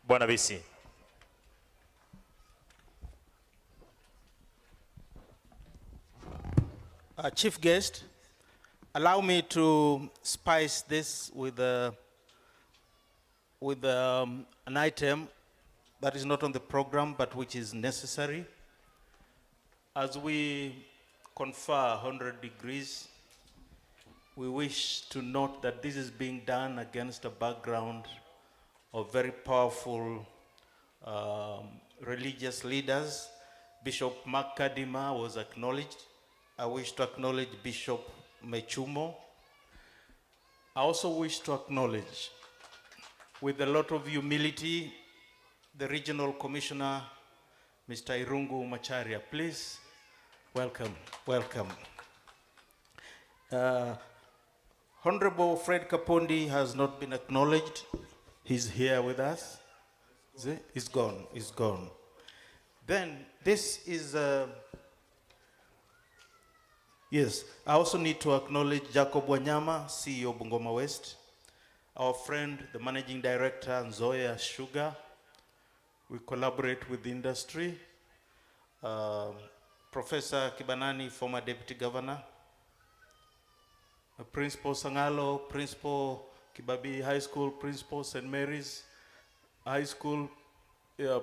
Bwana VC. Chief guest, allow me to spice this with an item that is not on the program, but which is necessary. As we confer 100 degrees, we wish to note that this is being done against a background of very powerful religious leaders. Bishop Mark Kadima was acknowledged. I wish to acknowledge Bishop Mechumo. I also wish to acknowledge, with a lot of humility, the Regional Commissioner Mr. Irungu Macharia. Please, welcome, welcome. Honorable Fred Kapondi has not been acknowledged. He's here with us. Is it? He's gone, he's gone. Then this is, yes, I also need to acknowledge Jacob Wanyama, CEO Bungoma West, our friend, the Managing Director, Nzoya Sugar. We collaborate with the industry. Professor Kibanani, former Deputy Governor. Principal Sangalo, Principal Kibabii High School, Principal St. Mary's High School,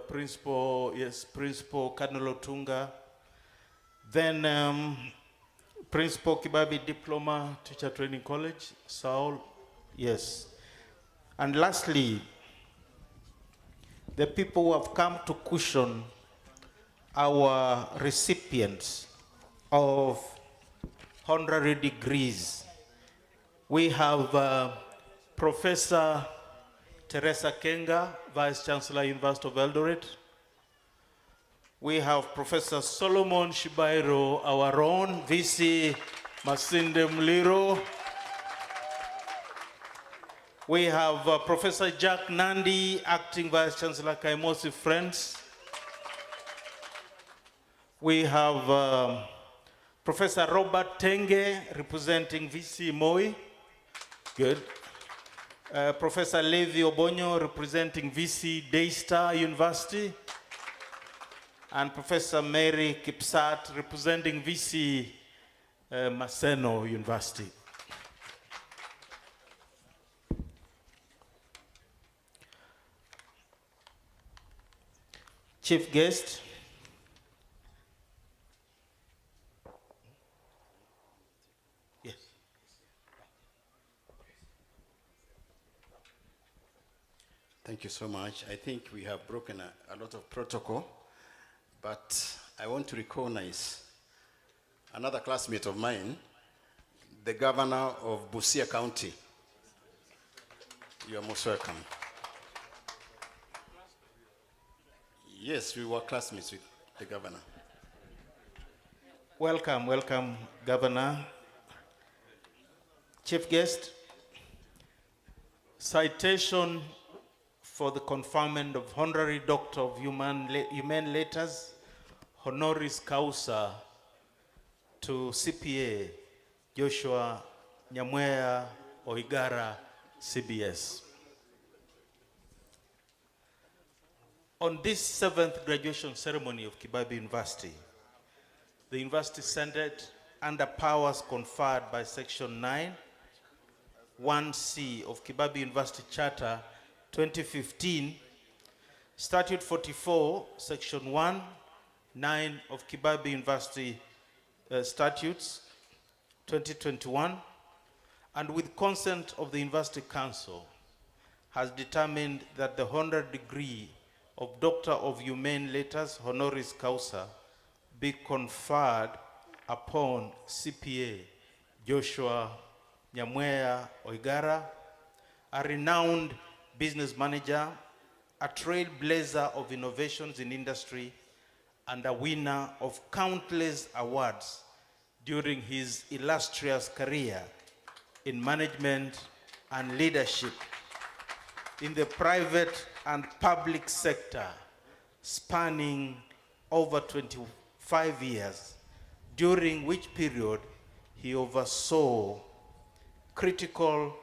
Principal Cardinal Otunga. Then Principal Kibabii Diploma Teacher Training College, Saul, yes. And lastly, the people who have come to cushion our recipients of honorary degrees. We have Professor Teresa Kenga, Vice Chancellor, University of Eldoret. We have Professor Solomon Shibairo, our own VC Masinde Mliro. We have Professor Jack Nandi, Acting Vice Chancellor, Kaimosi Friends. We have Professor Robert Tenge, representing VC Moi. Good. Professor Levi Obonyo, representing VC Daystar University. And Professor Mary Kipsat, representing VC Maseno University. Chief guest. Yes. Thank you so much. I think we have broken a lot of protocol, but I want to recognize another classmate of mine, the governor of Busia County. You are most welcome. Yes, we were classmates with the governor. Welcome, welcome, Governor. Chief guest, citation for the conferment of Honorary Doctor of Humane Letters, honoris causa, to CPA Joshua Nyamweya Oigara, CBS. On this 7th graduation ceremony of Kibabii University, the university centered under powers conferred by Section 9, 1C of Kibabii University Charter 2015, Statute 44, Section 1, 9 of Kibabii University Statutes 2021, and with consent of the University Council, has determined that the honorary degree of Doctor of Humane Letters, honoris causa, be conferred upon CPA Joshua Nyamweya Oigara, a renowned business manager, a trailblazer of innovations in industry, and a winner of countless awards during his illustrious career in management and leadership in the private and public sector, spanning over 25 years, during which period he oversaw critical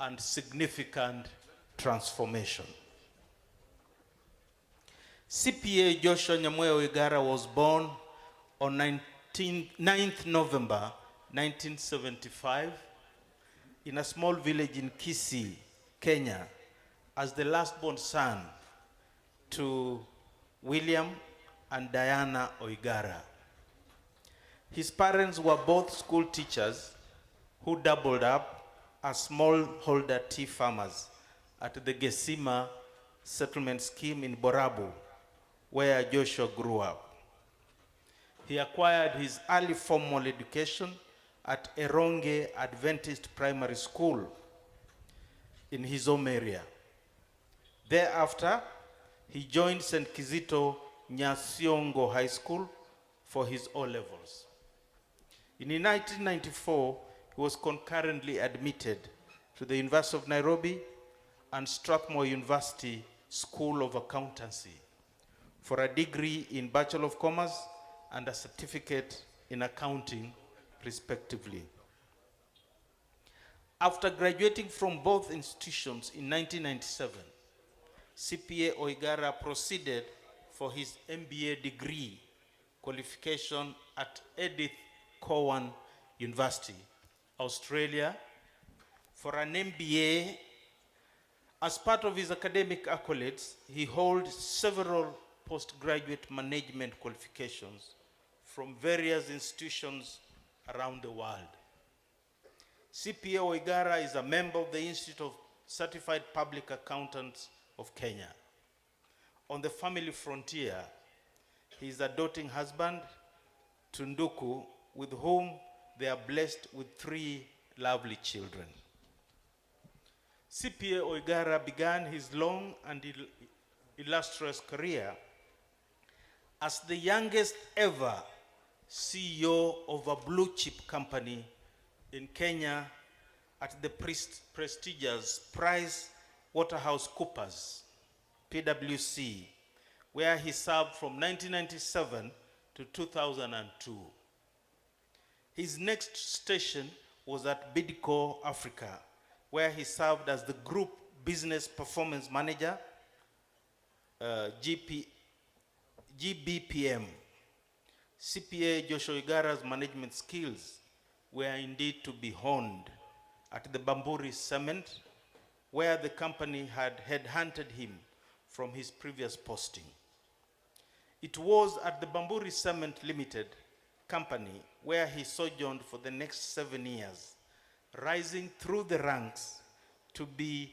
and significant transformation. CPA Joshua Nyamweya Oigara was born on 9th November 1975 in a small village in Kisii, Kenya, as the last-born son to William and Diana Oigara. His parents were both school teachers who doubled up as smallholder tea farmers at the Gesima settlement scheme in Borabu, where Joshua grew up. He acquired his early formal education at Eronge Adventist Primary School in his home area. Thereafter, he joined St. Kizito Nyasiongo High School for his O-levels. In 1994, he was concurrently admitted to the University of Nairobi and Strathmore University School of Accountancy for a degree in Bachelor of Commerce and a certificate in accounting, respectively. After graduating from both institutions in 1997, CPA Oigara proceeded for his MBA degree qualification at Edith Cowan University, Australia, for an MBA. As part of his academic accolades, he holds several postgraduate management qualifications from various institutions around the world. CPA Oigara is a member of the Institute of Certified Public Accountants of Kenya. On the family frontier, he is a doting husband to Nduku, with whom they are blessed with 3 lovely children. CPA Oigara began his long and illustrious career as the youngest ever CEO of a blue chip company in Kenya at the prestigious PricewaterhouseCoopers, PwC, where he served from 1997 to 2002. His next station was at Bidco Africa, where he served as the Group Business Performance Manager, GBPM. CPA Joshua Oigara's management skills were indeed to be honed at the Bamburi Cement, where the company had headhunted him from his previous posting. It was at the Bamburi Cement Limited company where he sojourned for the next 7 years, rising through the ranks to the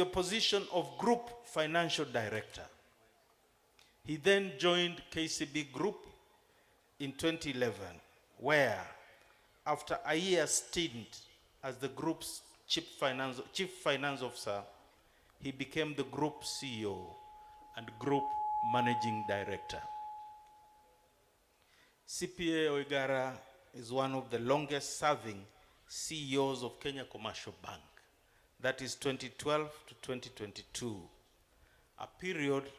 position of Group Financial Director. He then joined KCB Group in 2011, where, after a year's stint as the group's chief finance officer, he became the group CEO and group managing director. CPA Oigara is one of the longest serving CEOs of Kenya Commercial Bank, that is 2012 to 2022, a period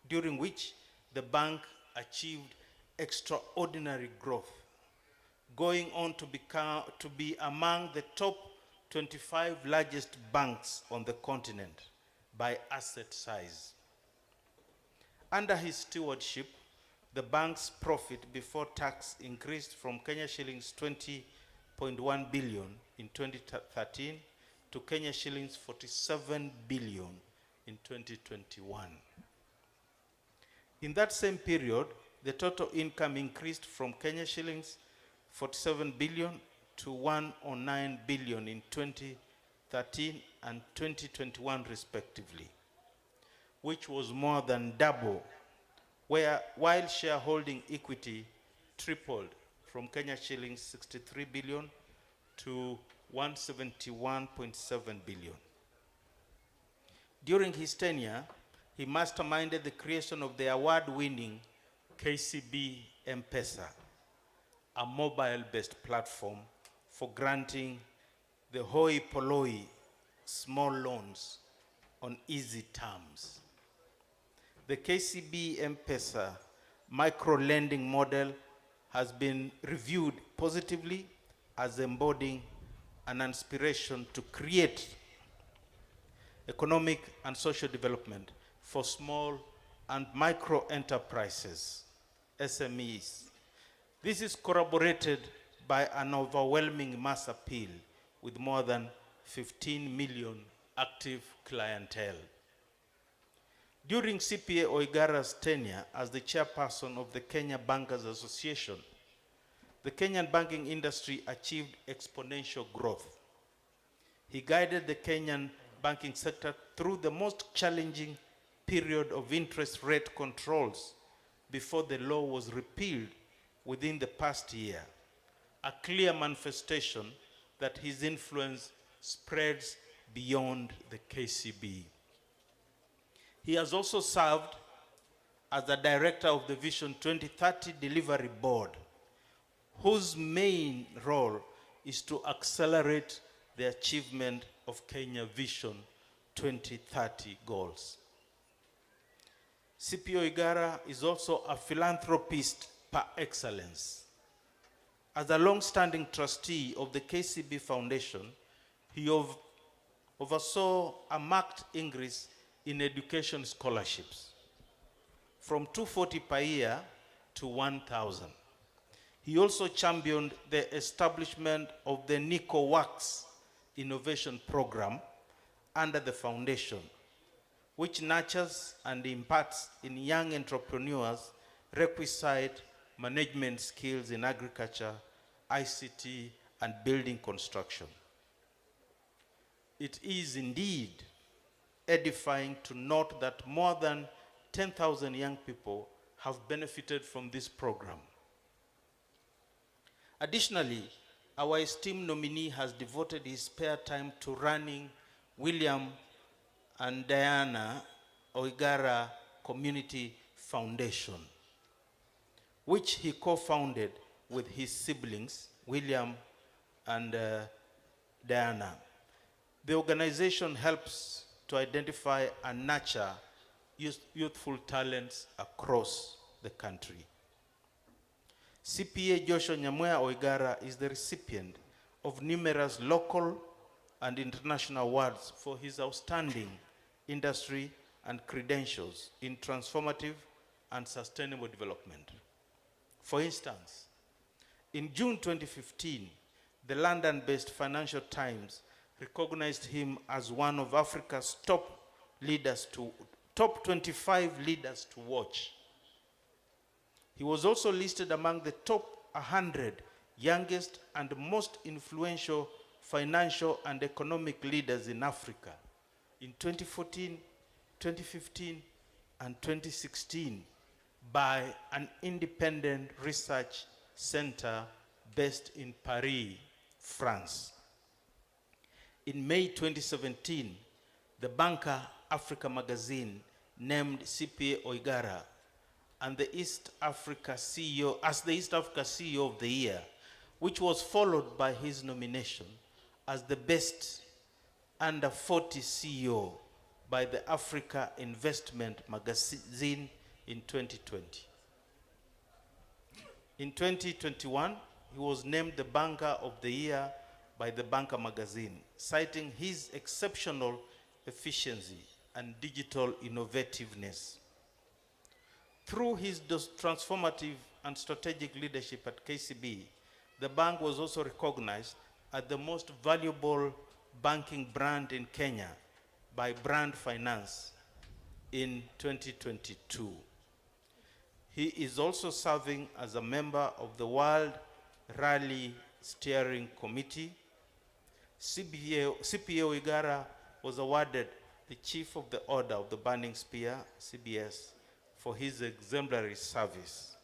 during which the bank achieved extraordinary growth, going on to be among the top 25 largest banks on the continent by asset size. Under his stewardship, the bank's profit before tax increased from Kenya shillings 20.1 billion in 2013 to Kenya shillings 47 billion in 2021. In that same period, the total income increased from Kenya shillings 47 billion to 109 billion in 2013 and 2021 respectively, which was more than double, while shareholding equity tripled from Kenya shillings 63 billion to 171.7 billion. During his tenure, he masterminded the creation of the award-winning KCB M-Pesa, a mobile-based platform for granting the hoi polloi small loans on easy terms. The KCB M-Pesa micro-lending model has been reviewed positively as embodying an inspiration to create economic and social development for small and micro enterprises, SMEs. This is corroborated by an overwhelming mass appeal with more than 15 million active clientele. During CPA Oigara's tenure as the chairperson of the Kenya Bankers Association, the Kenyan banking industry achieved exponential growth. He guided the Kenyan banking sector through the most challenging period of interest rate controls before the law was repealed within the past year, a clear manifestation that his influence spreads beyond the KCB. He has also served as the director of the Vision 2030 Delivery Board, whose main role is to accelerate the achievement of Kenya Vision 2030 goals. CPO Igara is also a philanthropist par excellence. As a long-standing trustee of the KCB Foundation, he oversaw a marked increase in education scholarships from 240 per year to 1,000. He also championed the establishment of the Nico Works Innovation Program under the foundation, which nurtures and imparts in young entrepreneurs requisite management skills in agriculture, ICT, and building construction. It is indeed edifying to note that more than 10,000 young people have benefited from this program. Additionally, our esteemed nominee has devoted his spare time to running William and Diana Oigara Community Foundation, which he co-founded with his siblings, William and Diana. The organization helps to identify and nurture youthful talents across the country. CPA Joshua Nyamwea Oigara is the recipient of numerous local and international awards for his outstanding industry and credentials in transformative and sustainable development. For instance, in June 2015, the London-based Financial Times recognized him as one of Africa's top 25 leaders to watch. He was also listed among the top 100 youngest and most influential financial and economic leaders in Africa in 2014, 2015, and 2016 by an independent research center based in Paris, France. In May 2017, the Banker Africa magazine named CPA Oigara and the East Africa CEO as the East Africa CEO of the Year, which was followed by his nomination as the best under 40 CEO by the Africa Investment magazine in 2020. In 2021, he was named the Banker of the Year by the Banker magazine, citing his exceptional efficiency and digital innovativeness. Through his transformative and strategic leadership at KCB, the bank was also recognized as the most valuable banking brand in Kenya by Brand Finance in 2022. He is also serving as a member of the World Rally Steering Committee. CPA Oigara was awarded the Chief of the Order of the Burning Spear, CBS, for his exemplary service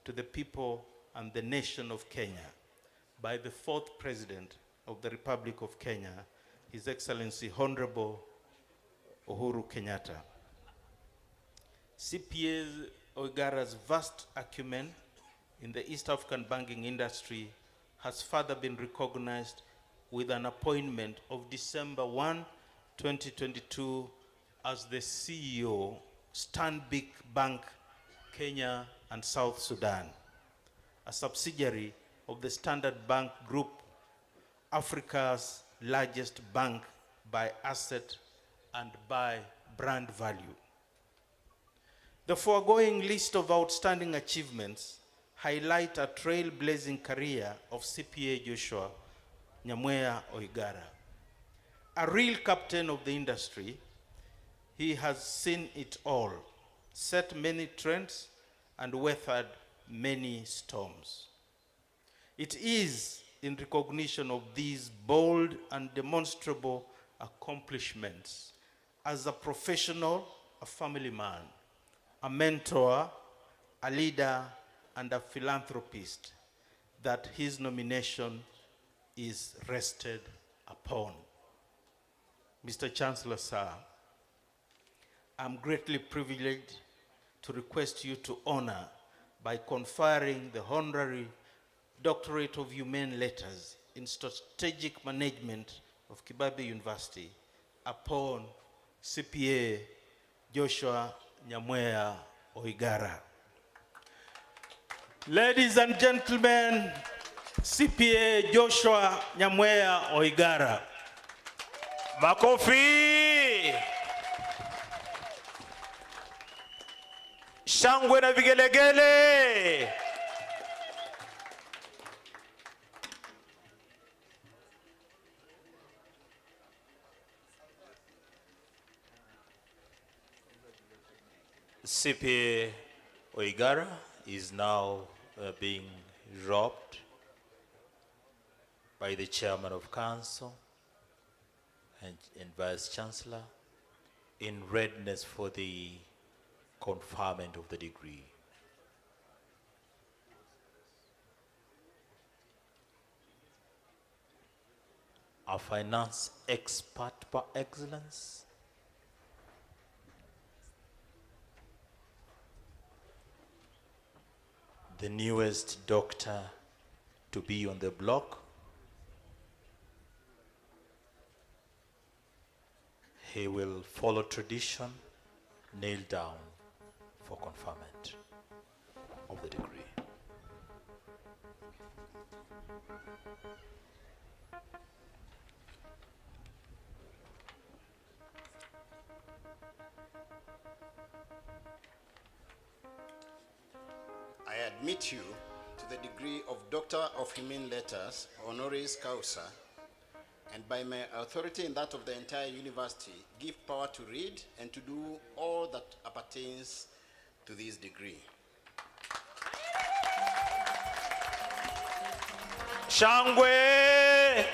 to the people and the nation of Kenya by the 4th President of the Republic of Kenya, His Excellency Honorable Uhuru Kenyatta. CPA Oigara's vast acumen in the East African banking industry has further been recognized with an appointment of December 1, 2022 as the CEO, Stanbic Bank, Kenya and South Sudan, a subsidiary of the Standard Bank Group, Africa's largest bank by asset and by brand value. The foregoing list of outstanding achievements highlight a trailblazing career of CPA Joshua Nyamwea Oigara. A real captain of the industry, he has seen it all, set many trends, and weathered many storms. It is in recognition of these bold and demonstrable accomplishments as a professional, a family man, a mentor, a leader, and a philanthropist that his nomination is rested upon. Mr. Chancellor, sir, I'm greatly privileged to request you to honor by conferring the Honorary Doctorate of Humane Letters in Strategic Management of Kibabii University upon CPA Joshua Nyamweya Oigara. Ladies and gentlemen, CPA Joshua Nyamweya Oigara. Makofi. Shangwe na vigelegele. CPA Oigara is now being robed by the Chairman of Council and Vice Chancellor in readiness for the conferment of the degree. A finance expert par excellence, the newest doctor to be on the block, he will follow tradition, kneel down for conferment of the degree. I admit you to the degree of Doctor of Humane Letters, Honoris Causa, and by my authority and that of the entire university, give power to read and to do all that appertains to this degree. Shangwe!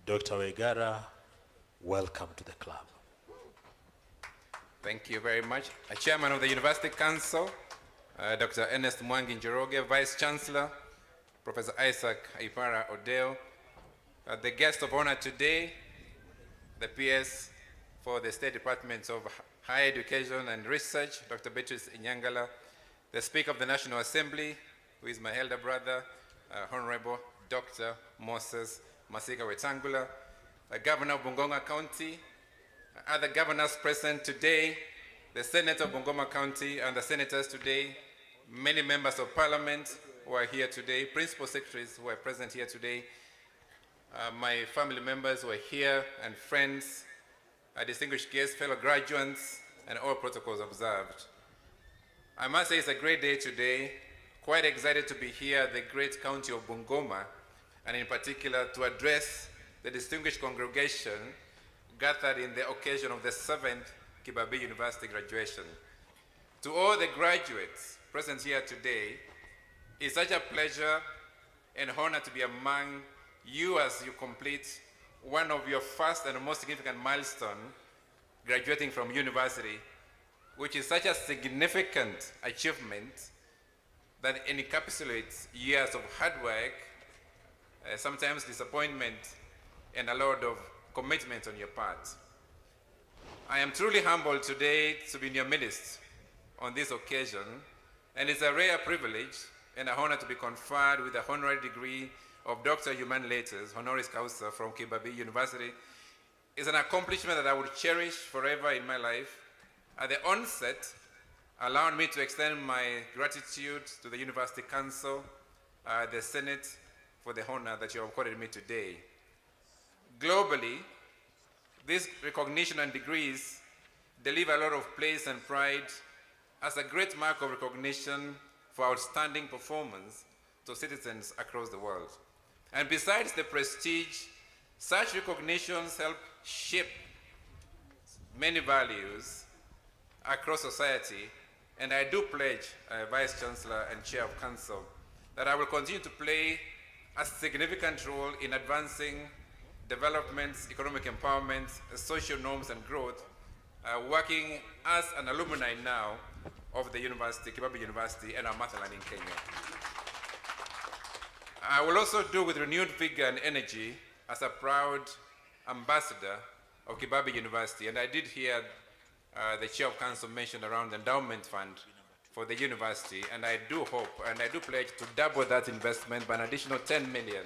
Dr. Oigara, welcome to the club. Thank you very much. Chairman of the University Council, Dr. Ernest Mwangi Njoroge, Vice Chancellor, Professor Isaac Ipara Odeo, the guest of honor today, the PS for the State Department of Higher Education and Research, Dr. Beatrice Inyangala, the Speaker of the National Assembly, who is my elder brother, Honorable Dr. Moses Masika Wetangula, Governor of Bungoma County, other governors present today, the Senator of Bungoma County and the senators today, many members of parliament who are here today, principal secretaries who are present here today, my family members who are here, and friends, distinguished guests, fellow graduates, and all protocols observed. I must say it's a great day today. Quite excited to be here at the great county of Bungoma, and in particular to address the distinguished congregation gathered in the occasion of the 7th Kibabii University graduation. To all the graduates present here today, it's such a pleasure and honor to be among you as you complete one of your first and most significant milestone, graduating from university, which is such a significant achievement that encapsulates years of hard work, sometimes disappointment, and a lot of commitment on your part. I am truly humbled today to be in your midst on this occasion, and it's a rare privilege and an honor to be conferred with the honorary degree of Doctor of Humane Letters, Honoris Causa from Kibabii University. It's an accomplishment that I will cherish forever in my life. At the onset, allow me to extend my gratitude to the University Council, the Senate, for the honor that you have accorded me today. Globally, this recognition and degrees deliver a lot of praise and pride as a great mark of recognition for outstanding performance to citizens across the world. And besides the prestige, such recognitions help shape many values across society, and I do pledge, Vice Chancellor and Chair of Council, that I will continue to play a significant role in advancing development, economic empowerment, social norms and growth, working as an alumni now of the university, Kibabii University, and our motherland in Kenya. I will also do with renewed vigor and energy as a proud ambassador of Kibabii University, and I did hear the Chair of Council mention around the endowment fund for the university, and I do hope and I do pledge to double that investment by an additional 10 million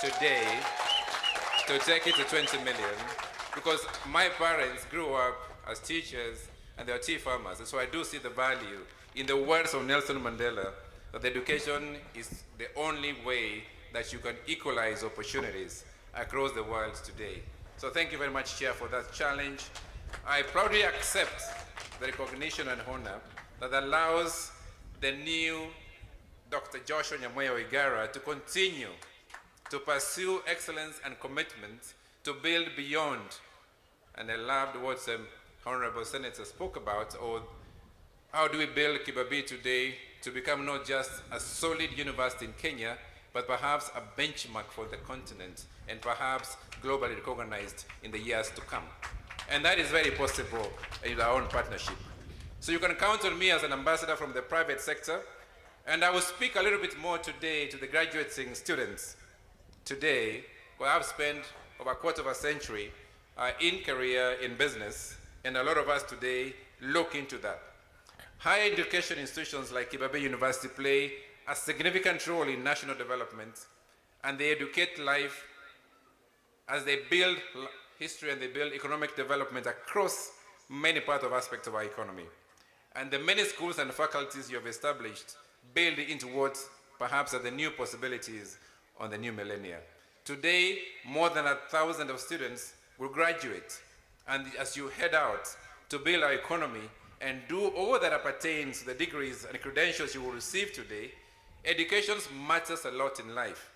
today to take it to 20 million, because my parents grew up as teachers and they are tea farmers, and so I do see the value, in the words of Nelson Mandela, that education is the only way that you can equalize opportunities across the world today. So thank you very much, Chair, for that challenge. I proudly accept the recognition and honor that allows the new Dr. Joshua Nyamoya Igara to continue to pursue excellence and commitment to build beyond. And I loved what Honorable Senator spoke about, or how do we build Kibabii today to become not just a solid university in Kenya, but perhaps a benchmark for the continent, and perhaps globally recognized in the years to come. And that is very possible in our own partnership. So you can count on me as an ambassador from the private sector, and I will speak a little bit more today to the graduating students today, who have spent over a quarter of a century in career, in business, and a lot of us today look into that. Higher education institutions like Kibabii University play a significant role in national development, and they educate life as they build history and they build economic development across many parts of aspects of our economy. And the many schools and faculties you have established build into what perhaps are the new possibilities on the new millennia. Today, more than 1,000 of students will graduate, and as you head out to build our economy and do all that pertains to the degrees and credentials you will receive today, education matters a lot in life.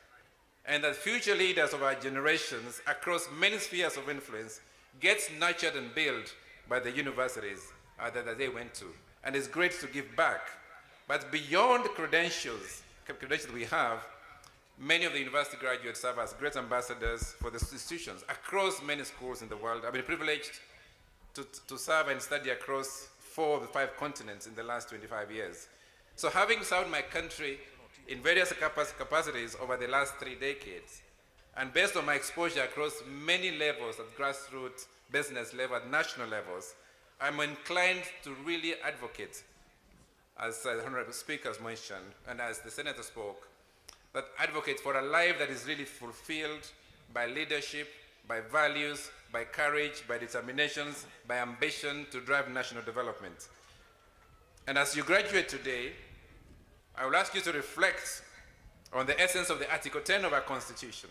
And that future leaders of our generations across many spheres of influence gets nurtured and built by the universities that they went to. And it's great to give back. But beyond the credentials we have, many of the university graduates serve as great ambassadors for the institutions across many schools in the world. I've been privileged to serve and study across 4 of the 5 continents in the last 25 years. So having served my country in various capacities over the last 3 decades, and based on my exposure across many levels at grassroots, business level, at national levels, I'm inclined to really advocate, as the Honorable Speakers mentioned, and as the Senator spoke, that advocate for a life that is really fulfilled by leadership, by values, by courage, by determinations, by ambition to drive national development. And as you graduate today, I will ask you to reflect on the essence of the Article 10 of our Constitution.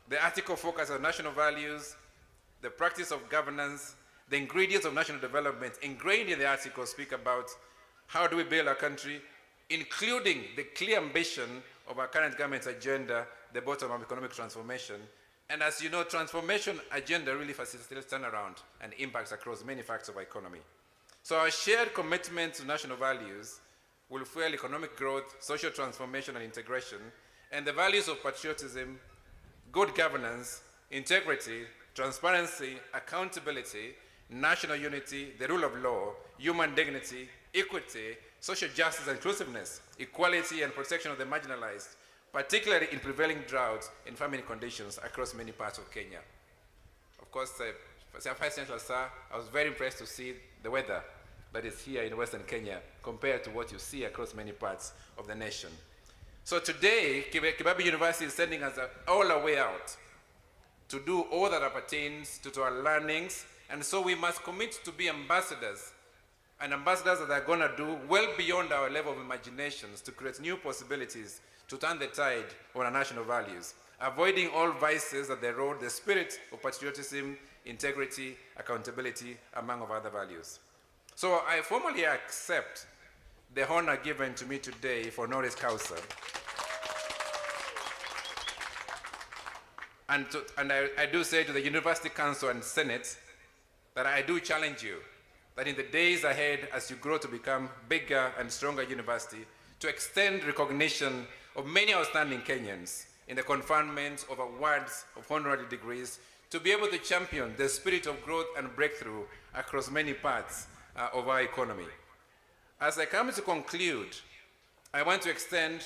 The article focuses on national values, the practice of governance, the ingredients of national development. Ingrained in the article speak about how do we build our country, including the clear ambition of our current government's agenda, the bottom-up economic transformation. And as you know, transformation agenda really facilitates turnaround and impacts across many facets of our economy. So our shared commitment to national values will fuel economic growth, social transformation and integration, and the values of patriotism, good governance, integrity, transparency, accountability, national unity, the rule of law, human dignity, equity, social justice and inclusiveness, equality and protection of the marginalized, particularly in prevailing droughts and famine conditions across many parts of Kenya. Of course, Vice Chancellor, sir, I was very impressed to see the weather that is here in Western Kenya compared to what you see across many parts of the nation. So today, Kibabii University is sending us all our way out to do all that pertains to our learnings, and so we must commit to be ambassadors, and ambassadors that are going to do well beyond our level of imaginations to create new possibilities to turn the tide on our national values, avoiding all vices that erode the spirit of patriotism, integrity, accountability, among other values. So I formally accept the honor given to me today for honoris causa. And I do say to the University Council and Senate that I do challenge you that in the days ahead, as you grow to become bigger and stronger university, to extend recognition of many outstanding Kenyans in the conferment of awards of honorary degrees, to be able to champion the spirit of growth and breakthrough across many parts of our economy. As I come to conclude, I want to extend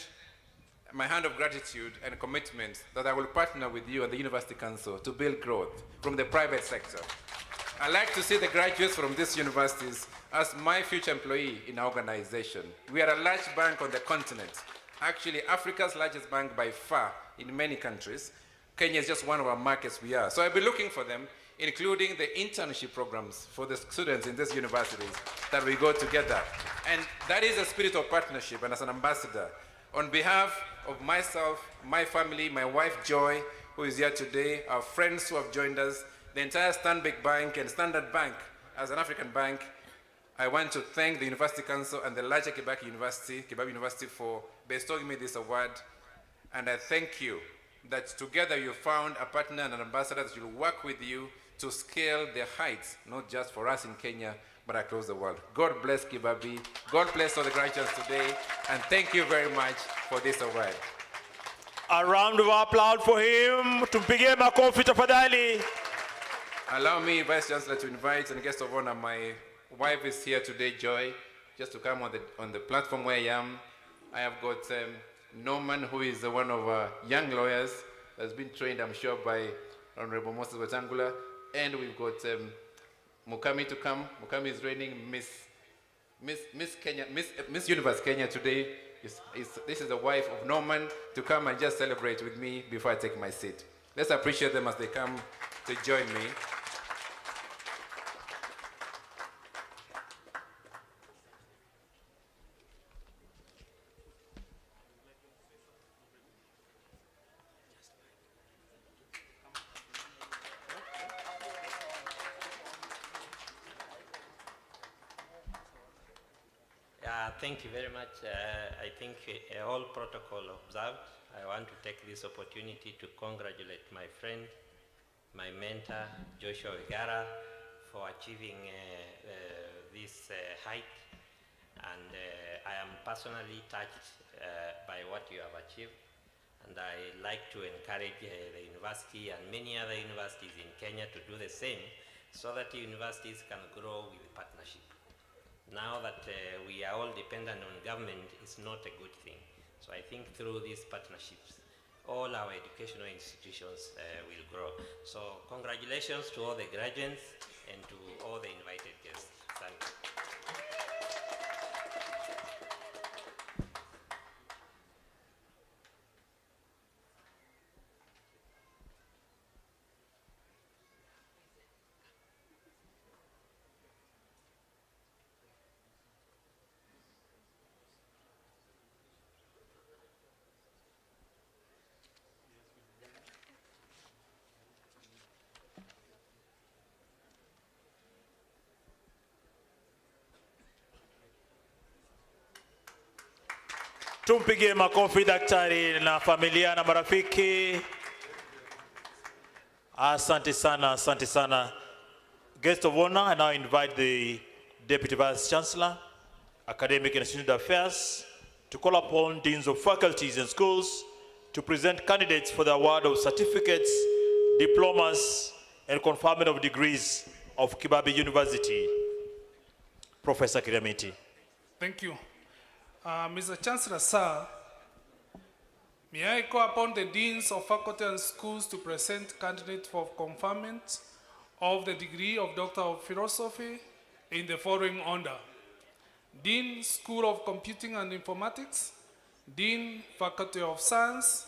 my hand of gratitude and commitment that I will partner with you and the University Council to build growth from the private sector. I like to see the graduates from these universities as my future employee in our organization. We are a large bank on the continent, actually Africa's largest bank by far in many countries. Kenya is just one of our markets we are. So I'll be looking for them, including the internship programs for the students in these universities that we go together. And that is a spirit of partnership, and as an ambassador, on behalf of myself, my family, my wife Joy, who is here today, our friends who have joined us, the entire Stanbic Bank and Standard Bank as an African bank, I want to thank the University Council and the larger Kibabii University for bestowing me this award. And I thank you that together you found a partner and an ambassador that will work with you to scale the heights, not just for us in Kenya, but across the world. God bless Kibabii. God bless all the graduates today. And thank you very much for this award. A round of applause for him. Tumpigie makofi tafadhali. Allow me, Vice Chancellor, to invite and guest of honor. My wife is here today, Joy, just to come on the platform where I am. I have got Norman, who is one of our young lawyers, has been trained, I'm sure, by Honorable Moses Wetangula. And we've got Mukami to come. Mukami is reigning Miss Universe Kenya today. This is the wife of Norman to come and just celebrate with me before I take my seat. Let's appreciate them as they come to join me. Thank you very much. I think all protocol observed. I want to take this opportunity to congratulate my friend, my mentor, Joshua Wigara, for achieving this height. And I am personally touched by what you have achieved. And I like to encourage the university and many other universities in Kenya to do the same so that universities can grow with partnership. Now that we are all dependent on government, it's not a good thing. So I think through these partnerships, all our educational institutions will grow. So congratulations to all the graduates and to all the invited guests. Thank you. Tumpigie makofi daktari na familia na marafiki. Asante sana, asante sana. Guest of honor, I now invite the Deputy Vice Chancellor, Academic and Student Affairs, to call upon deans of faculties and schools to present candidates for the award of certificates, diplomas, and conferment of degrees of Kibabii University. Professor Kiramiti. Thank you. Mr. Chancellor, sir, may I call upon the deans of faculty and schools to present candidates for conferment of the degree of Doctor of Philosophy in the following order: Dean, School of Computing and Informatics, Dean, Faculty of Science,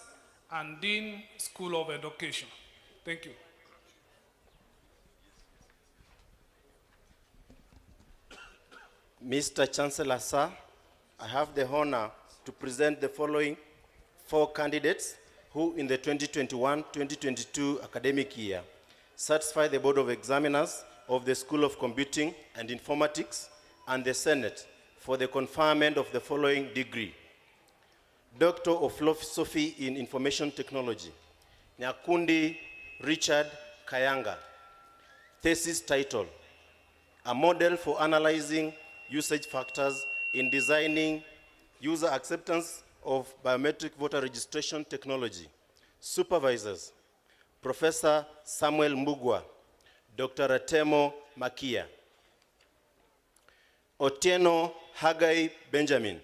and Dean, School of Education. Thank you. Mr. Chancellor, sir, I have the honor to present the following 4 candidates who in the 2021-2022 academic year satisfy the Board of Examiners of the School of Computing and Informatics and the Senate for the conferment of the following degree: Doctor of Philosophy in Information Technology, Nyakundi Richard Kayanga. Thesis title: a model for analyzing usage factors in designing user acceptance of biometric voter registration technology. Supervisors, Professor Samuel Mbugwa, Dr. Atemo Makia. Otieno Hagai Benjamin.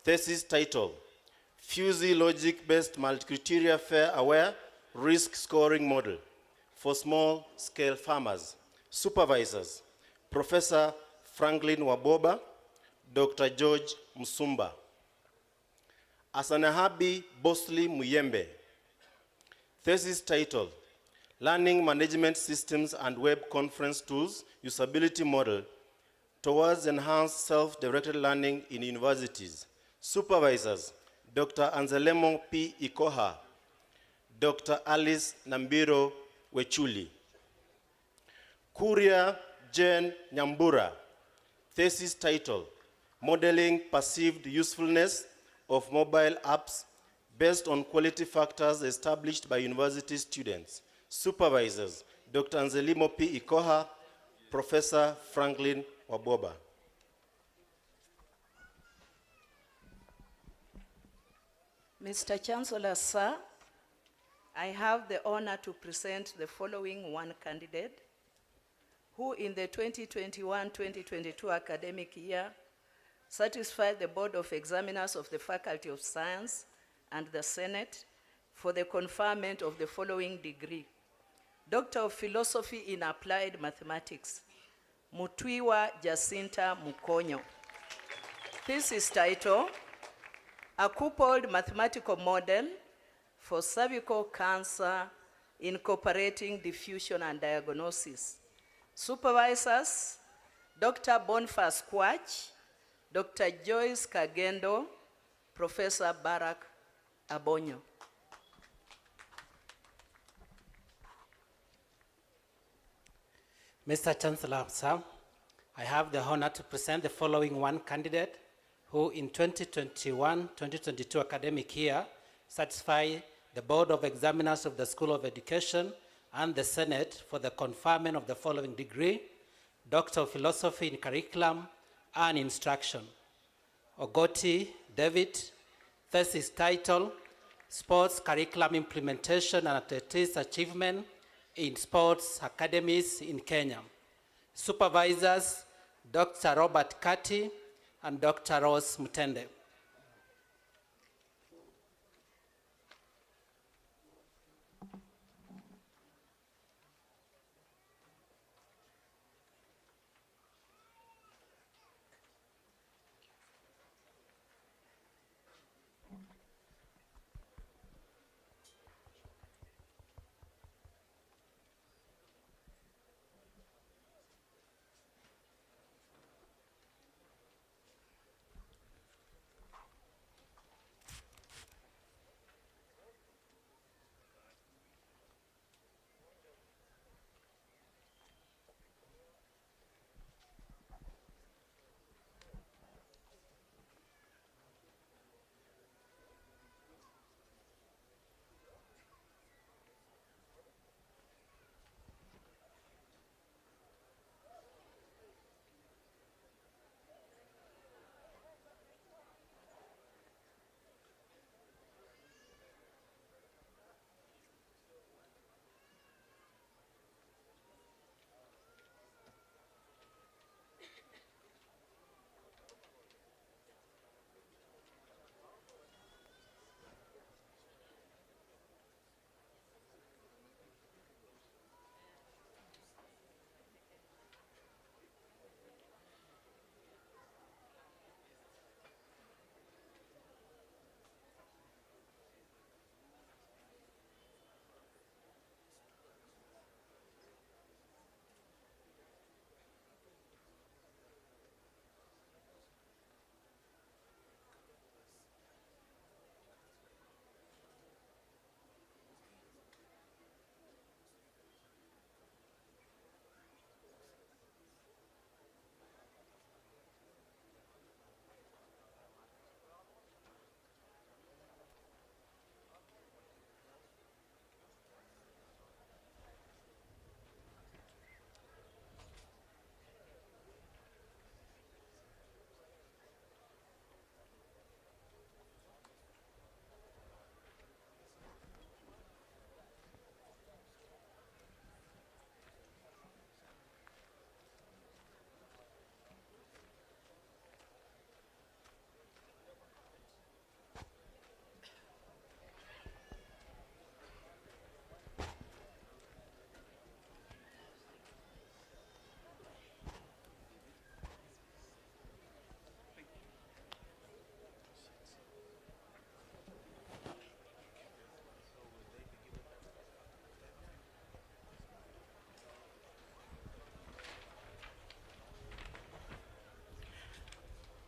Thesis title, Fuzzy Logic-Based Multi-Criteria Fair-Aware Risk Scoring Model for Small-Scale Farmers. Supervisors, Professor Franklin Waboba, Dr. George Musumba. Asanahabi Bosley Muyembe. Thesis title, Learning Management Systems and Web Conference Tools Usability Model towards Enhanced Self-Directed Learning in Universities. Supervisors, Dr. Anzelemo P. Ikoha, Dr. Alice Nambiro Wechuli. Kuria Jane Nyambura. Thesis title, Modeling Perceived Usefulness of Mobile Apps based on quality factors established by university students. Supervisors, Dr. Anzelimo P. Ikoha, Professor Franklin Waboba. Mr. Chancellor, sir, I have the honor to present the following one candidate who in the 2021-2022 academic year satisfied the Board of Examiners of the Faculty of Science and the Senate for the conferment of the following degree: Doctor of Philosophy in Applied Mathematics, Mutwiwa Jacinta Mukonyo. Thesis title, A Coupled Mathematical Model for Cervical Cancer Incorporating Diffusion and Diagnosis. Supervisors, Dr. Boniface Kwach, Dr. Joyce Kagendo, Professor Barack Abonyo. Mr. Chancellor, sir, I have the honor to present the following one candidate who in 2021-2022 academic year satisfied the Board of Examiners of the School of Education and the Senate for the conferment of the following degree: Doctor of Philosophy in Curriculum and Instruction. Ogoti David. Thesis title, Sports Curriculum Implementation and Athletics Achievement in Sports Academies in Kenya. Supervisors, Dr. Robert Kati and Dr. Rose Mutende.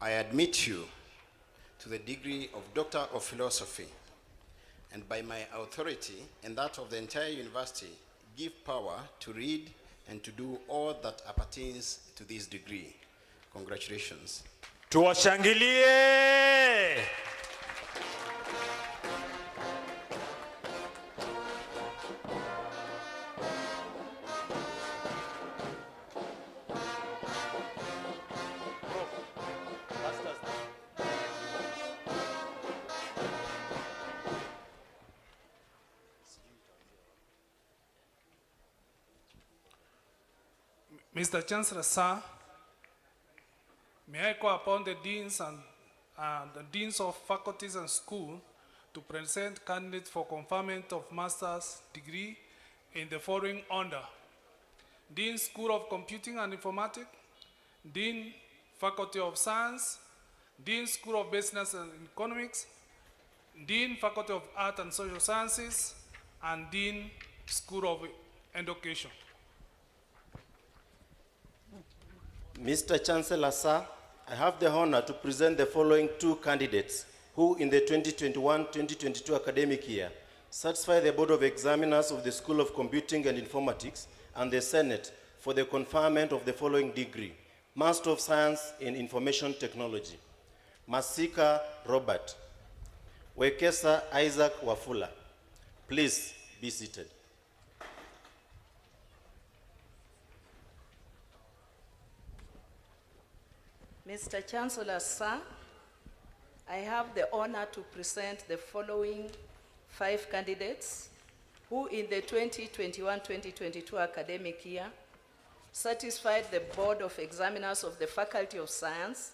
I admit you to the degree of Doctor of Philosophy, and by my authority and that of the entire university, give power to read and to do all that appertains to this degree. Congratulations. Tuwashangilie. Mr. Chancellor, sir, may I call upon the deans and the deans of faculties and school to present candidates for conferment of master's degree in the following order: Dean, School of Computing and Informatics; Dean, Faculty of Science; Dean, School of Business and Economics; Dean, Faculty of Art and Social Sciences; and Dean, School of Education. Mr. Chancellor, sir, I have the honor to present the following two candidates who in the 2021-2022 academic year satisfy the Board of Examiners of the School of Computing and Informatics and the Senate for the conferment of the following degree: Master of Science in Information Technology. Masika Robert. Wekesa Isaac Wafula. Please be seated. Mr. Chancellor, sir, I have the honor to present the following 5 candidates who in the 2021-2022 academic year satisfied the Board of Examiners of the Faculty of Science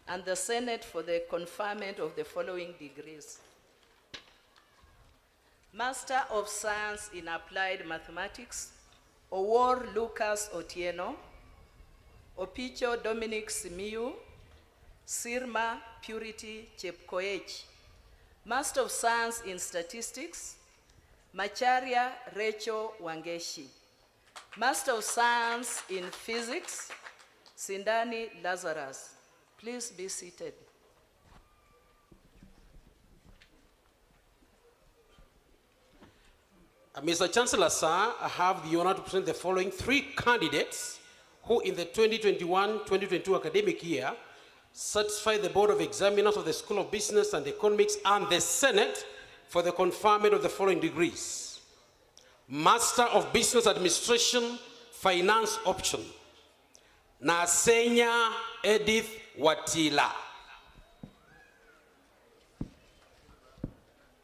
and the Senate for the conferment of the following degrees: Master of Science in Applied Mathematics, Owor Lucas Otieno; Opicho Dominic Simiyu; Sirma Purity Chepkoech. Master of Science in Statistics, Macharia Rachel Wangeshi. Master of Science in Physics, Sindani Lazarus. Please be seated. Mr. Chancellor, sir, I have the honor to present the following 3 candidates who in the 2021-2022 academic year satisfy the Board of Examiners of the School of Business and Economics and the Senate for the conferment of the following degrees: Master of Business Administration, Finance Option, Nasenya Edith Watila.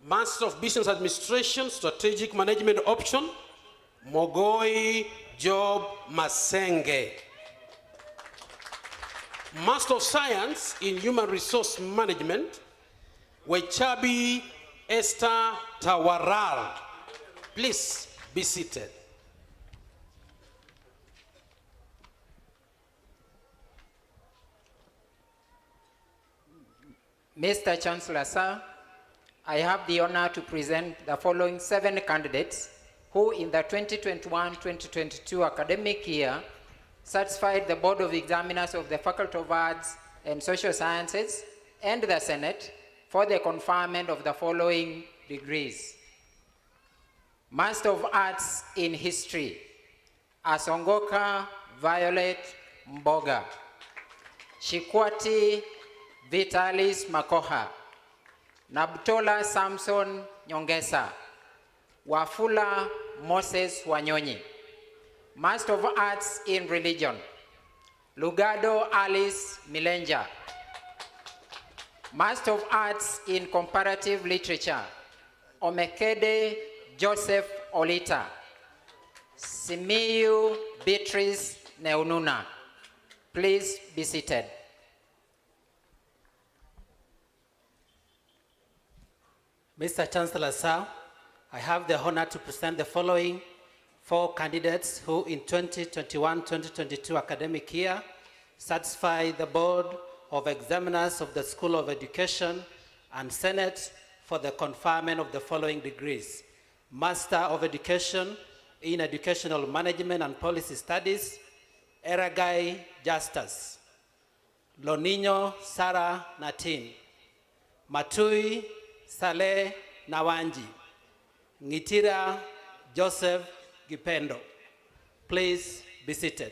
Master of Business Administration, Strategic Management Option, Mogoi Job Masenge. Master of Science in Human Resource Management, Wechabi Esther Tawaral. Please be seated. Mr. Chancellor, sir, I have the honor to present the following 7 candidates who in the 2021-2022 academic year satisfied the Board of Examiners of the Faculty of Arts and Social Sciences and the Senate for the conferment of the following degrees: Master of Arts in History, Asongoka Violet Mboga; Shikwati Vitalis Makoha; Nabtola Samson Nyongesa; Wafula Moses Wanyonyi. Master of Arts in Religion, Lugado Alice Milenja. Master of Arts in Comparative Literature, Omekede Joseph Olita. Simiyu Beatrice Neununa. Please be seated. Mr. Chancellor, sir, I have the honor to present the following 4 candidates who in 2021-2022 academic year satisfy the Board of Examiners of the School of Education and Senate for the conferment of the following degrees: Master of Education in Educational Management and Policy Studies, Eragai Justus; Lonino Sarah Natin, Matui Saleh Nawanji, Ngitira Joseph Gipendo. Please be seated.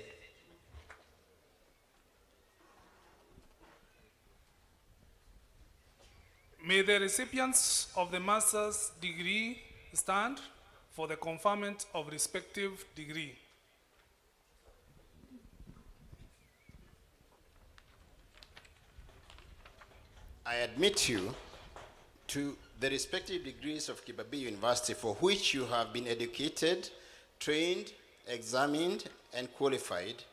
May the recipients of the master's degree stand for the conferment of respective degree. I admit you to the respective degrees of Kibabii University for which you have been educated, trained, examined, and qualified,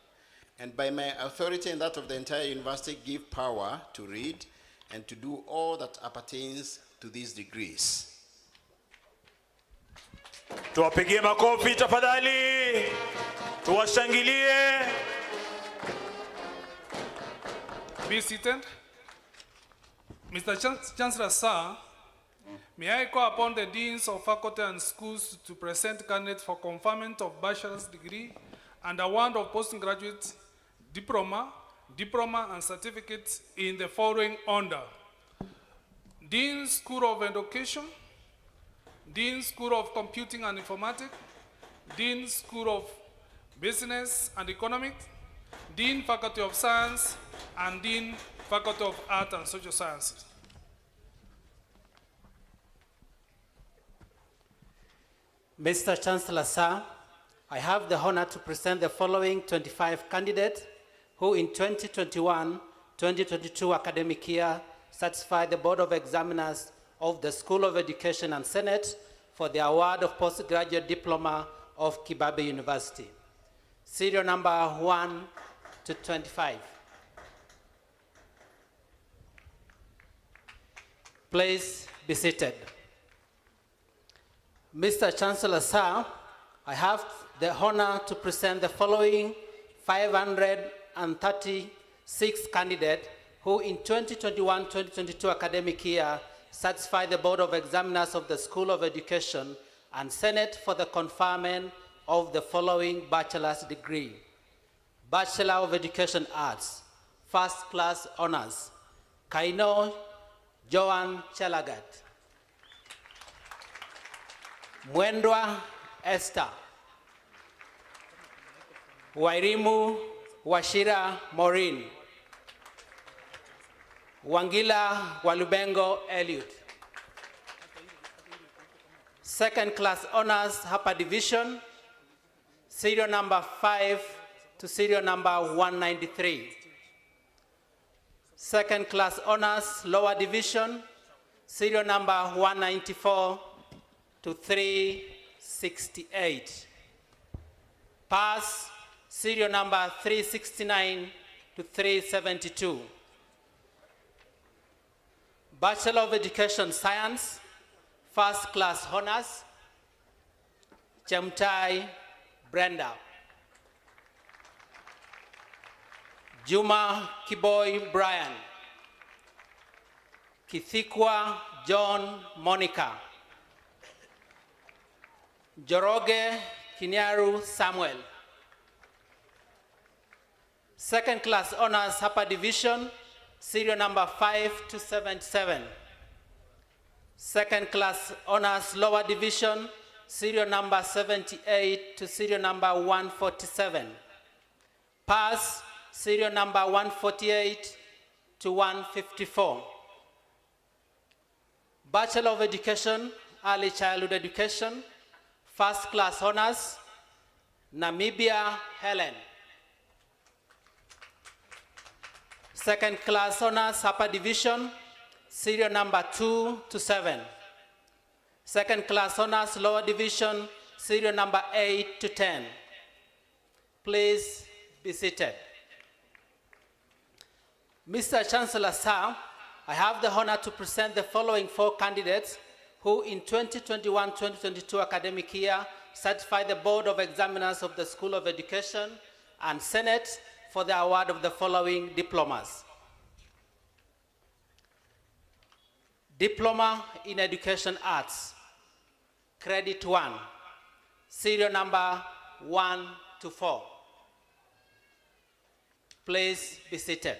and by my authority and that of the entire university give power to read and to do all that appertains to these degrees. Tuwapigie makofi tafadhali. Tuwashangilie. Be seated. Mr. Chancellor, sir, may I call upon the deans of faculty and schools to present candidates for conferment of bachelor's degree and award of postgraduate diploma, and certificates in the following order: Dean School of Education, Dean School of Computing and Informatics, Dean School of Business and Economics, Dean Faculty of Science, and Dean Faculty of Art and Social Sciences. Mr. Chancellor, sir, I have the honor to present the following 25 candidates who in 2021-2022 academic year satisfied the Board of Examiners of the School of Education and Senate for the award of postgraduate diploma of Kibabii University. Serial number 1 to 25. Please be seated. Mr. Chancellor, sir, I have the honor to present the following 536 candidates who in 2021-2022 academic year satisfied the Board of Examiners of the School of Education and Senate for the conferment of the following bachelor's degree: Bachelor of Education Arts, First Class Honors, Kaino Joan Chelagat, Mwendwa Esther, Wairimu Washira Maureen, Wangila Walubengo Eliud. Second Class Honors Upper Division, serial number 5 to serial number 193. Second Class Honors Lower Division, serial number 194 to 368. Pass, serial number 369 to 372. Bachelor of Education Science, First Class Honors, Chemtai Brenda. Juma Kiboy Brian. Kithikwa John Monica. Joroge Kinyaru Samuel. Second Class Honors Upper Division, serial number 5 to 77. Second Class Honors Lower Division, serial number 78 to serial number 147. Pass, serial number 148 to 154. Bachelor of Education, Early Childhood Education, First Class Honors, Namibia Helen. Second Class Honors Upper Division, serial number 2 to 7. Second Class Honors Lower Division, serial number 8 to 10. Please be seated. Mr. Chancellor, sir, I have the honor to present the following 4 candidates who in 2021-2022 academic year certified the Board of Examiners of the School of Education and Senate for the award of the following diplomas. Diploma in Education Arts, Credit 1, serial number 1 to 4. Please be seated.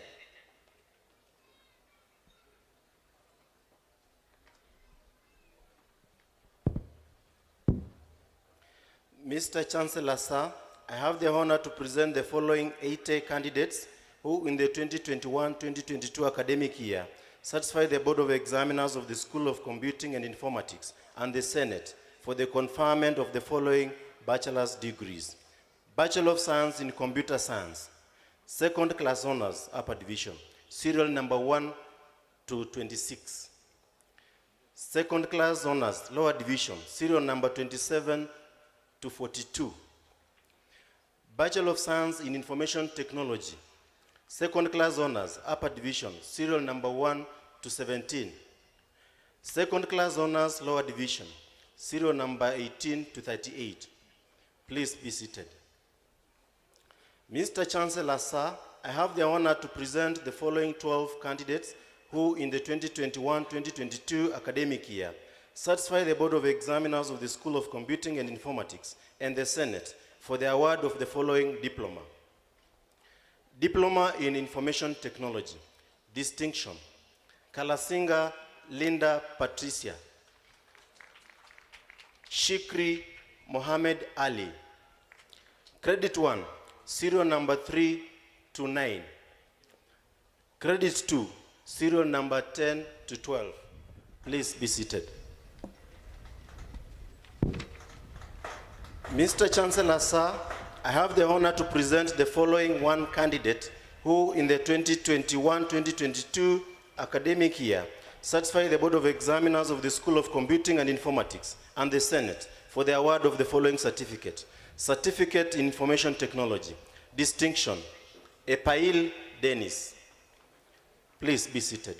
Mr. Chancellor, sir, I have the honor to present the following 80 candidates who in the 2021-2022 academic year satisfy the Board of Examiners of the School of Computing and Informatics and the Senate for the conferment of the following bachelor's degrees. Bachelor of Science in Computer Science, second class honors, upper division, serial number 1 to 26. Second class honors, lower division, serial number 27 to 42. Bachelor of Science in Information Technology, second class honors, upper division, serial number 1 to 17. Second class honors, lower division, serial number 18 to 38. Please be seated. Mr. Chancellor, sir, I have the honor to present the following 12 candidates who in the 2021-2022 academic year satisfy the Board of Examiners of the School of Computing and Informatics and the Senate for the award of the following diploma. Diploma in Information Technology, distinction, Kalasinga Linda Patricia, Shikri Mohammed Ali. Credit 1, serial number 3 to 9. Credit 2, serial number 10 to 12. Please be seated. Mr. Chancellor, sir, I have the honor to present the following one candidate who in the 2021-2022 academic year satisfy the Board of Examiners of the School of Computing and Informatics and the Senate for the award of the following certificate. Certificate in Information Technology, distinction, Epail Dennis. Please be seated.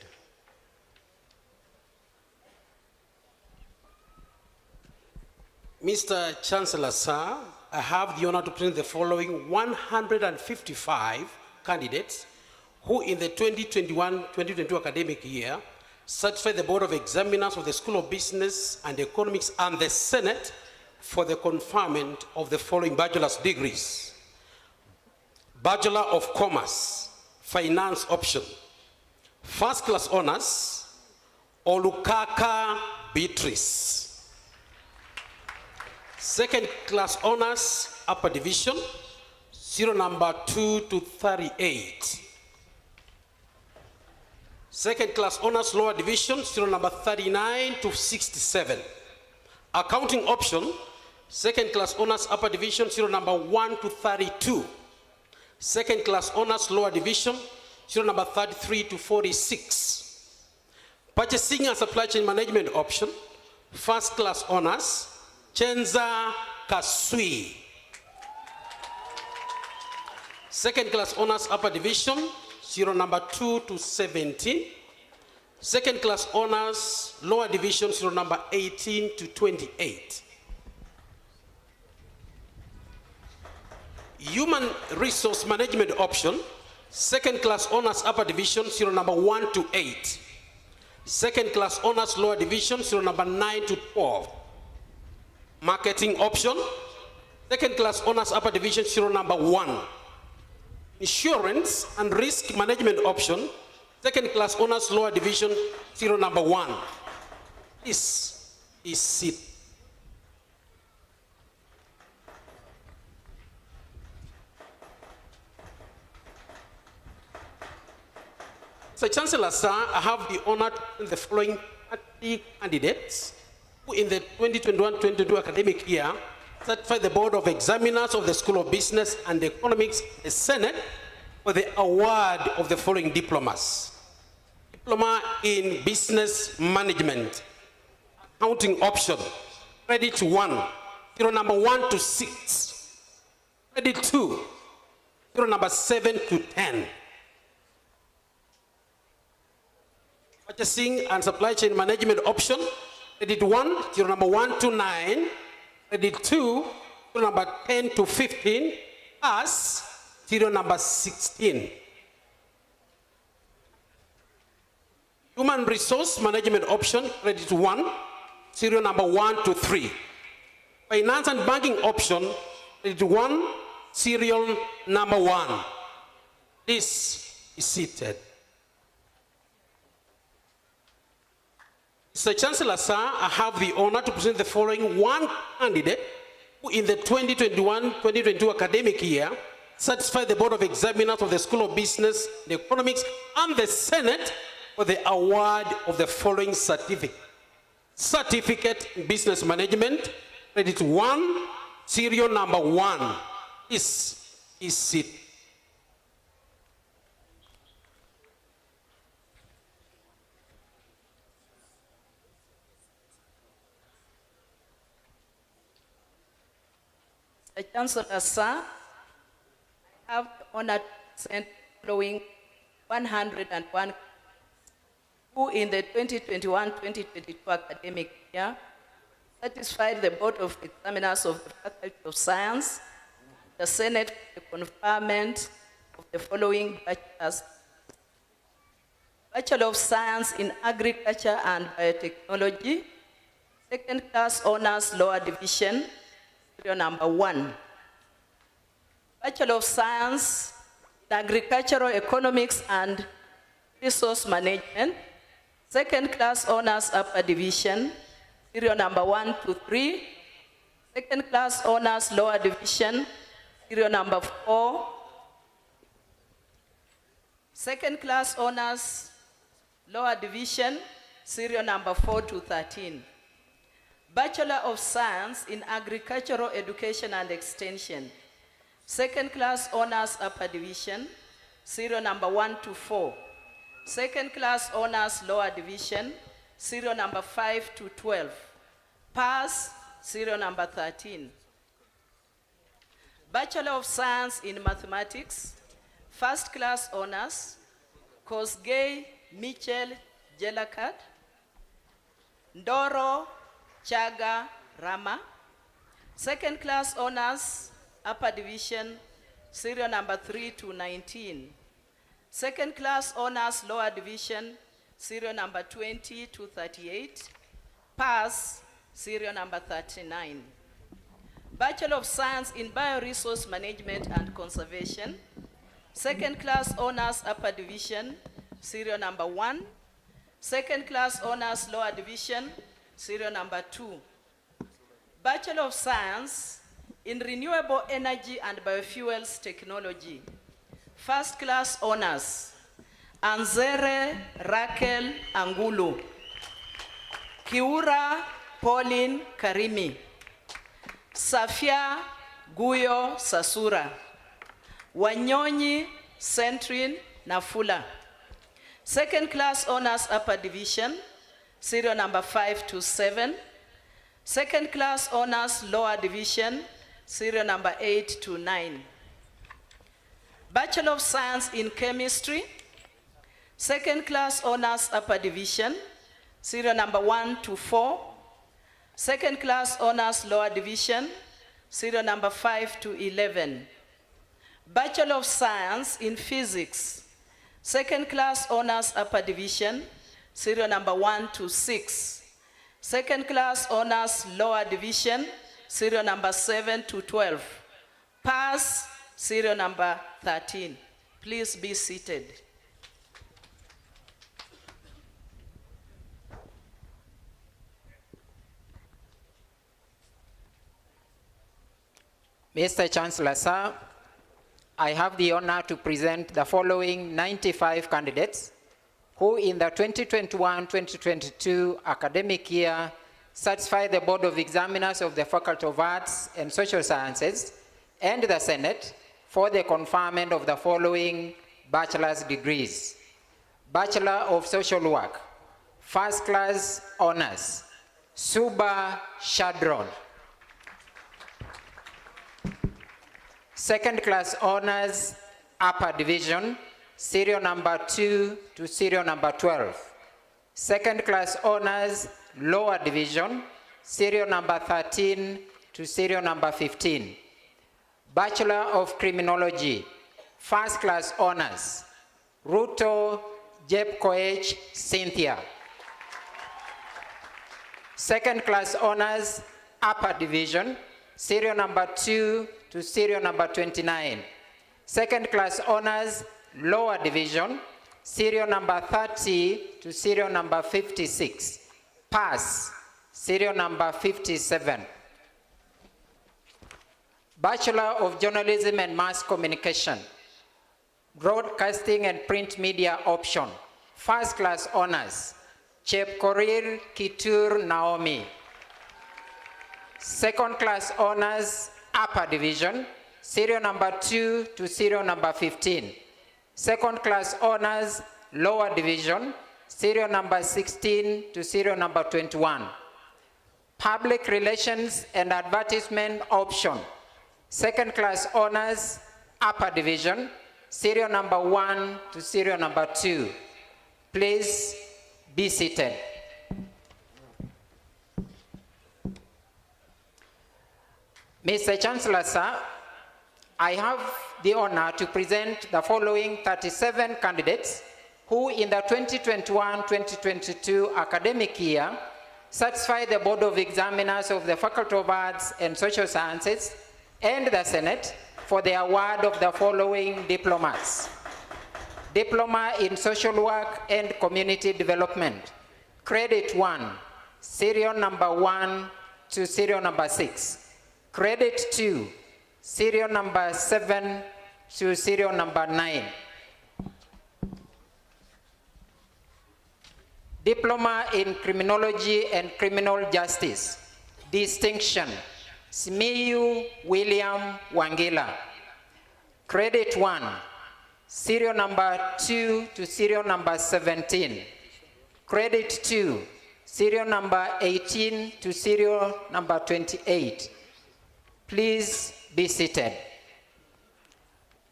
Mr. Chancellor, sir, I have the honor to present the following 155 candidates who in the 2021-2022 academic year satisfy the Board of Examiners of the School of Business and Economics and the Senate for the conferment of the following bachelor's degrees. Bachelor of Commerce, Finance option. First class honors, Olukaka Beatrice. Second class honors, upper division, serial number 2 to 38. Second class honors, lower division, serial number 39 to 67. Accounting option, second class honors, upper division, serial number 1 to 32. Second class honors, lower division, serial number 33 to 46. Purchasing and supply chain management option, first class honors, Chenza Kasui. Second class honors, upper division, serial number 2 to 17. Second class honors, lower division, serial number 18 to 28. Human resource management option, second class honors, upper division, serial number 1 to 8. Second class honors, lower division, serial number 9 to 12. Marketing option, second class honors, upper division, serial number 1. Insurance and risk management option, second class honors, lower division, serial number 1. This is it. So, Chancellor, sir, I have the honor to present the following 30 candidates who in the 2021-2022 academic year certify the Board of Examiners of the School of Business and Economics, the Senate, for the award of the following diplomas. Diploma in Business Management, accounting option, credit 1, serial number 1 to 6, credit 2, serial number 7 to 10. Purchasing and supply chain management option, credit 1, serial number 1 to 9, credit 2, serial number 10 to 15, as serial number 16. Human resource management option, credit 1, serial number 1 to 3. Finance and banking option, credit 1, serial number 1. This is seated. Mr. Chancellor, sir, I have the honor to present the following one candidate who in the 2021-2022 academic year satisfy the Board of Examiners of the School of Business and Economics and the Senate for the award of the following certificate. Certificate in Business Management, credit 1, serial number 1. Is it? Chancellor, sir, I have the honor to present the following 101 who in the 2021-2022 academic year satisfied the Board of Examiners of the Faculty of Science, the Senate, the conferment of the following bachelors: Bachelor of Science in Agriculture and Biotechnology, second class honors lower division, serial number 1. Bachelor of Science in Agricultural Economics and Resource Management, second class honors upper division, serial number 1 to 3. Second class honors lower division, serial number 4. Second class honors lower division, serial number 4 to 13. Bachelor of Science in Agricultural Education and Extension, second class honors upper division, serial number 1 to 4. Second class honors lower division, serial number 5 to 12. Pass, serial number 13. Bachelor of Science in Mathematics, first class honors, Kosgei Michel Jelakat, Ndoro Chaga Rama, second class honors upper division, serial number 3 to 19. Second class honors lower division, serial number 20 to 38. Pass, serial number 39. Bachelor of Science in Bioresource Management and Conservation, second class honors upper division, serial number 1. Second class honors lower division, serial number 2. Bachelor of Science in Renewable Energy and Biofuels Technology, first class honors, Anzere Raquel Angulu, Kiura Pauline Karimi, Safia Guyo Sasura, Wanyonyi Centrin Nafula. Second class honors upper division, serial number 5 to 7. Second class honors lower division, serial number 8 to 9. Bachelor of Science in Chemistry, second class honors upper division, serial number 1 to 4. Second class honors lower division, serial number 5 to 11. Bachelor of Science in Physics, second class honors upper division, serial number 1 to 6. Second class honors lower division, serial number 7 to 12. Pass, serial number 13. Please be seated. Mr. Chancellor, sir, I have the honor to present the following 95 candidates who in the 2021-2022 academic year satisfy the Board of Examiners of the Faculty of Arts and Social Sciences and the Senate for the conferment of the following bachelor's degrees. Bachelor of Social Work, first class honors, Suba Shadron. Second class honors, upper division, serial number 2 to serial number 12. Second class honors, lower division, serial number 13 to serial number 15. Bachelor of Criminology, first class honors, Ruto Jepkoech Cynthia. Second class honors, upper division, serial number 2 to serial number 29. Second class honors, lower division, serial number 30 to serial number 56. Pass, serial number 57. Bachelor of Journalism and Mass Communication, Broadcasting and Print Media option, first class honors, Chepkorir Kitur Naomi. Second class honors, upper division, serial number 2 to serial number 15. Second class honors, lower division, serial number 16 to serial number 21. Public relations and advertisement option, second class honors, upper division, serial number 1 to serial number 2. Please be seated. Mr. Chancellor, sir, I have the honor to present the following 37 candidates who in the 2021-2022 academic year satisfy the Board of Examiners of the Faculty of Arts and Social Sciences and the Senate for the award of the following diplomas. Diploma in Social Work and Community Development, Credit 1, serial number 1 to serial number 6. Credit 2, serial number 7 to serial number 9. Diploma in Criminology and Criminal Justice, Distinction, Simiyu William Wangila. Credit 1, serial number 2 to serial number 17. Credit 2, serial number 18 to serial number 28. Please be seated.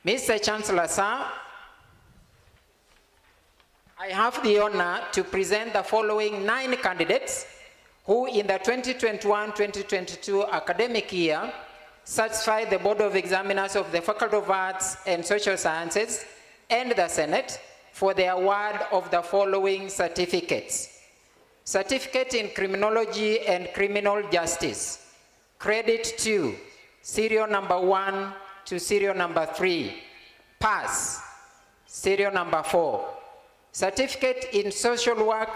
Mr. Chancellor, sir, I have the honor to present the following 9 candidates who in the 2021-2022 academic year satisfy the Board of Examiners of the Faculty of Arts and Social Sciences and the Senate for the award of the following certificates. Certificate in Criminology and Criminal Justice, Credit 2, serial number 1 to serial number 3, pass, serial number 4. Certificate in Social Work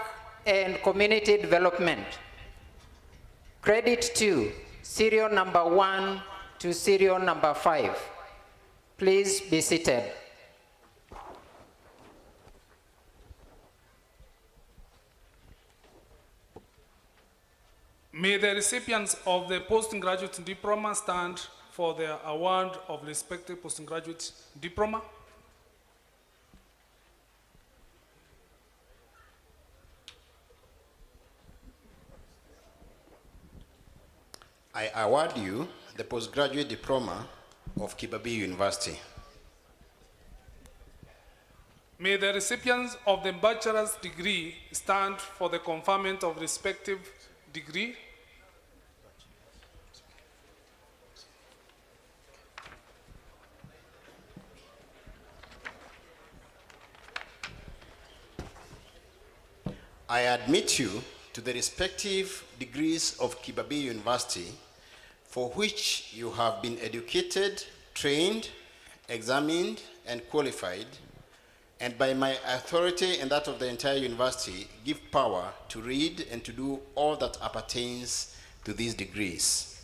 and Community Development, Credit 2, serial number 1 to serial number 5. Please be seated. May the recipients of the postgraduate diploma stand for their award of respective postgraduate diploma. I award you the postgraduate diploma of Kibabii University. May the recipients of the bachelor's degree stand for the conferment of respective degree. I admit you to the respective degrees of Kibabii University for which you have been educated, trained, examined, and qualified, and by my authority and that of the entire university, give power to read and to do all that appertains to these degrees.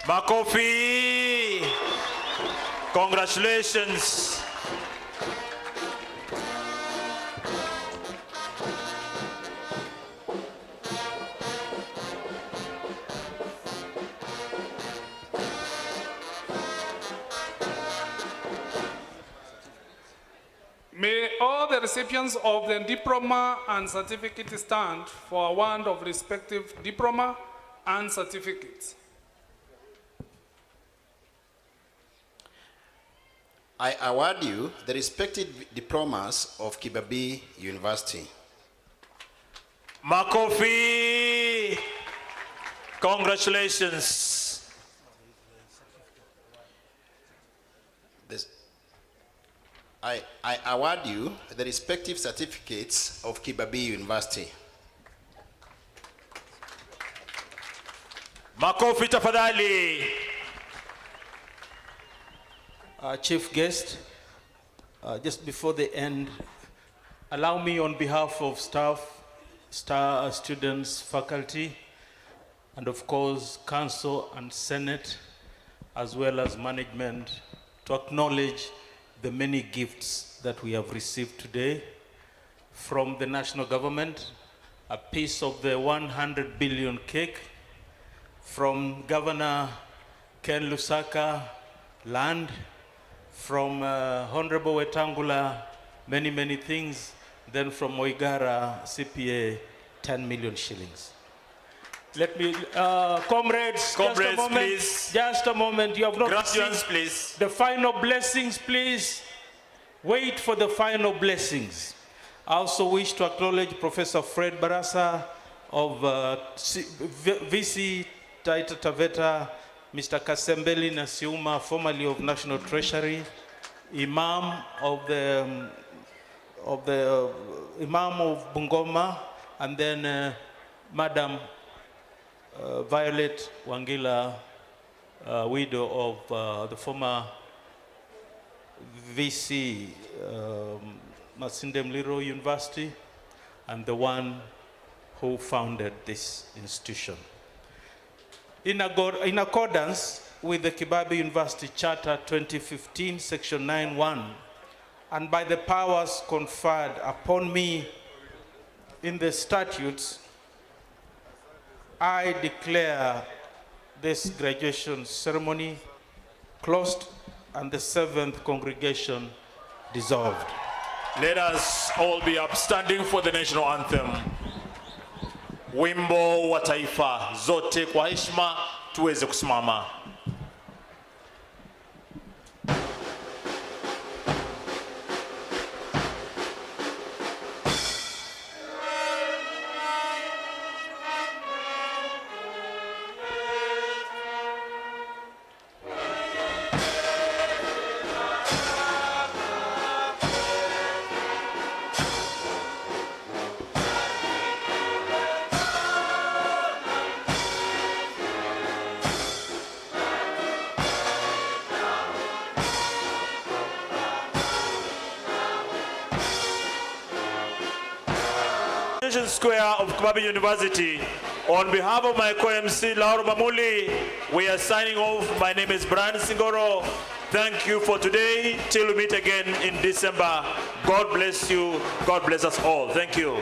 Makofi! Congratulations. May all the recipients of the diploma and certificate stand for award of respective diploma and certificates. I award you the respective diplomas of Kibabii University. Makofi! Congratulations. I award you the respective certificates of Kibabii University. Makofi tafadhali. Chief Guest, just before the end, allow me on behalf of staff, students, faculty, and of course, Council and Senate, as well as management, to acknowledge the many gifts that we have received today from the national government, a piece of the 100 billion cake, from Governor Ken Lusaka, land, from Honorable Wetangula, many, many things, then from Oigara, CPA, 10 million shillings. Let me, comrades, just a moment, please. Just a moment, you have not Graduates, received please. the final blessings, please. Wait for the final blessings. I also wish to acknowledge Professor Fred Barasa of VC Taita Taveta, Mr. Kasembeli Nasiuma, formerly of National Treasury, Imam of Imam of Bungoma, and then Madam Violet Wangila, widow of the former VC Masinde Muliro University, and the one who founded this institution. In accordance with the Kibabii University Charter 2015, Section 9(1), and by the powers conferred upon me in the statutes, I declare this graduation ceremony closed and the 7th congregation dissolved. Let us all be upstanding for the national anthem. Wimbo wa taifa, zote kwa heshima tuweze kusimama. Square of Kibabii University. On behalf of my co-MC Lauro Mamuli, we are signing off. My name is Brian Singoro. Thank you for today. Till we meet again in December. God bless you. God bless us all. Thank you.